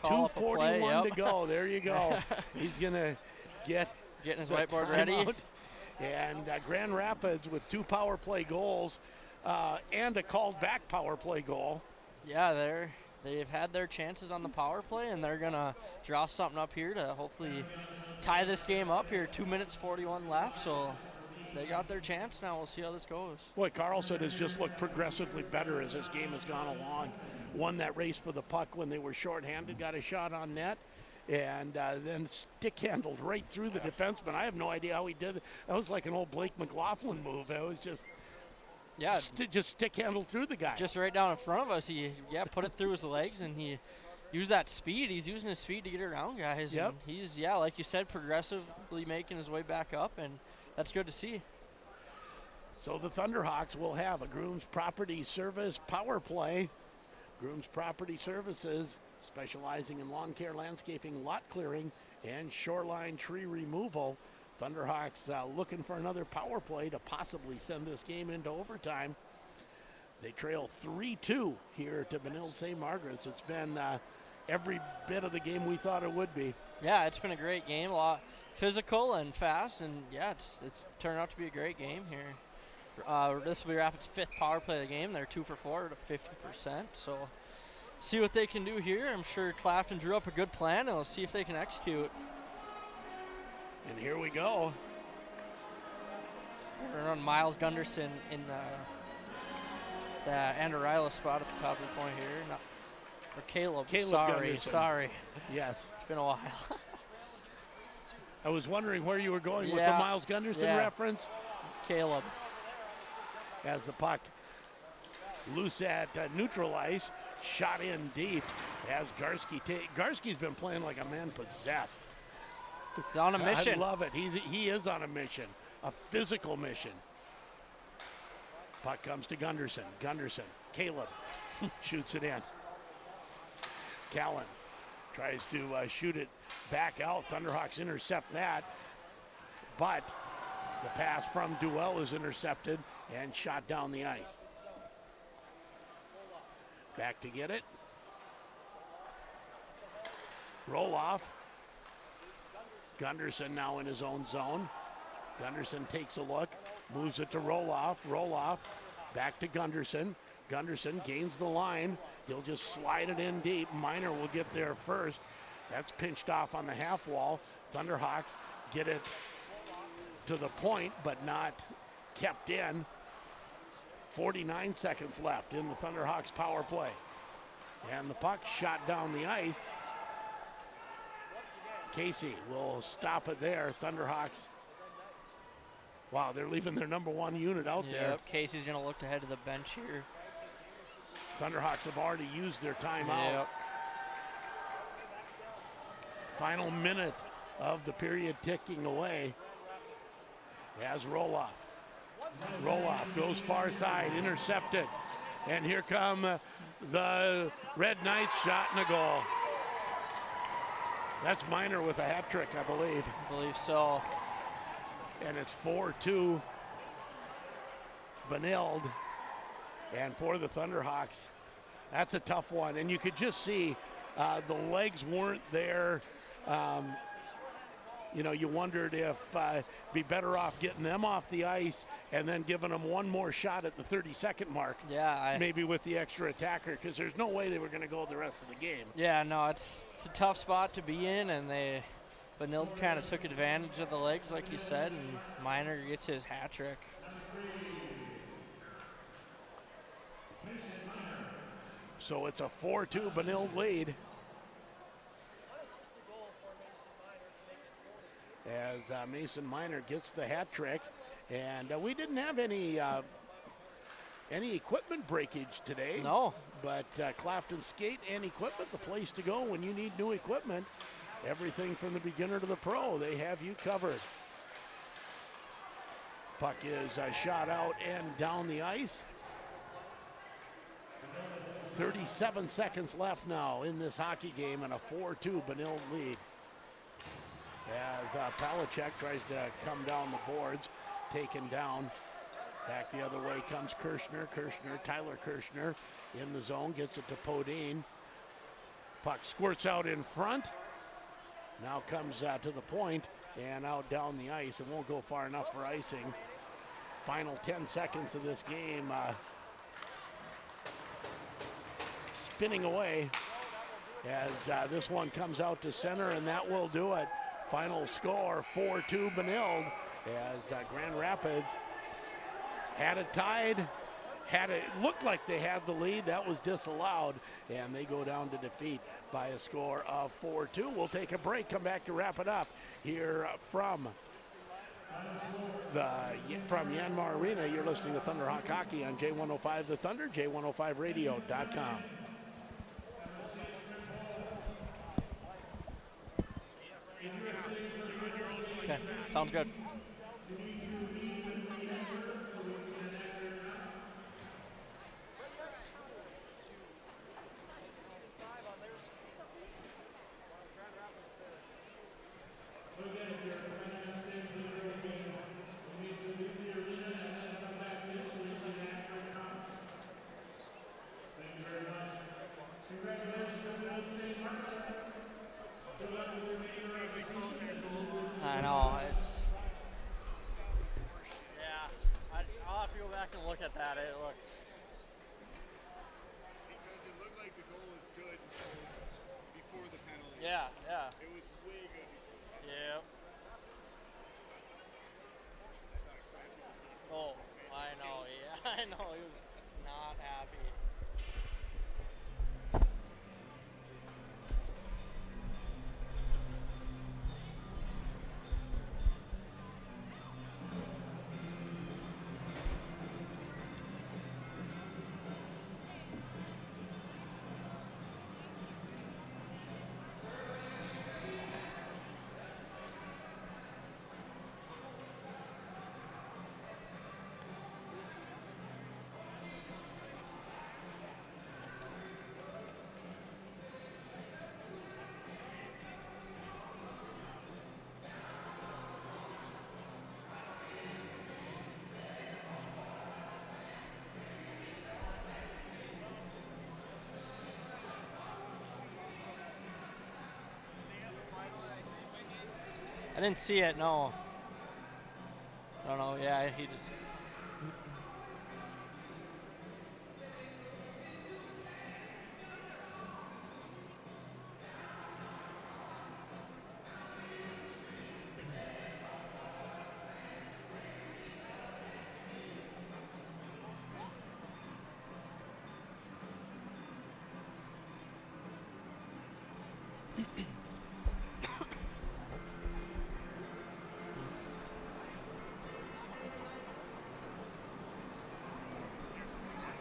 call up a play. 2:41 to go. There you go. He's going to getting his whiteboard ready. And Grand Rapids with 2 power play goals and a called back power play goal. Yeah, they've had their chances on the power play, and they're going to draw something up here to hopefully tie this game up here. 2 minutes 41 left, so they got their chance now. We'll see how this goes. Boy, Carlson has just looked progressively better as this game has gone along. Won that race for the puck when they were shorthanded, got a shot on net, and then stick-handled right through the defenseman. I have no idea how he did it. That was like an old Blake McLaughlin move. It was just just stick-handled through the guy. Just right down in front of us. He put it through his legs, and he used that speed. He's using his speed to get around guys. Yep. And he's, like you said, progressively making his way back up, and that's good to see. So the Thunderhawks will have a Grooms Property Service power play. Grooms Property Services, specializing in lawn care, landscaping, lot clearing, and shoreline tree removal. Thunderhawks looking for another power play to possibly send this game into overtime. They trail 3-2 here to Benilde-St Margaret. It's been every bit of the game we thought it would be. Yeah, it's been a great game, a lot physical and fast, and it's turned out to be a great game here. This will be Rapids' 5th power play of the game. They're 2 for 4 to 50%. So see what they can do here. I'm sure Clapton drew up a good plan, and we'll see if they can execute. And here we go. We're on Miles Gunderson in the Andarila spot at the top of the point here. Or Caleb. Sorry. Yes. It's been a while. I was wondering where you were going with the Miles Gunderson reference. Caleb. As the puck loose at neutral ice, shot in deep as Garski's been playing like a man possessed. He's on a mission. I love it. He is on a mission, a physical mission. Puck comes to Gunderson. Caleb shoots it in. Callan tries to shoot it back out. Thunderhawks intercept that, but the pass from Duell is intercepted and shot down the ice. Back to get it. Roll off. Gunderson now in his own zone. Gunderson takes a look, moves it to roll off, back to Gunderson. Gunderson gains the line. He'll just slide it in deep. Miner will get there first. That's pinched off on the half wall. Thunderhawks get it to the point, but not kept in. 49 seconds left in the Thunderhawks power play. And the puck shot down the ice. Casey will stop it there. Thunderhawks. Wow, they're leaving their number 1 unit out there. Yep, Casey's going to look to head to the bench here. Thunderhawks have already used their timeout. Yep. Final minute of the period ticking away as Roloff. Roloff goes far side, intercepted. And here come the Red Knights, shot and a goal. That's Miner with a hat trick, I believe. I believe so. And it's 4-2 Benilde. And for the Thunderhawks, that's a tough one. And you could just see the legs weren't there. You wondered if be better off getting them off the ice and then giving them one more shot at the 30-second mark. Yeah. Maybe with the extra attacker, because there's no way they were going to go the rest of the game. Yeah, no, it's a tough spot to be in, and Benilde kind of took advantage of the legs, like you said, and Miner gets his hat trick. So it's a 4-2 Benilde lead. As Mason Miner gets the hat trick, and we didn't have any any equipment breakage today. No. But Clafton Skate and Equipment, the place to go when you need new equipment. Everything from the beginner to the pro, they have you covered. Puck is shot out and down the ice. 37 seconds left now in this hockey game and a 4-2 Benilde lead. As Palachek tries to come down the boards, taken down. Back the other way comes Kirshner. Tyler Kirshner in the zone, gets it to Podine. Puck squirts out in front. Now comes to the point and out down the ice. It won't go far enough for icing. Final 10 seconds of this game. Spinning away as this one comes out to center, and that will do it. Final score 4-2 Benilde as Grand Rapids had it tied. It looked like they had the lead. That was disallowed, and they go down to defeat by a score of 4-2. We'll take a break, come back to wrap it up here from Yanmar Arena. You're listening to Thunderhawk Hockey on J105 The Thunder, J105radio.com. Okay, sounds good. I know, it's... Yeah, I'll have to go back and look at that. It looks... Because it looked like the goal was good before the penalty. Yeah. It was way good before the penalty. Yep. Oh, I know, yeah, I know. He was not happy. I didn't see it, no. I don't know, yeah, he just...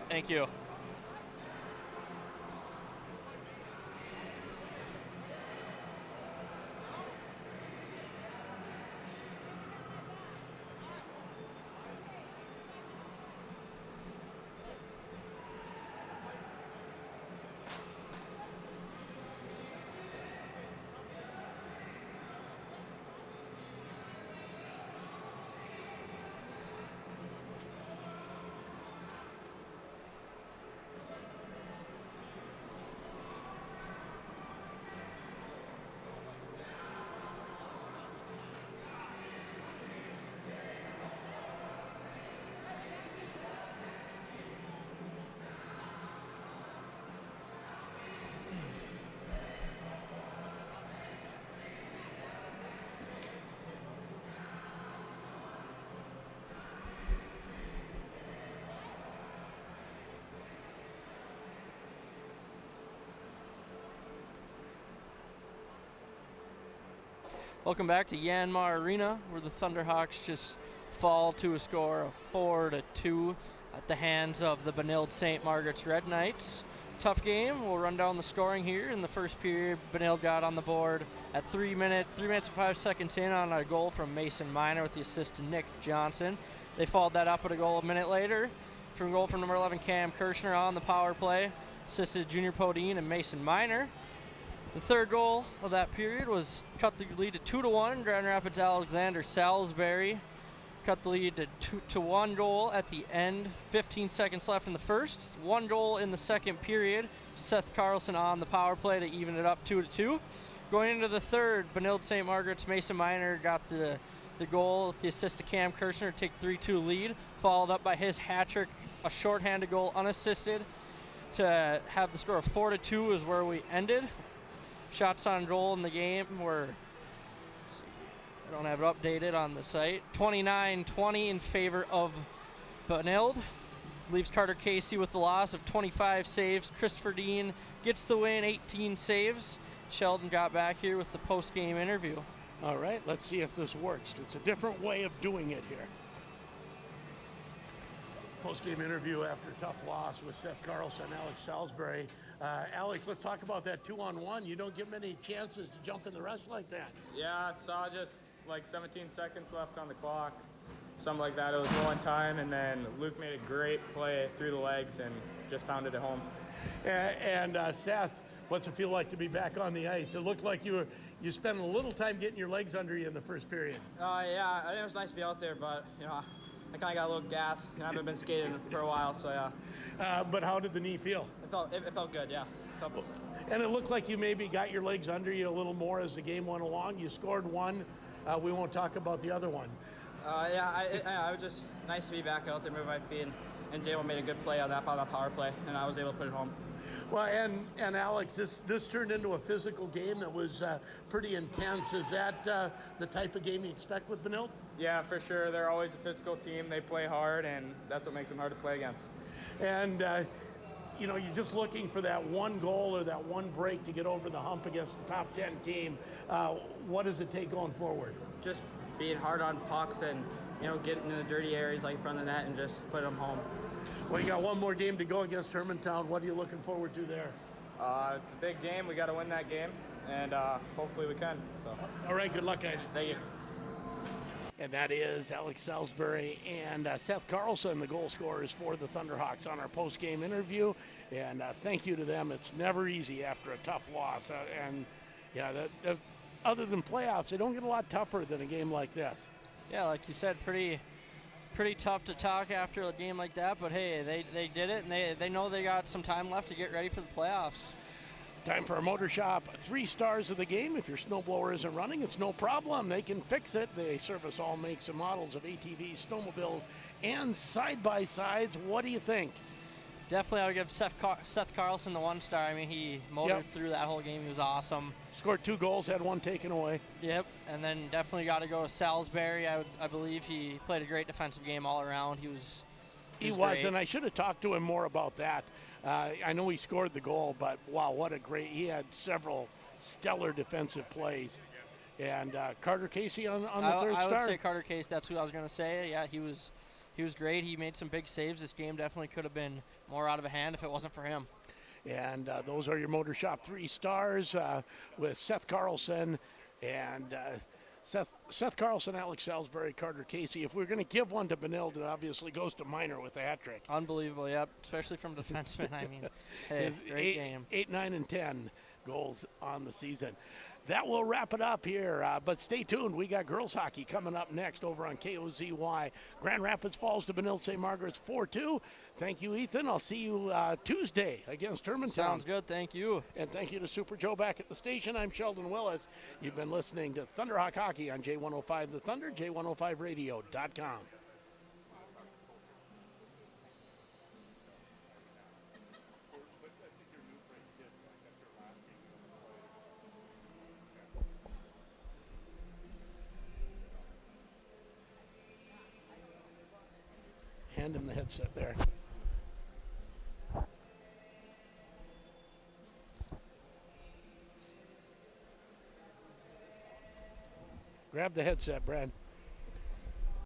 Thank you. Welcome back to Yanmar Arena, where the Thunderhawks just fall to a score of 4-2 at the hands of the Benilde-St Margaret's Red Knights. Tough game. We'll run down the scoring here. In the first period, Benilde got on the board at 3 minutes and 5 seconds in on a goal from Mason Miner with the assist to Nick Johnson. They followed that up with a goal a minute later from goal from number 11 Cam Kirshner on the power play, assisted Junior Podine and Mason Miner. The third goal of that period was cut the lead to 2-1. Grand Rapids Alexander Salisbury cut the lead to 1 goal at the end. 15 seconds left in the first. 1 goal in the second period. Seth Carlson on the power play to even it up 2-2. Going into the third, Benilde-St Margaret's Mason Miner got the goal with the assist to Cam Kirshner to take 3-2 lead, followed up by his hat trick, a shorthanded goal unassisted to have the score of 4-2 is where we ended. Shots on goal in the game were, I don't have it updated on the site, 29-20 in favor of Benilde. Leaves Carter Casey with the loss of 25 saves. Christopher Dean gets the win, 18 saves. Sheldon got back here with the post-game interview. All right, let's see if this works. It's a different way of doing it here. Post-game interview after a tough loss with Seth Carlson, Alex Salisbury. Alex, let's talk about that 2-on-1. You don't get many chances to jump in the rush like that. Yeah, I saw just like 17 seconds left on the clock, something like that. It was low in time, and then Luke made a great play through the legs and just pounded it home. And Seth, what's it feel like to be back on the ice? It looked like you spent a little time getting your legs under you in the first period. Yeah, I think it was nice to be out there, but I kind of got a little gas. I haven't been skating for a while, so yeah. But how did the knee feel? It felt good, yeah. And it looked like you maybe got your legs under you a little more as the game went along. You scored one. We won't talk about the other one. I was just nice to be back out there, moving my feet, and Jalen made a good play on that power play, and I was able to put it home. Well, and Alex, this turned into a physical game that was pretty intense. Is that the type of game you expect with Benilde? Yeah, for sure. They're always a physical team. They play hard, and that's what makes them hard to play against. And you're just looking for that one goal or that one break to get over the hump against the top 10 team. What does it take going forward? Just being hard on pucks and getting in the dirty areas like in front of the net and just put them home. Well, you got one more game to go against Hermantown. What are you looking forward to there? It's a big game. We got to win that game, and hopefully we can. So. All right, good luck, guys. Thank you. And that is Alex Salisbury and Seth Carlson, the goal scorers for the Thunderhawks on our post-game interview. And thank you to them. It's never easy after a tough loss. Other than playoffs, they don't get a lot tougher than a game like this. Yeah, like you said, pretty tough to talk after a game like that, but hey, they did it, and they know they got some time left to get ready for the playoffs. Time for a Motor Shop 3 stars of the game. If your snowblower isn't running, it's no problem. They can fix it. They service all makes and models of ATVs, snowmobiles, and side-by-sides. What do you think? Definitely, I would give Seth Carlson the 1 star. I mean, he motored through that whole game. He was awesome. Scored 2 goals, had 1 taken away. Yep, and then definitely got to go to Salisbury. I believe he played a great defensive game all around. He was, and I should have talked to him more about that. I know he scored the goal, but wow, he had several stellar defensive plays. And Carter Casey on the third star? I would say Carter Casey, that's who I was going to say. Yeah, he was great. He made some big saves. This game definitely could have been more out of hand if it wasn't for him. And those are your Motor Shop 3 stars with Seth Carlson and Seth Carlson, Alex Salisbury, Carter Casey. If we're going to give one to Benilde, it obviously goes to Miner with the hat trick. Unbelievable, yep, especially from defensemen. I mean, hey, great game. 8, 9, and 10 goals on the season. That will wrap it up here, but stay tuned. We got girls hockey coming up next over on KOZY. Grand Rapids falls to Benilde-St Margaret's 4-2. Thank you, Ethan. I'll see you Tuesday against Hermantown. Sounds good. Thank you. And thank you to Super Joe back at the station. I'm Sheldon Willis. You've been listening to Thunderhawk Hockey on J105 The Thunder, J105Radio.com. Hand him the headset there. Grab the headset, Brad.